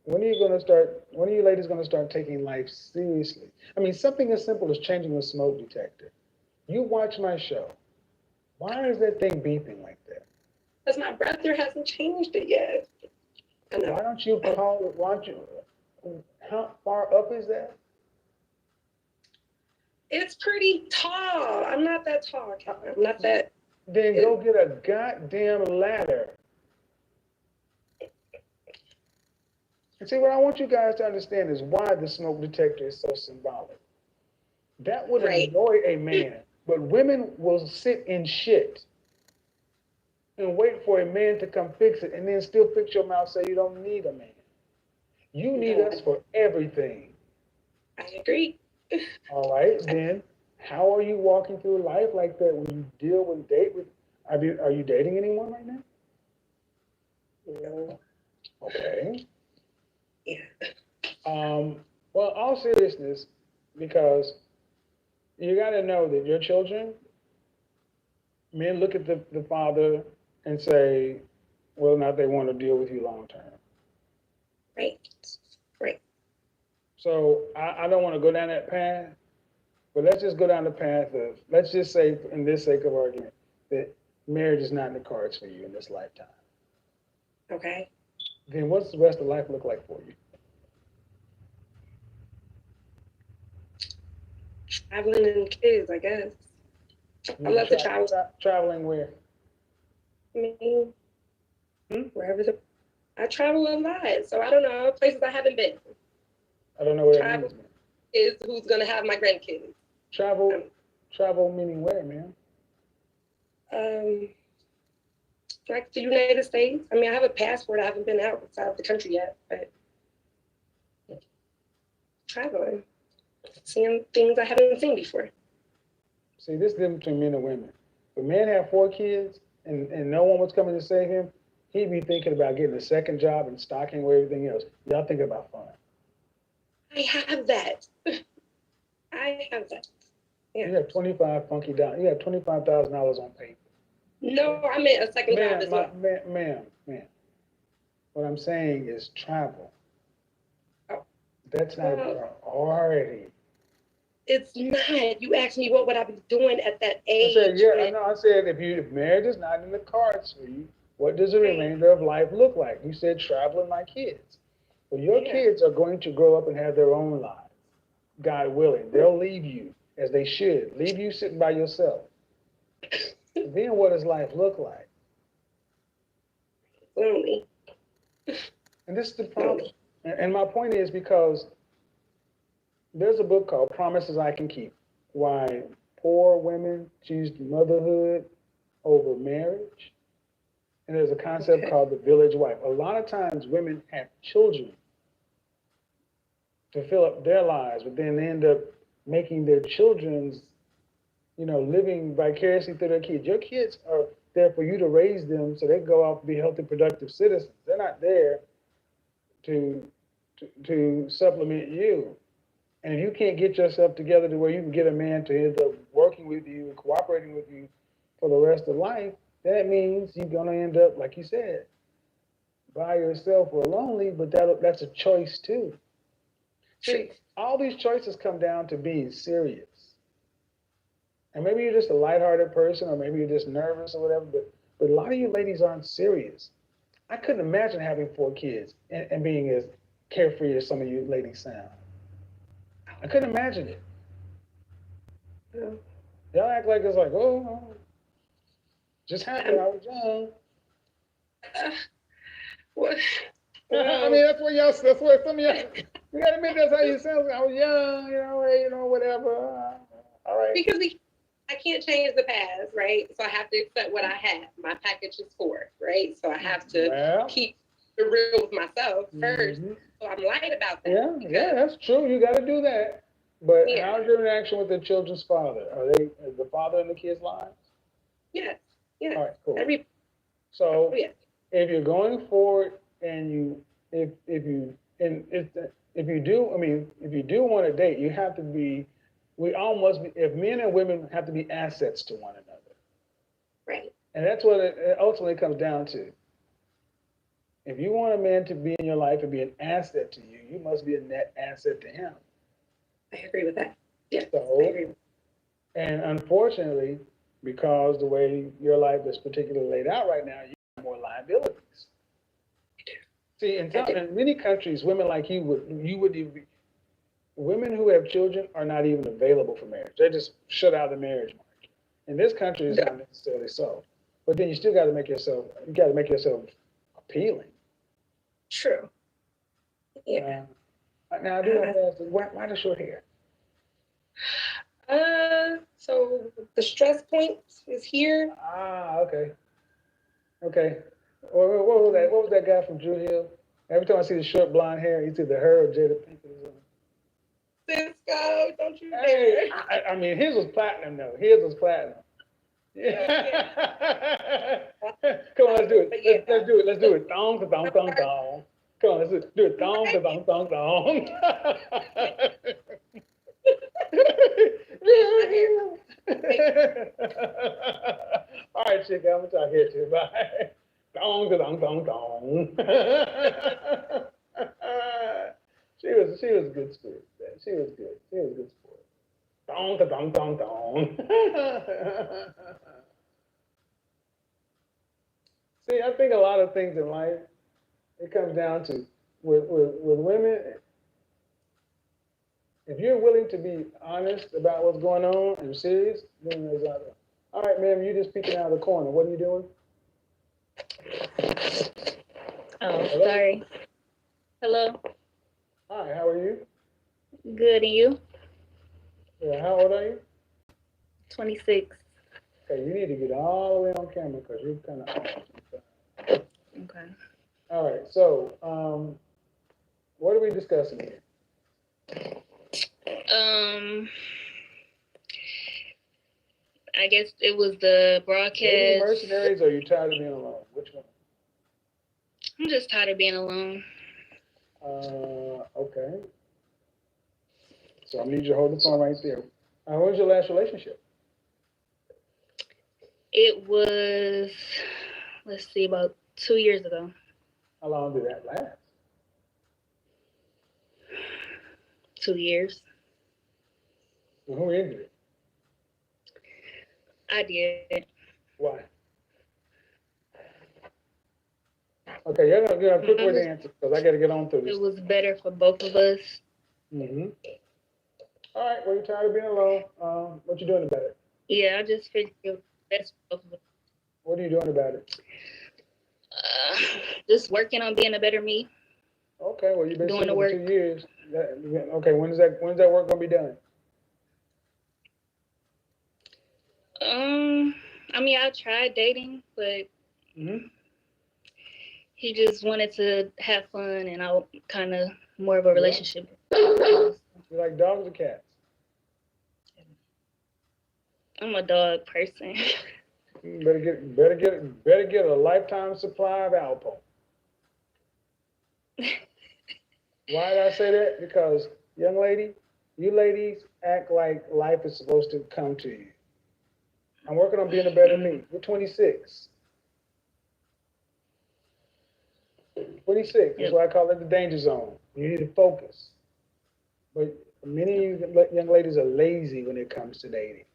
when are you going to start? When are you ladies going to start taking life seriously? I mean, something as simple as changing a smoke detector. You watch my show. Why is that thing beeping like that? Because my brother hasn't changed it yet. I know. Why don't you call it? Why don't you? How far up is that? It's pretty tall. I'm not that tall, Calvin. I'm not that. Then go get a goddamn ladder. And see, what I want you guys to understand is why the smoke detector is so symbolic. That would annoy a man, but women will sit in shit and wait for a man to come fix it and then still fix your mouth so you don't need a man. You need us for everything. I agree. All right, then how are you walking through life like that when you deal with date with? Are you dating anyone right now? No. Okay. Yeah. Well, all seriousness, because you got to know that your children, men look at the father and say whether or not they want to deal with you long term. Right. Right. So I don't want to go down that path, but let's just go down the path of, let's just say, in this sake of argument, that marriage is not in the cards for you in this lifetime. Okay. Then what's the rest of life look like for you? Traveling and kids, I guess. I love to travel. Traveling where? I mean, wherever I travel a lot, so I don't know places I haven't been. I don't know where that means. Is who's gonna have my grandkids? Travel meaning where, man? Like the United States. I mean, I have a passport. I haven't been outside of the country yet, but traveling, seeing things I haven't seen before. See, this is the difference between men and women. If a man had 4 kids and no one was coming to save him, he'd be thinking about getting a second job and stocking away everything else. Y'all thinking about fun. I have that. I have that. Yeah. You have $25,000. You have $25,000 on paper. No, I meant a second job as well. Ma'am. What I'm saying is travel. Oh. That's not a priority. It's not. You asked me what would I be doing at that age. I said, yeah, I know. I said if marriage is not in the cards for you, what does the remainder of life look like? You said traveling my kids. Well, your kids are going to grow up and have their own lives. God willing. They'll leave you, as they should. Leave you sitting by yourself. Then what does life look like? Lonely. And this is the problem. And my point is because there's a book called Promises I Can Keep, why poor women choose motherhood over marriage. And there's a concept called the village wife. A lot of times women have children to fill up their lives, but then they end up making their children's, living vicariously through their kids. Your kids are there for you to raise them so they go out and be healthy, productive citizens. They're not there to supplement you. And if you can't get yourself together to where you can get a man to end up working with you and cooperating with you for the rest of life, that means you're going to end up, like you said, by yourself or lonely, but that's a choice too. See, all these choices come down to being serious. And maybe you're just a lighthearted person, or maybe you're just nervous or whatever, but a lot of you ladies aren't serious. I couldn't imagine having 4 kids and being as carefree as some of you ladies sound. I couldn't imagine it. Y'all act like it's like, oh, just happened. I was young. What? I mean, that's what some of y'all, you gotta admit that's how you sound. I was young, whatever. All right. Because I can't change the past, right? So I have to accept what I have. My package is 4, right? So I have to keep it real with myself first. So I'm light about that. Yeah, that's true. You got to do that. But how's your interaction with the children's father? Is the father in the kids' lives? Yes. Yeah. All right, cool. So if you're going forward and if if you do, I mean, if you do want to date, you have to be, we all must be, if men and women have to be assets to one another. Right. And that's what it ultimately comes down to. If you want a man to be in your life and be an asset to you, you must be a net asset to him. I agree with that. Yeah, So, I agree. and unfortunately, because the way your life is particularly laid out right now, you have more liabilities. See, in many countries, women like you wouldn't even be, women who have children are not even available for marriage. They're just shut out of the marriage market. In this country, it's not necessarily so. But then you still got to make yourself, you got to make yourself appealing. True. Yeah. Now I do want to ask, why the short hair? So the stress point is here. Ah, okay. Okay. What was that? What was that guy from Drew Hill? Every time I see the short blonde hair, it's either her or Jada Pinkett. Cisco, don't you Hey, dare. I mean, his was platinum though. His was platinum. Yeah. Come on, let's do it. Let's do it. Let's do it. Thong, thong, thong, thong. Come on, let's do it. Thong, thong, thong, thong. All right, chick, I'm gonna talk here too. Bye. Dong, dong, dong, dong. She was a good sport. She was good. She was a good sport. Dong, dong, dong, dong. See, I think a lot of things in life, it comes down to with women. If you're willing to be honest about what's going on and serious, then there's other. All right, ma'am, you're just peeking out of the corner. What are you doing? Oh, Hello? sorry. Hello. Hi, how are you? Good, and you? Yeah, how old are you? 26. Okay, you need to get all the way on camera because you're kind of off. Okay. All right, so what are we discussing here? I guess it was the Dating broadcast. mercenaries, or are you tired of being alone? Which one? I'm just tired of being alone. Okay. So I need you to hold the phone right there. When was your last relationship? It was, let's see, about 2 years ago. How long did that last? 2 years. Who ended it? I did. Why? Okay, you're gonna give a quick way to answer because I got to get on through this. It was better for both of us. Mm-hmm. All right, well, you're tired of being alone. What you doing about it? Yeah, I just figured it was best for both of us. What are you doing about it? Just working on being a better me. Okay, well, you've been doing the single for work. 2 years. Okay, when's that work gonna be done? I mean, I tried dating, but he just wanted to have fun, and I kind of more of a relationship. You like dogs or cats? I'm a dog person. Better get a lifetime supply of Alpo. Why did I say that? Because, young lady, you ladies act like life is supposed to come to you. I'm working on being a better me. You're 26. 26 is why I call it the danger zone. You need to focus. But many of you young ladies are lazy when it comes to dating.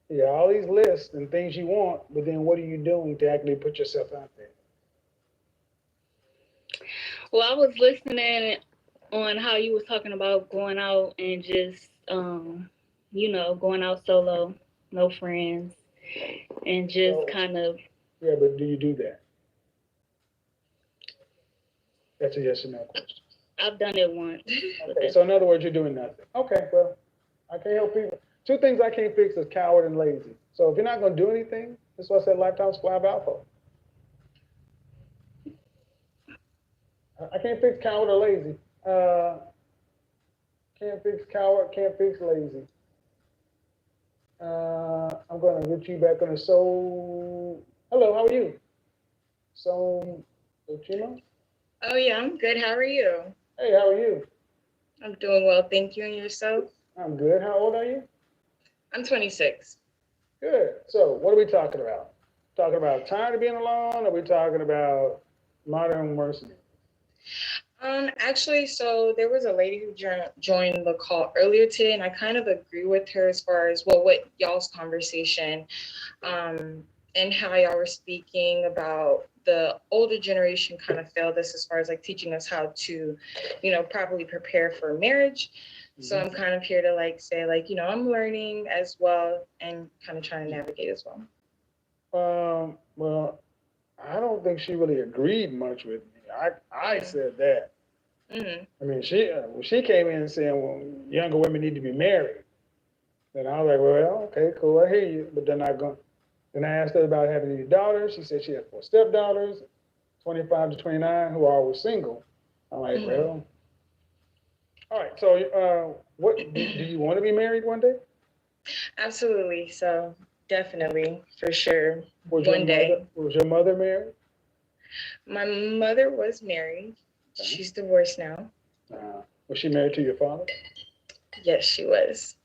You got all these lists and things you want, but then what are you doing to actually put yourself out there? Well, I was listening on how you was talking about going out and just, going out solo, no friends, and just kind of. Yeah, but do you do that? That's a yes or no question. I've done it once. Okay, so in other words, you're doing nothing. Okay, well, I can't help people. Two things I can't fix is coward and lazy. So if you're not going to do anything, that's why I said lifetime supply of alpha. I can't fix coward or lazy. Can't fix coward, can't fix lazy. I'm going to get you back on the soul. Hello, how are you? Soul Chima? Oh, yeah, I'm good. How are you? Hey, how are you? I'm doing well, thank you. And yourself? I'm good. How old are you? I'm 26. Good. So, what are we talking about? Talking about tired of being alone? Or are we talking about modern mercenaries? Actually, so there was a lady who joined the call earlier today, and I kind of agree with her as far as well what y'all's conversation, um, and how y'all were speaking about the older generation kind of failed us as far as like teaching us how to, properly prepare for marriage. So I'm kind of here to like say like, I'm learning as well and kind of trying to navigate as well. Well, I don't think she really agreed much with me. I said that. I mean, she came in saying, well, younger women need to be married. And I was like, well, okay, cool, I hear you. But then I asked her about having any daughters. She said she had 4 stepdaughters, 25 to 29, who all were single. I'm like, well, all right. So, what do you want to be married one day? Absolutely. So definitely, for sure. Was One day. Was your mother married? My mother was married. She's divorced now. Was she married to your father? Yes, she was.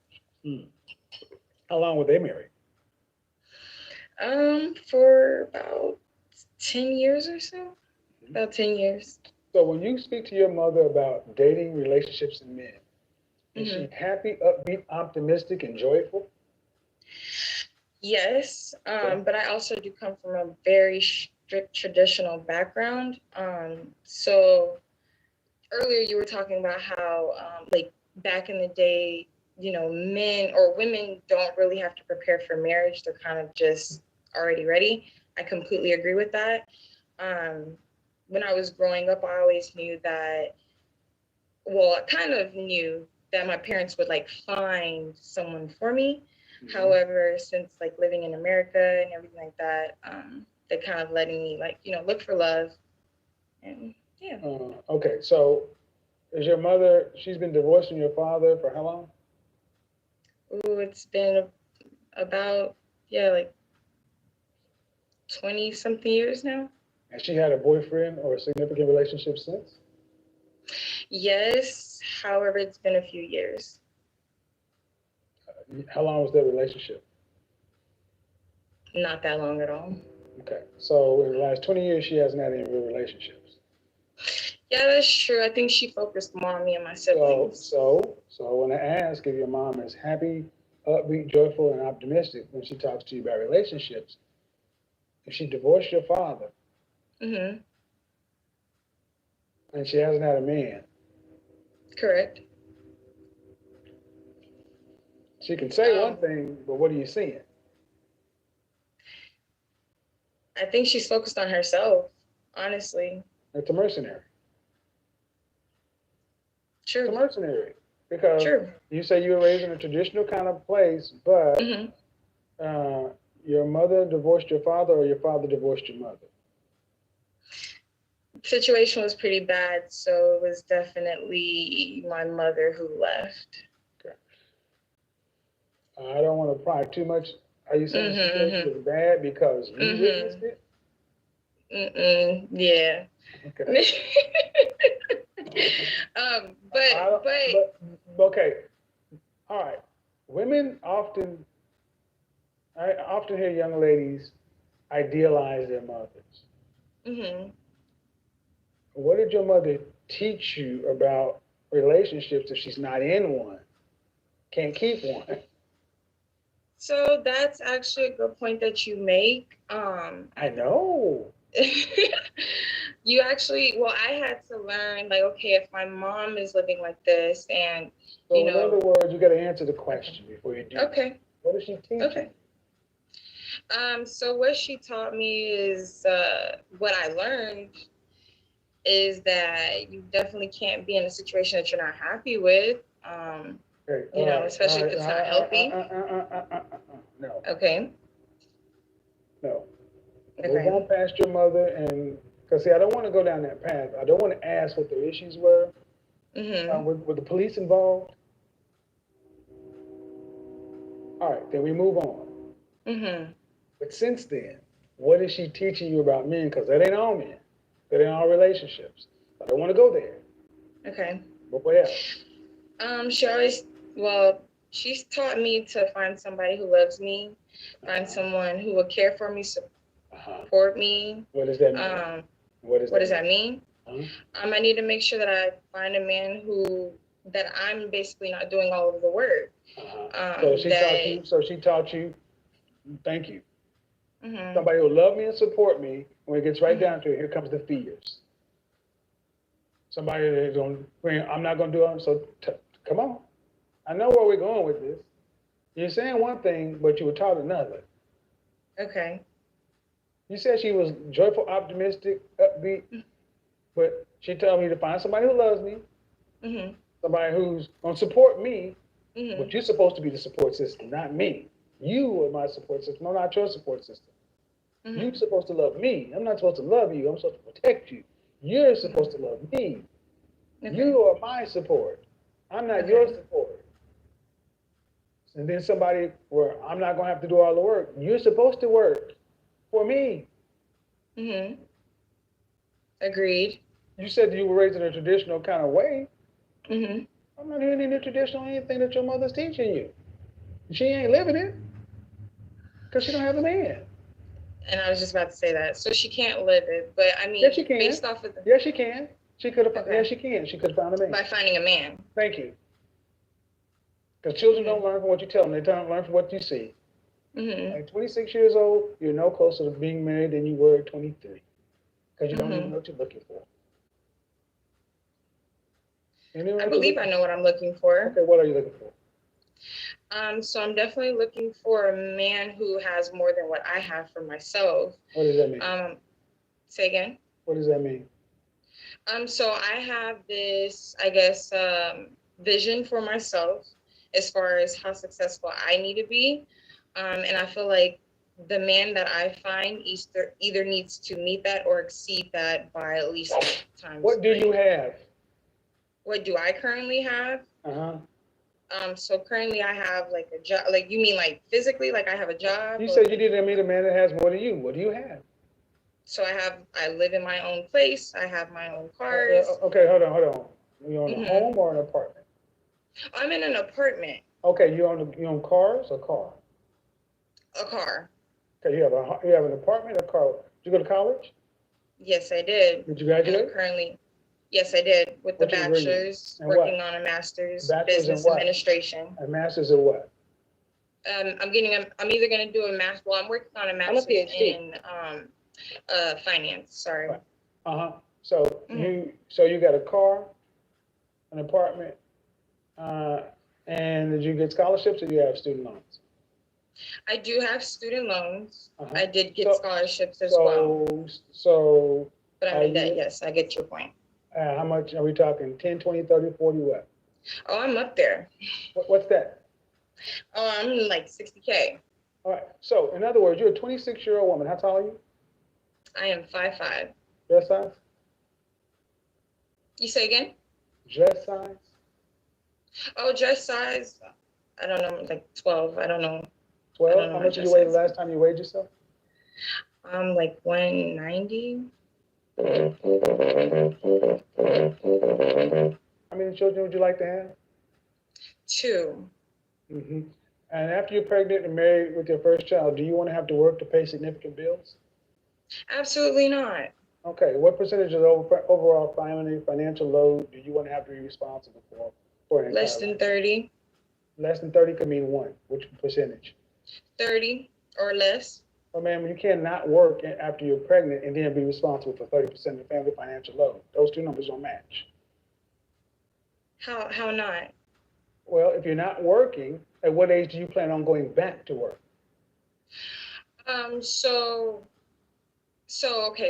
How long were they married? For about 10 years or so. About 10 years. So when you speak to your mother about dating, relationships, and men, is she happy, upbeat, optimistic, and joyful? Yes, but I also do come from a very strict traditional background. So earlier you were talking about how, like back in the day, men or women don't really have to prepare for marriage. They're kind of just already ready. I completely agree with that. When I was growing up, I always knew that, well, I kind of knew that my parents would like find someone for me. However, since like living in America and everything like that, they kind of letting me like, look for love. And yeah. Okay, so is your mother, she's been divorced from your father for how long? Ooh, it's been about, like 20 something years now. Has she had a boyfriend or a significant relationship since? Yes, however, it's been a few years. How long was their relationship? Not that long at all. Okay, so in the last 20 years, she hasn't had any real relationships. Yeah, that's true. I think she focused more on me and my siblings. So when I ask if your mom is happy, upbeat, joyful, and optimistic when she talks to you about relationships, if she divorced your father, and she hasn't had a man, correct. She can say one thing, but what are you seeing? I think she's focused on herself, honestly. It's a mercenary. True. It's a mercenary. Because you say you were raised in a traditional kind of place, but your mother divorced your father or your father divorced your mother? Situation was pretty bad, so it was definitely my mother who left. Okay. I don't want to pry too much. Are you saying the situation was bad because you witnessed it? Yeah. Okay. But okay. All right. I often hear young ladies idealize their mothers. What did your mother teach you about relationships if she's not in one? Can't keep one. So that's actually a good point that you make. I know. You actually, well, I had to learn, like, okay, if my mom is living like this and, so in other words, you got to answer the question before you do. Okay. What does she teach you? So what she taught me is, what I learned is that you definitely can't be in a situation that you're not happy with. Especially if it's not healthy. No. Okay. No. Move on past your mother, and because see, I don't want to go down that path. I don't want to ask what the issues were. Were the police involved? All right, then we move on. But since then, what is she teaching you about men? Because that ain't all men. That ain't all relationships. I don't want to go there. Okay. But what else? She always, well, she's taught me to find somebody who loves me, find someone who will care for me, support me. What does that mean? What does that mean? Huh? I need to make sure that I find a man that I'm basically not doing all of the work. So she taught you. So she taught you. Thank you. Mhm. Somebody who will love me and support me. When it gets right down to it, here comes the fears. Somebody that's going, I'm not going to do it. So come on. I know where we're going with this. You're saying one thing, but you were taught another. Okay. You said she was joyful, optimistic, upbeat, but she told me to find somebody who loves me, Mhm. somebody who's going to support me, Mhm. but you're supposed to be the support system, not me. You are my support system. I'm not your support system. Mhm. You're supposed to love me. I'm not supposed to love you. I'm supposed to protect you. You're supposed to love me. Okay. You are my support. I'm not your support. And then somebody where I'm not going to have to do all the work. You're supposed to work for me. Mhm. Agreed. You said you were raised in a traditional kind of way. Mhm. I'm not hearing any traditional anything that your mother's teaching you. She ain't living it because she don't have a man. And I was just about to say that. So she can't live it, but I mean, Yes, she can. based off of Yes, she can. She could have. Okay. Yes, she can. She could have found a man. By finding a man. Thank you. Because children don't learn from what you tell them; they learn from what you see. Mhm. At 26 years old, you're no closer to being married than you were at 23, because you don't even know what you're looking for. I believe I know what I'm looking for. Okay, what are you looking for? So I'm definitely looking for a man who has more than what I have for myself. What does that mean? Say again. What does that mean? So I have this, I guess, vision for myself as far as how successful I need to be. And I feel like the man that I find either needs to meet that or exceed that by at least times. What do you have? What do I currently have? Uh-huh. So currently I have like a job. Like, you mean like physically, like I have a job? You said you didn't meet a man that has more than you. What do you have? So I live in my own place. I have my own cars. Okay, hold on. You own a home or an apartment? I'm in an apartment. Okay, you own cars or car? A car. Okay, you have an apartment or car. Did you go to college? Yes, I did. Did you graduate? And I'm currently, yes, I did, with the bachelor's, working on a master's, business administration. A master's in what? I'm either gonna do a master. Well, I'm working on a master's in finance. Sorry. Uh-huh. So you got a car, an apartment, and did you get scholarships or do you have student loans? I do have student loans. Uh-huh. I did get scholarships as well. But I'm in debt. Yes, I get your point. How much are we talking? 10, 20, 30, 40, what? Oh, I'm up there. What's that? Oh, I'm like 60K. All right. So, in other words, you're a 26-year-old woman. How tall are you? I am 5'5". Dress size? You say again? Dress size? Oh, dress size? I don't know, like 12. I don't know. 12? How much did you weigh the last time you weighed yourself? Like 190. How many children would you like to have? 2. Mm-hmm. And after you're pregnant and married with your first child, do you want to have to work to pay significant bills? Absolutely not. Okay. What percentage of the overall financial load do you want to have to be responsible for an Less than 30. Less than 30 could mean one. Which percentage? 30 or less. Well, ma'am, you cannot work after you're pregnant and then be responsible for 30% of the family financial load. Those two numbers don't match. How not? Well, if you're not working, at what age do you plan on going back to work? Okay,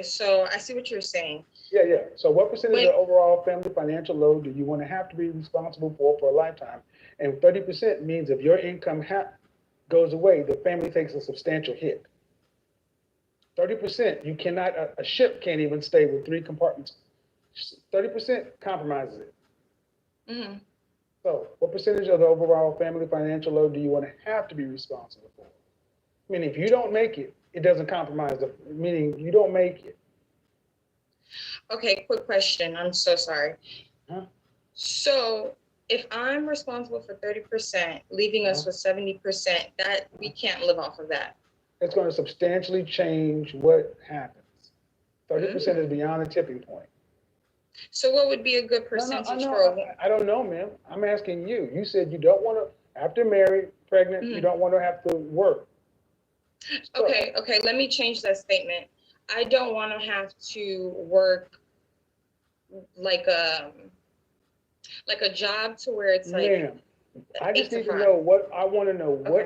so I see what you're saying. Yeah. So what percentage of the overall family financial load do you want to have to be responsible for a lifetime? And 30% means if your income goes away, the family takes a substantial hit. 30%, you cannot, a ship can't even stay with 3 compartments. 30% compromises it. Mm-hmm. So what percentage of the overall family financial load do you want to have to be responsible for? I mean, if you don't make it, it doesn't compromise, meaning you don't make it. Okay, quick question. I'm so sorry. Huh? So if I'm responsible for 30%, leaving us with 70%, that we can't live off of that. It's going to substantially change what happens. 30% is beyond the tipping point. So what would be a good percentage for a woman? I don't know, ma'am. I'm asking you. You said you don't want to, after married, pregnant, you don't want to have to work. So, okay, let me change that statement. I don't want to have to work like a job to where it's like. Ma'am, I just need to know what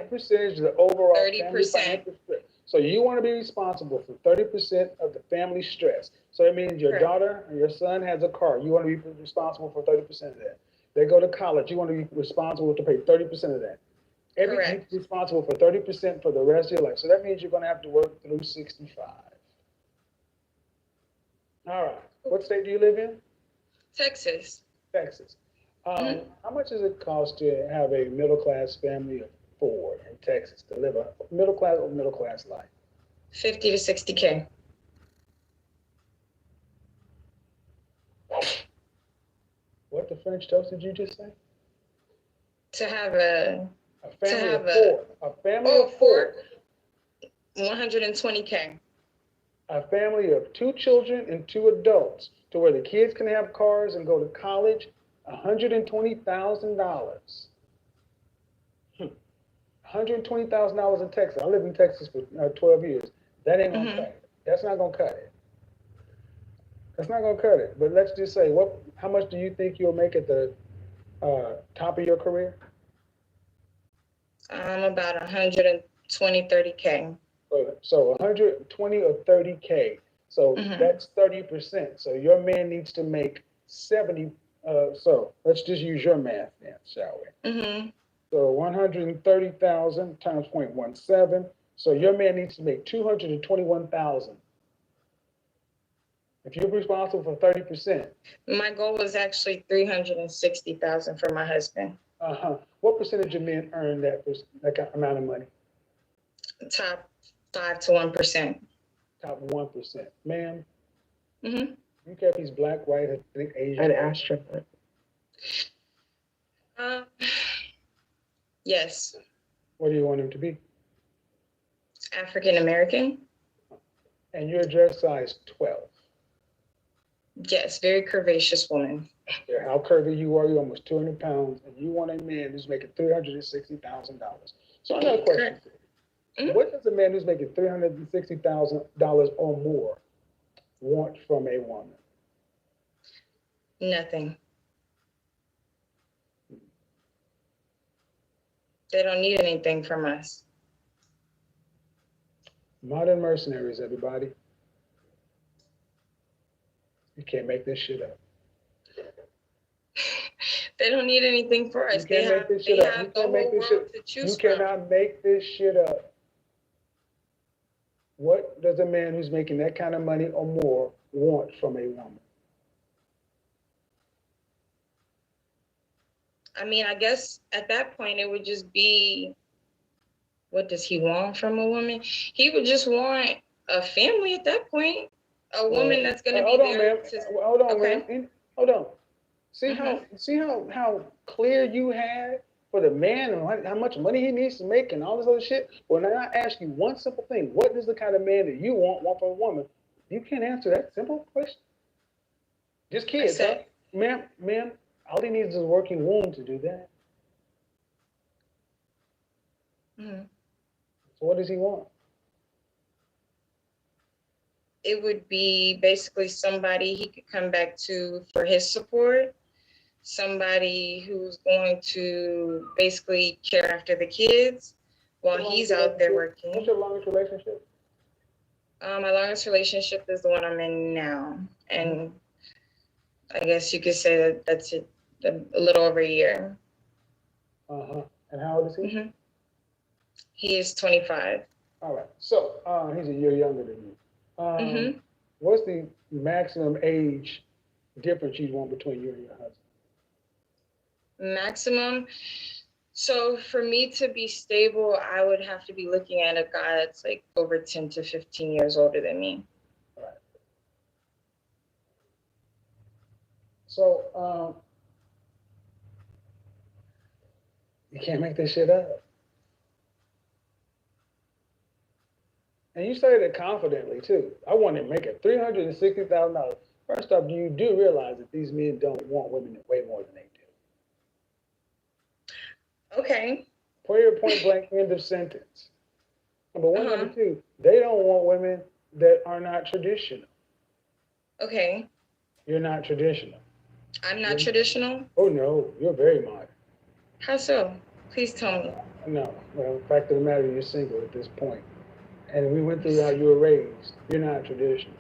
percentage of the overall 30%. So you want to be responsible for 30% of the family stress. So that means your daughter or your son has a car. You want to be responsible for 30% of that. They go to college. You want to be responsible to pay 30% of that. You're responsible for 30% for the rest of your life. So that means you're going to have to work through 65. All right. What state do you live in? Texas. Texas. How much does it cost to have a middle-class family of 4 in Texas to live a middle-class life? 50 to 60K. What the French toast did you just say? To have a family of 4. A family of 4. 120K. A family of 2 children and 2 adults, to where the kids can have cars and go to college. $120,000. $120,000 in Texas. I lived in Texas for 12 years. That ain't gonna cut it. That's not gonna cut it. That's not gonna cut it. But let's just say, how much do you think you'll make at the top of your career? About 120, 30K. So 120 or 30K. So that's 30%. So your man needs to make 70. So let's just use your math then, shall we? So 130,000 times 0.17. So your man needs to make 221,000. If you're responsible for 30%. My goal was actually 360,000 for my husband. What percentage of men earn that amount of money? Top 5 to 1%. Top 1%. Ma'am? You care if he's black, white, Asian? An astronaut. Yes. What do you want him to be? African American. And you're dress size 12. Yes, very curvaceous woman. Yeah, how curvy you are, you're almost 200 pounds, and you want a man who's making $360,000. So I got a question for you. What does a man who's making $360,000 or more want from a woman? Nothing. They don't need anything from us. Modern mercenaries, everybody. You can't make this shit up. They don't need anything for us. You can't make this shit up. You can't make this shit. You cannot make this shit up. What does a man who's making that kind of money or more want from a woman? I mean, I guess at that point it would just be, what does he want from a woman? He would just want a family at that point. A woman that's going to be there. Hold on, ma'am. Hold on. See how clear you had for the man and how much money he needs to make and all this other shit? When I ask you one simple thing, what is the kind of man that you want from a woman? You can't answer that simple question. Just kids, huh? Ma'am, all he needs is a working womb to do that. So what does he want? It would be basically somebody he could come back to for his support, somebody who's going to basically care after the kids while he's out there working. What's your longest relationship? My longest relationship is the one I'm in now. And I guess you could say that that's it, a little over a year. And how old is he? He is 25. All right. So he's a year younger than you. What's the maximum age difference you want between you and your husband? Maximum? So for me to be stable, I would have to be looking at a guy that's like over 10 to 15 years older than me. All right. So You can't make this shit up. And you say that confidently too. I want to make it $360,000. First off, you do realize that these men don't want women way more than they do. Okay. Period, point blank, end of sentence. Number one, Uh-huh. number two, they don't want women that are not traditional. Okay. You're not traditional. I'm not traditional? Oh no, you're very modern. How so? Please tell me. No, well, the fact of the matter, you're single at this point. And we went through how you were raised. You're not traditional.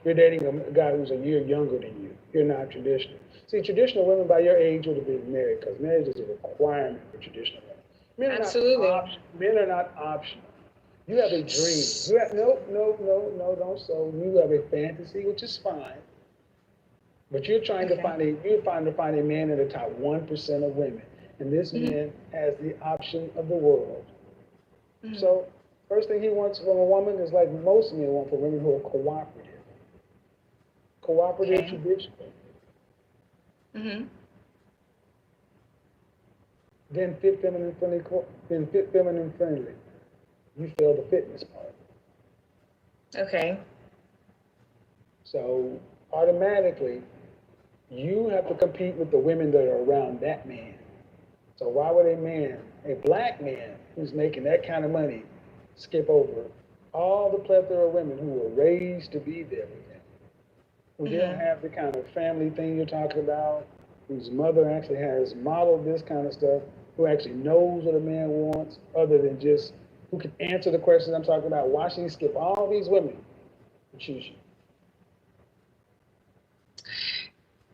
You're dating a guy who's a year younger than you. You're not traditional. See, traditional women by your age would have been married because marriage is a requirement for traditional women. Absolutely. Men are not optional. You have a dream. You have, no, don't so. You have a fantasy, which is fine. But you're trying to find a man in the top 1% of women. And this man has the option of the world. So first thing he wants from a woman is like most men want from women who are cooperative. Cooperative, traditional. Then fit, feminine, friendly. You fail the fitness part. Okay. So automatically, you have to compete with the women that are around that man. So why would a black man who's making that kind of money, skip over all the plethora of women who were raised to be there with him, who didn't have the kind of family thing you're talking about, whose mother actually has modeled this kind of stuff, who actually knows what a man wants, other than just who can answer the questions I'm talking about? Why should he skip all these women and choose you?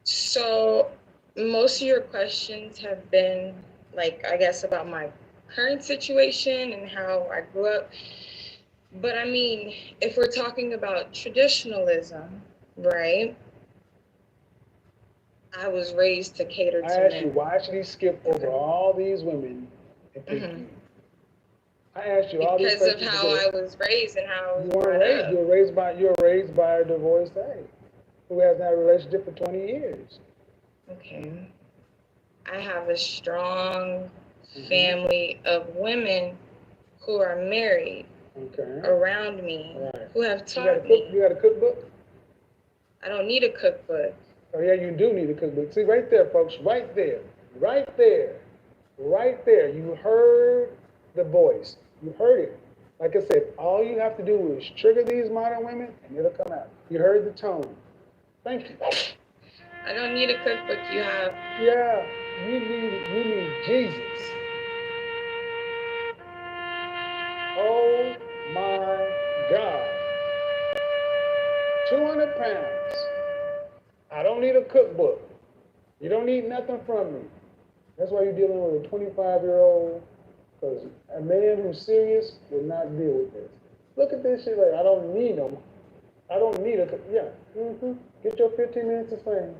So most of your questions have been like, I guess, about my current situation and how I grew up. But I mean, if we're talking about traditionalism, right? I was raised to cater to men. I asked you, why should he skip over all these women and pick you? I asked you all these questions because of how I was raised and how I was brought up. You were raised by a divorcee who hasn't had a relationship for 20 years. Okay. I have a strong family of women who are married around me, who have taught me. You got a cookbook? I don't need a cookbook. Oh yeah, you do need a cookbook. See, right there, folks, right there. You heard the voice. You heard it. Like I said, all you have to do is trigger these modern women and it'll come out. You heard the tone. Thank you. I don't need a cookbook. You have. Yeah, you need Jesus. Oh my God. 200 pounds. I don't need a cookbook. You don't need nothing from me. That's why you're dealing with a 25-year-old, because a man who's serious will not deal with this. Look at this shit like, I don't need a Get your 15 minutes of fame.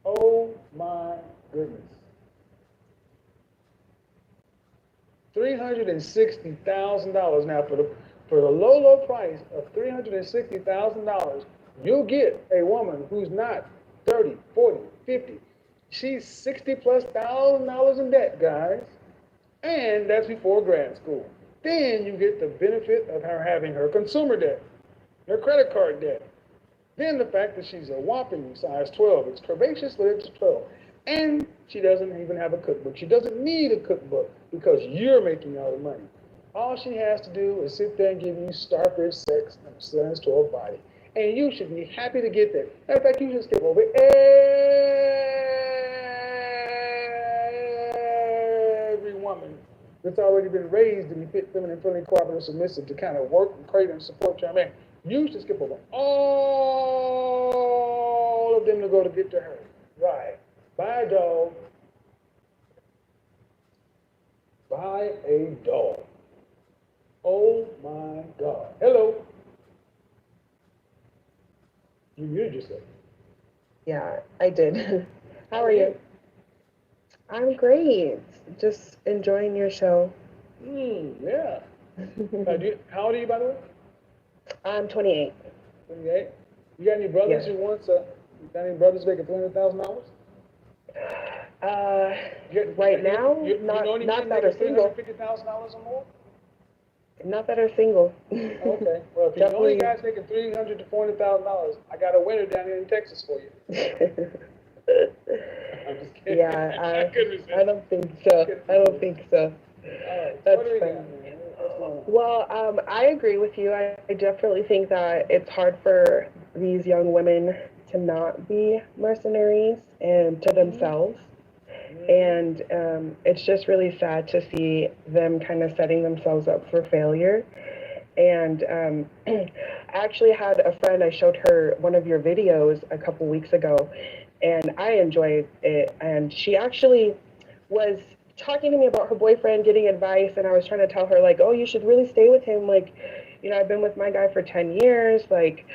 Oh my goodness. $360,000 now for the low price of $360,000, you'll get a woman who's not 30, 40, 50. She's $60,000+ in debt, guys. And that's before grad school. Then you get the benefit of her having her consumer debt, her credit card debt. Then the fact that she's a whopping size 12. It's curvaceous, but it's 12. And she doesn't even have a cookbook. She doesn't need a cookbook because you're making all the money. All she has to do is sit there and give you starfish sex and a size 12 body. And you should be happy to get that. Matter of fact, you should skip over every woman that's already been raised to be fit, feminine, friendly, cooperative, submissive, to kind of work and create and support your man. You should skip over all of them to go to get to her. Right. Buy a dog. Buy a dog. Oh my God. Hello. You muted yourself. Yeah, I did. How are you? I'm great. Just enjoying your show. Yeah. How old are you, by the way? I'm 28. 28. You got any brothers who wants you got any brothers making $300,000? Uh, Get, right now, you know any not men that are making single. $350,000 or more? Not that are single. Okay, well, if you know any Definitely. guys making $300,000 to $400,000, I got a winner down here in Texas for you. I'm just kidding. Yeah, couldn't resist. I don't think so. I don't think so. All right, so That's what do we funny. got, man? What's going on? Well, I agree with you. I definitely think that it's hard for these young women to not be mercenaries and to themselves. And it's just really sad to see them kind of setting themselves up for failure. And I actually had a friend, I showed her one of your videos a couple weeks ago, and I enjoyed it. And she actually was talking to me about her boyfriend, getting advice, and I was trying to tell her, like, oh, you should really stay with him. Like, I've been with my guy for 10 years. Like,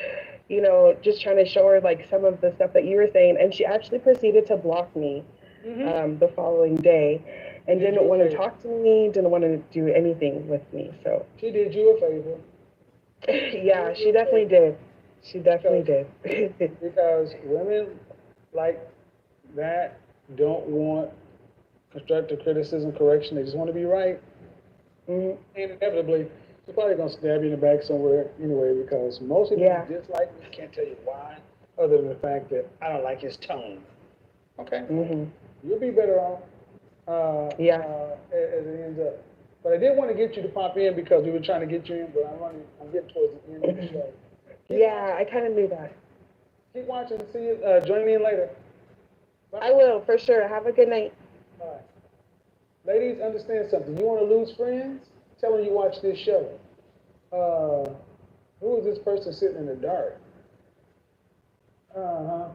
just trying to show her, like, some of the stuff that you were saying. And she actually proceeded to block me the following day and didn't want to talk to me, didn't want to do anything with me. So she did you a favor. yeah, she definitely did. She definitely did. Because women like that don't want constructive criticism, correction. They just want to be right. And inevitably, she's probably going to stab you in the back somewhere anyway, because most of you dislike me. Can't tell you why, other than the fact that I don't like his tone. Okay. You'll be better off as it ends up. But I did want to get you to pop in because we were trying to get you in, but I'm getting towards the end of the show. Yeah, I kind of knew that. Keep watching. See you. Join me in later. Bye. I will, for sure. Have a good night. All right. Ladies, understand something. You want to lose friends? Tell them you watch this show. Who is this person sitting in the dark? Yeah.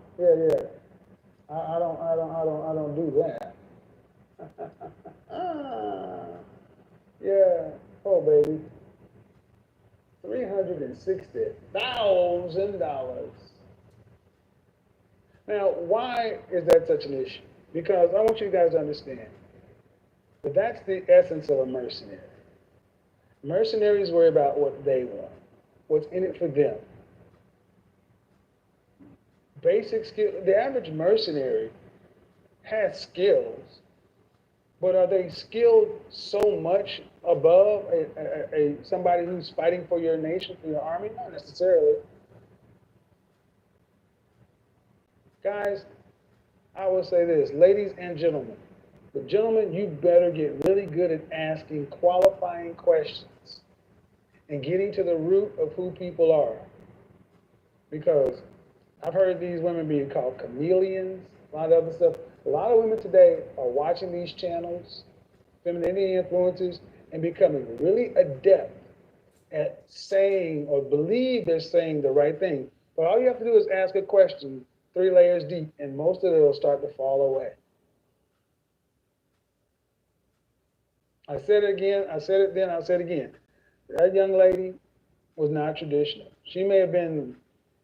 I don't do that. Yeah. Oh, baby. $360,000. Now, why is that such an issue? Because I want you guys to understand that that's the essence of a mercenary. Mercenaries worry about what they want, what's in it for them. Basic skill. The average mercenary has skills, but are they skilled so much above somebody who's fighting for your nation, for your army? Not necessarily. Guys, I will say this, ladies and gentlemen. But gentlemen, you better get really good at asking qualifying questions and getting to the root of who people are. Because I've heard these women being called chameleons, a lot of other stuff. A lot of women today are watching these channels, femininity influencers, and becoming really adept at saying or believe they're saying the right thing. But all you have to do is ask a question 3 layers deep, and most of it will start to fall away. I said it again, I said it then, I'll say it again. That young lady was not traditional. She may have been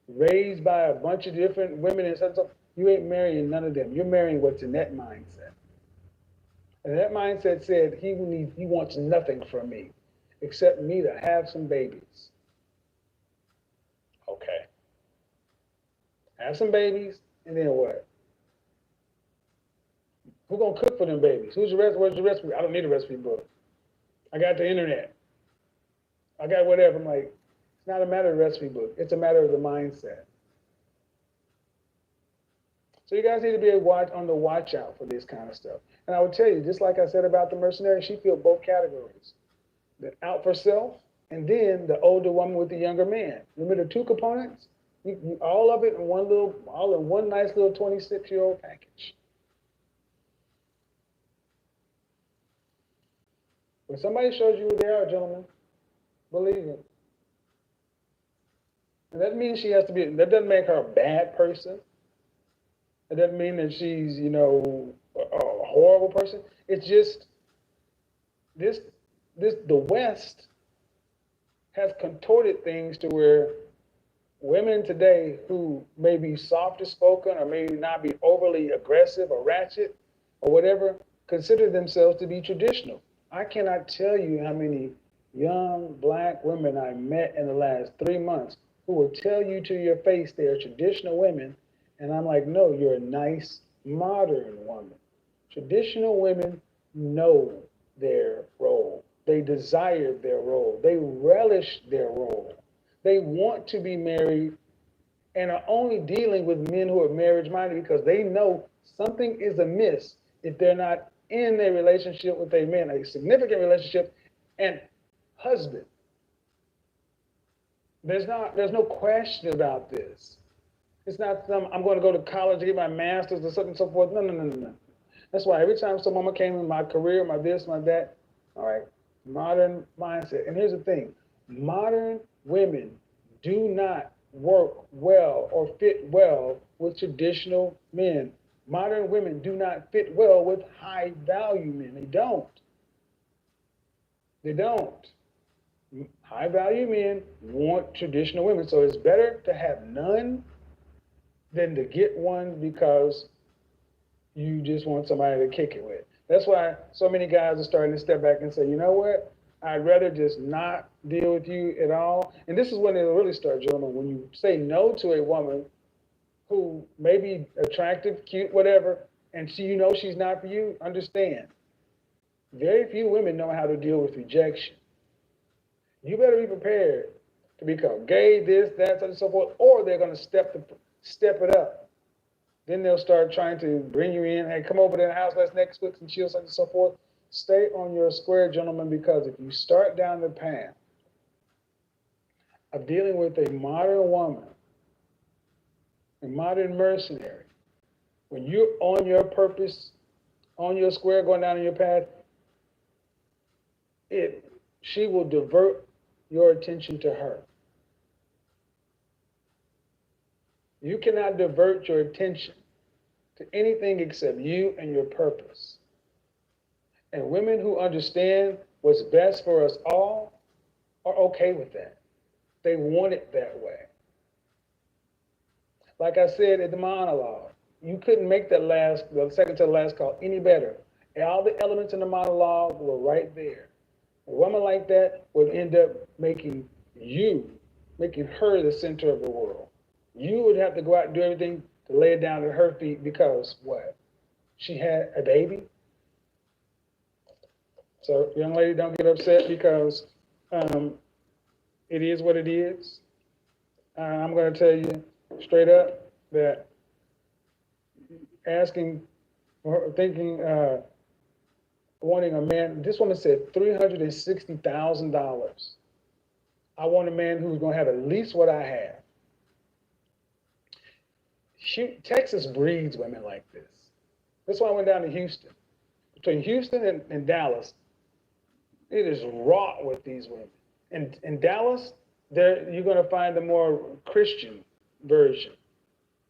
raised by a bunch of different women and stuff. You ain't marrying none of them. You're marrying what's in that mindset. And that mindset said he wants nothing from me except me to have some babies. Okay. Have some babies, and then what? Who's gonna cook for them babies? Where's the recipe? I don't need a recipe book. I got the internet. I got whatever. I'm like, it's not a matter of the recipe book. It's a matter of the mindset. So you guys need to be on the watch out for this kind of stuff. And I would tell you, just like I said about the mercenary, she filled both categories. The out for self, and then the older woman with the younger man. Remember the 2 components? All of it in one nice little 26-year-old package. When somebody shows you who they are, gentlemen, believe it. And that means that doesn't make her a bad person. It doesn't mean that she's, a horrible person. It's just the West has contorted things to where women today who may be softer spoken or may not be overly aggressive or ratchet or whatever, consider themselves to be traditional. I cannot tell you how many young black women I met in the last 3 months who will tell you to your face they are traditional women. And I'm like, no, you're a nice, modern woman. Traditional women know their role. They desire their role. They relish their role. They want to be married and are only dealing with men who are marriage minded because they know something is amiss if they're not in a relationship with a man, a significant relationship, and husband. There's no question about this. It's not some I'm going to go to college to get my master's or something and so forth. No, no, no, no, no. That's why every time some woman came in my career, my this, my that, all right, modern mindset. And here's the thing, modern women do not work well or fit well with traditional men. Modern women do not fit well with high value men. They don't. They don't. High value men want traditional women. So it's better to have none than to get one because you just want somebody to kick it with. That's why so many guys are starting to step back and say, you know what? I'd rather just not deal with you at all. And this is when it'll really start, gentlemen. When you say no to a woman who may be attractive, cute, whatever, and you know she's not for you, understand. Very few women know how to deal with rejection. You better be prepared to become gay, this, that, so on and so forth, or they're going to step it up. Then they'll start trying to bring you in. Hey, come over to the house, let's Netflix and chill, so on and so forth. Stay on your square, gentlemen, because if you start down the path of dealing with a modern woman, a modern mercenary, when you're on your purpose, on your square, going down your path, she will divert your attention to her. You cannot divert your attention to anything except you and your purpose. And women who understand what's best for us all are okay with that. They want it that way. Like I said in the monologue, you couldn't make the second to the last call any better. And all the elements in the monologue were right there. A woman like that would end up making her the center of the world. You would have to go out and do everything to lay it down at her feet because what? She had a baby? So, young lady, don't get upset because it is what it is. I'm going to tell you straight up that wanting a man, this woman said $360,000. I want a man who's going to have at least what I have. Texas breeds women like this. That's why I went down to Houston. Between Houston and Dallas, it is wrought with these women. In Dallas, you're going to find the more Christian version.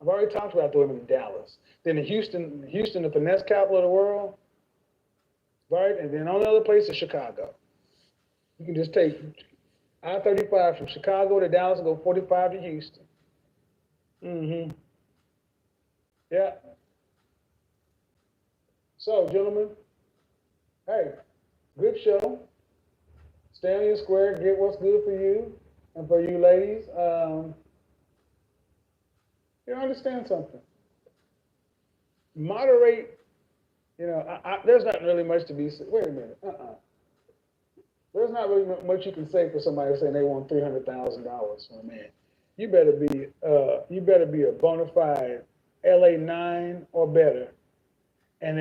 I've already talked about the women in Dallas. Then in Houston, the finesse capital of the world, right? And then the only other place is Chicago. You can just take I-35 from Chicago to Dallas and go 45 to Houston. Mm-hmm. Yeah. So, gentlemen, hey, good show. Stay on your square, get what's good for you. And for you ladies, you understand something. Moderate, there's not really much to be said. Wait a minute. There's not really much you can say for somebody saying they want $300,000 from a man. You better be a bona fide LA 9 or better, and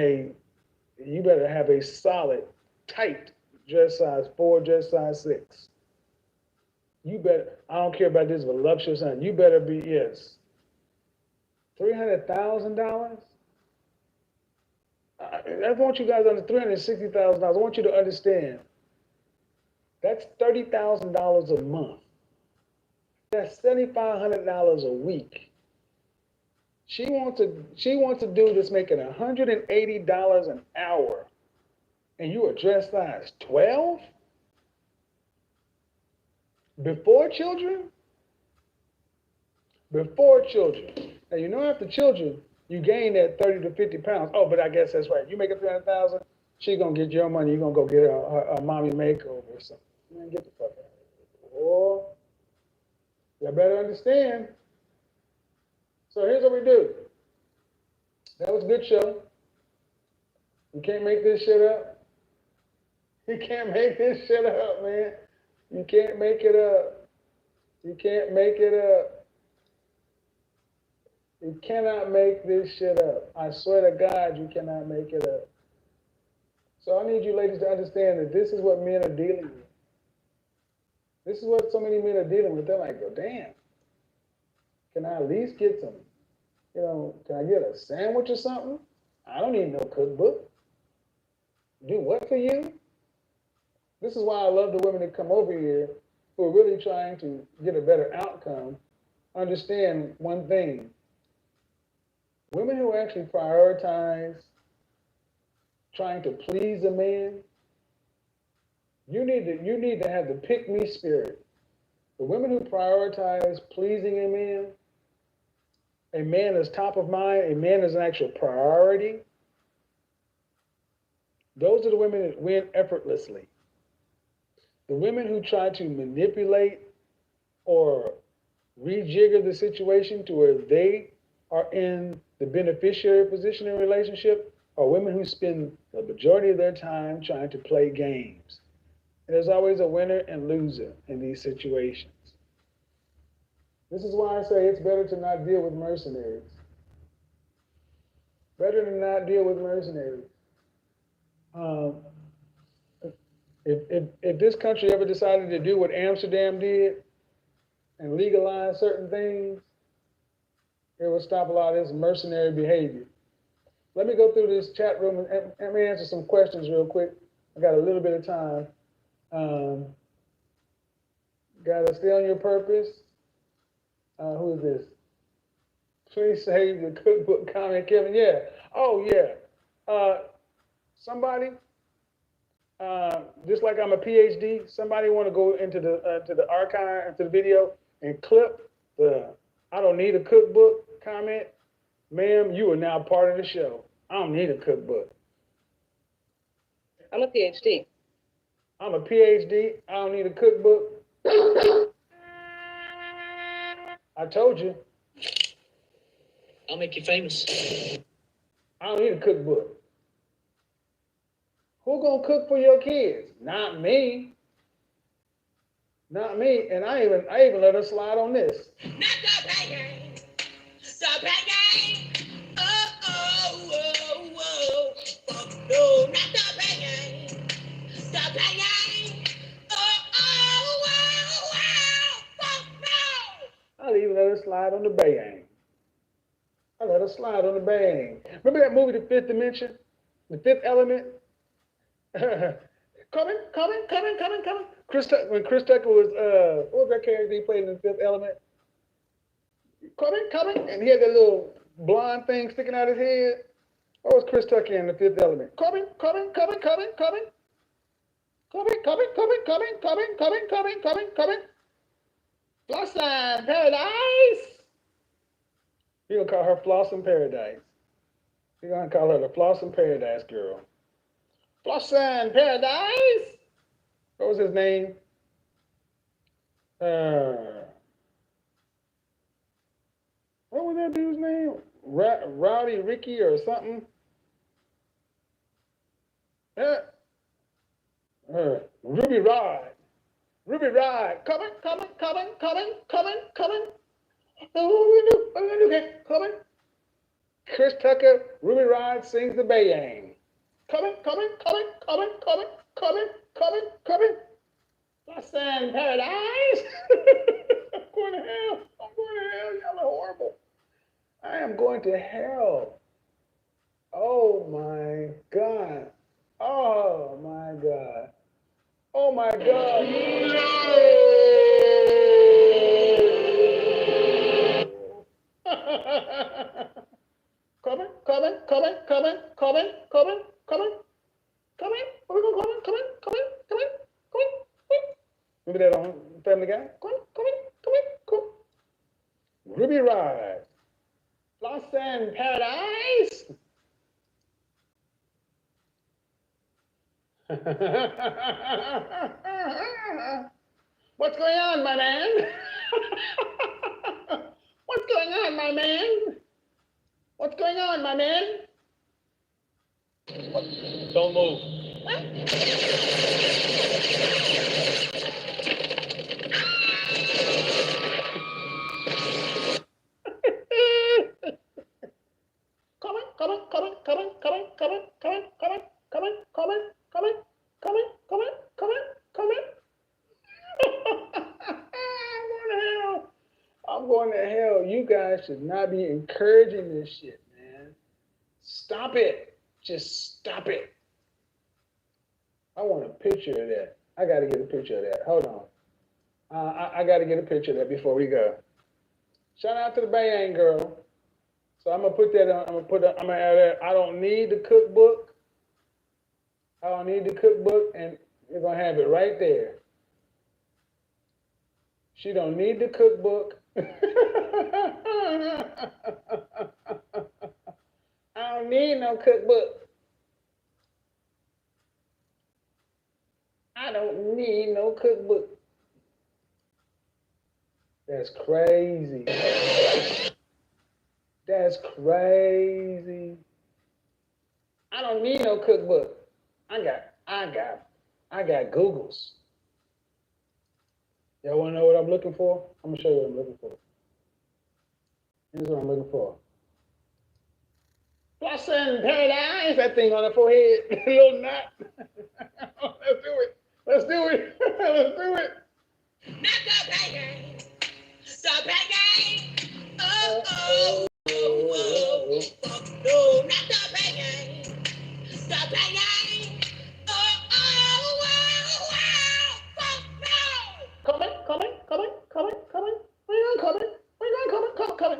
you better have a solid, tight dress size 4, dress size 6. You better. I don't care about this voluptuous son. You better be yes. $300,000. I want you guys under $360,000. I want you to understand. That's $30,000 a month. That's $7,500 a week. She wants a dude that's making $180 an hour, and you are dress size 12 before children. Before children. Now after children, you gain that 30 to 50 pounds. Oh, but I guess that's right. You make a $300,000, she's gonna get your money. You're gonna go get a mommy makeover or something. Man, get the fuck out of here. Or you better understand. So here's what we do. That was a good show. You can't make this shit up. You can't make this shit up, man. You can't make it up. You can't make it up. You cannot make this shit up. I swear to God, you cannot make it up. So I need you ladies to understand that this is what men are dealing with. This is what so many men are dealing with. They're like, oh, damn. Can I at least get some, can I get a sandwich or something? I don't need no cookbook. Do what for you? This is why I love the women that come over here who are really trying to get a better outcome. Understand one thing. Women who actually prioritize trying to please a man, you need to have the pick me spirit. The women who prioritize pleasing a man is top of mind, a man is an actual priority. Those are the women that win effortlessly. The women who try to manipulate or rejigger the situation to where they are in the beneficiary position in a relationship are women who spend the majority of their time trying to play games. And there's always a winner and loser in these situations. This is why I say it's better to not deal with mercenaries. Better to not deal with mercenaries. If this country ever decided to do what Amsterdam did and legalize certain things, it would stop a lot of this mercenary behavior. Let me go through this chat room and let me answer some questions real quick. I got a little bit of time. Gotta stay on your purpose. Who is this? Please save the cookbook comment, Kevin. Yeah. Oh, yeah. Somebody, just like I'm a PhD, somebody want to go into the archive, into the video, and clip the "I don't need a cookbook" comment. Ma'am, you are now part of the show. I don't need a cookbook. I'm a PhD. I'm a PhD. I don't need a cookbook. I told you. I'll make you famous. I don't need a cookbook. Who gonna cook for your kids? Not me. Not me. And I even let her slide on this. Not the banging. The banging. Oh, oh, oh, oh. Oh, no, not the banging. The banging. Oh, oh, oh, oh. Oh, no. I'll even let her slide on the bang. I let her slide on the bang. Remember that movie, The Fifth Dimension? The Fifth Element? Coming. When Chris Tucker was, what was that character he played in The Fifth Element? Coming. And he had that little blonde thing sticking out his head. What was Chris Tucker in The Fifth Element? Coming. Blossom Paradise. You're going to call her Blossom Paradise. You're going to call her the Blossom Paradise girl. Blossom Paradise. What was his name? What was that dude's name? Rowdy Ricky or something? Ruby Rod. Coming. Coming. Chris Tucker, Ruby Rod sings the bayang. Coming. Blossom Paradise. I'm going to hell. Y'all are horrible. I am going to hell. Oh my God. Oh my God. Oh my God. Coming. Remember that on Family Guy? Coming. Ruby Ride. Blossom Paradise. What's going on, my man? What's going on, my man? Don't move. I'm going to hell. You guys should not be encouraging this shit, man. Stop it. Just stop it. I want a picture of that. I got to get a picture of that. Hold on. I got to get a picture of that before we go. Shout out to the Bayang girl. So I'm gonna put that on. I'm gonna add that. I don't need the cookbook. I don't need the cookbook, and you're gonna have it right there. She don't need the cookbook. I don't need no cookbook. I don't need no cookbook. That's crazy. That's crazy. I don't need no cookbook. I got Googles. Y'all wanna know what I'm looking for? I'm gonna show you what I'm looking for. Here's what I'm looking for. Blossom Paradise, that thing on the forehead, little knot. Let's do it. Let's do it. Let's do it. Not the banging. The banging. Oh, oh, oh, oh. Fuck no, not the banging. The banging. Oh, oh, oh, oh. Fuck no. Coming. Where you going, coming? Where you going, coming?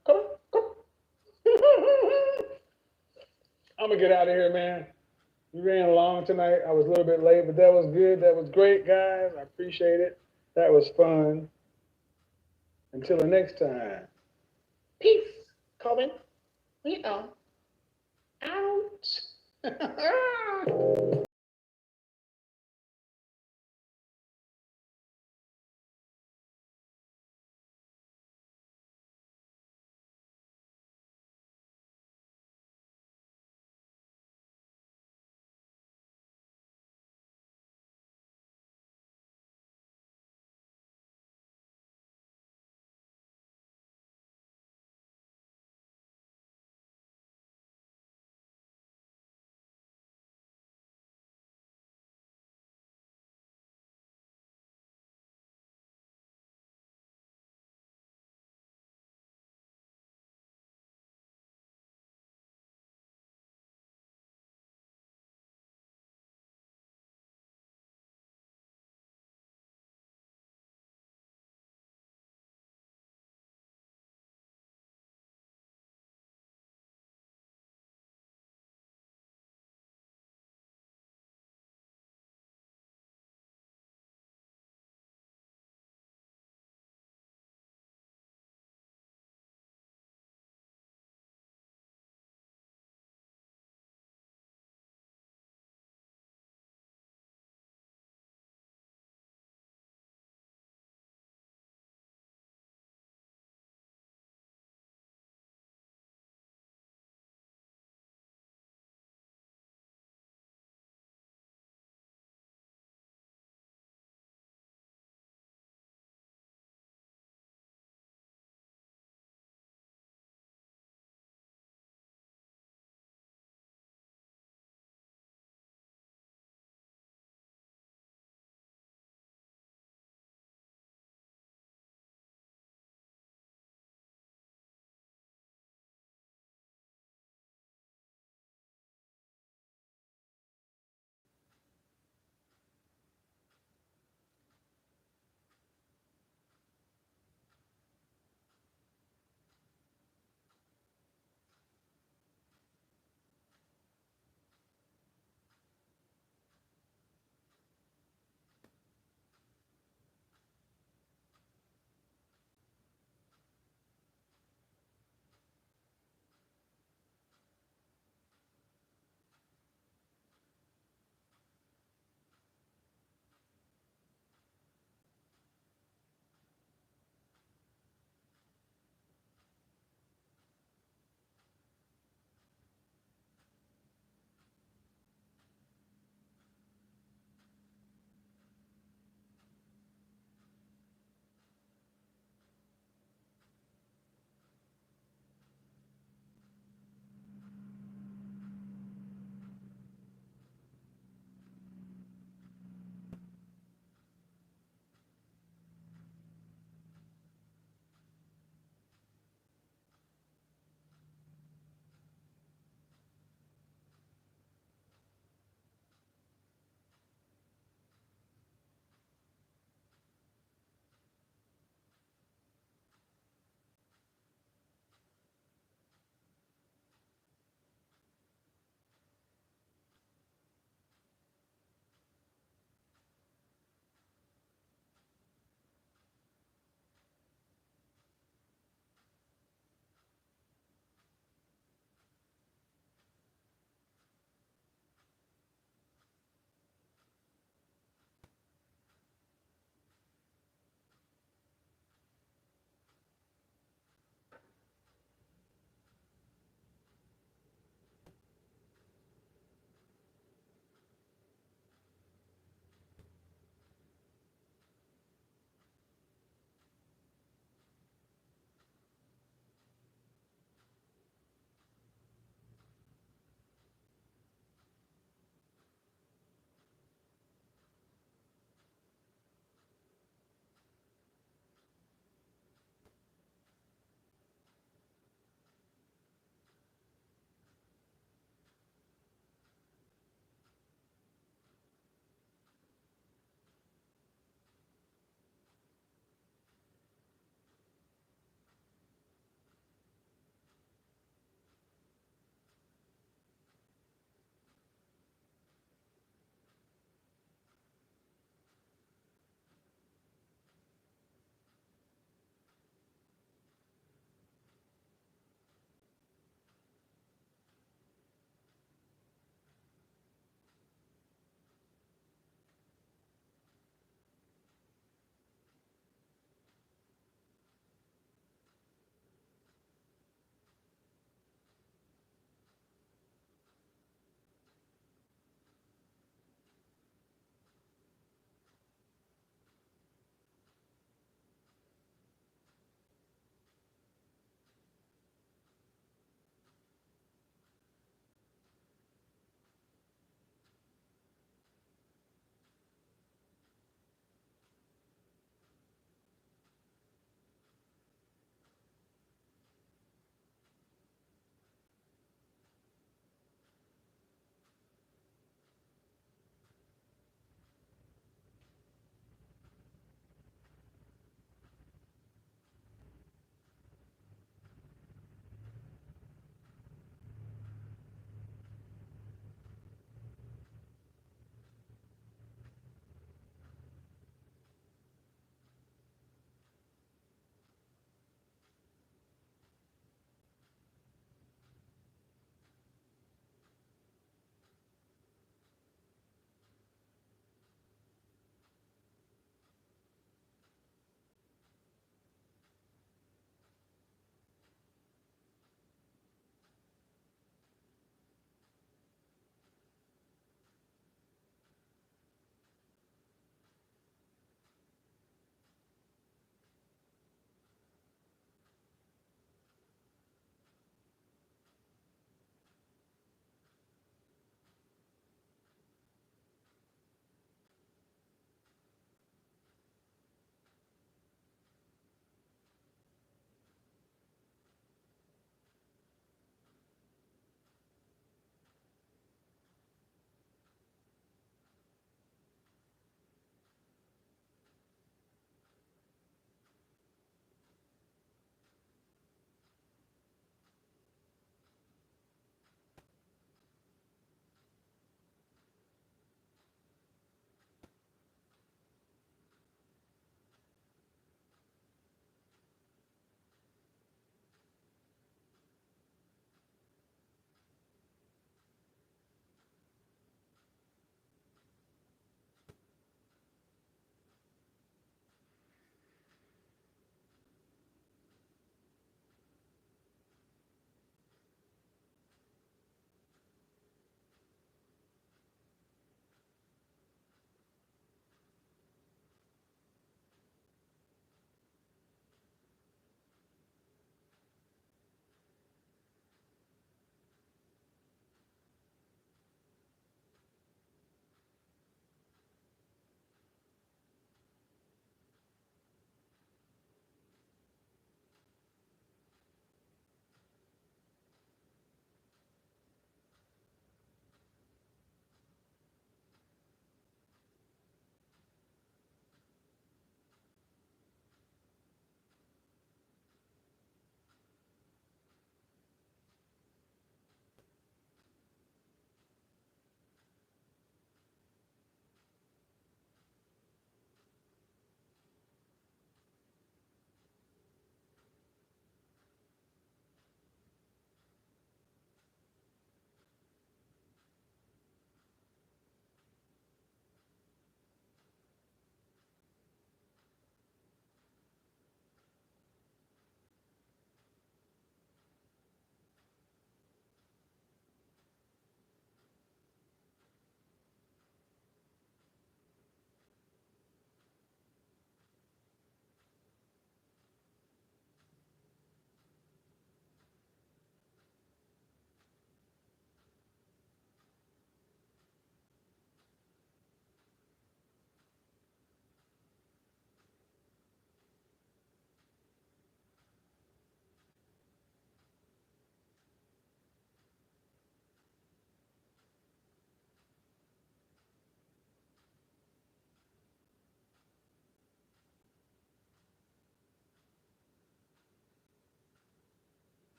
Coming. I'm gonna get out of here, man. We ran long tonight. I was a little bit late, but that was good. That was great, guys. I appreciate it. That was fun. Until the next time. Peace. Coming. We are out.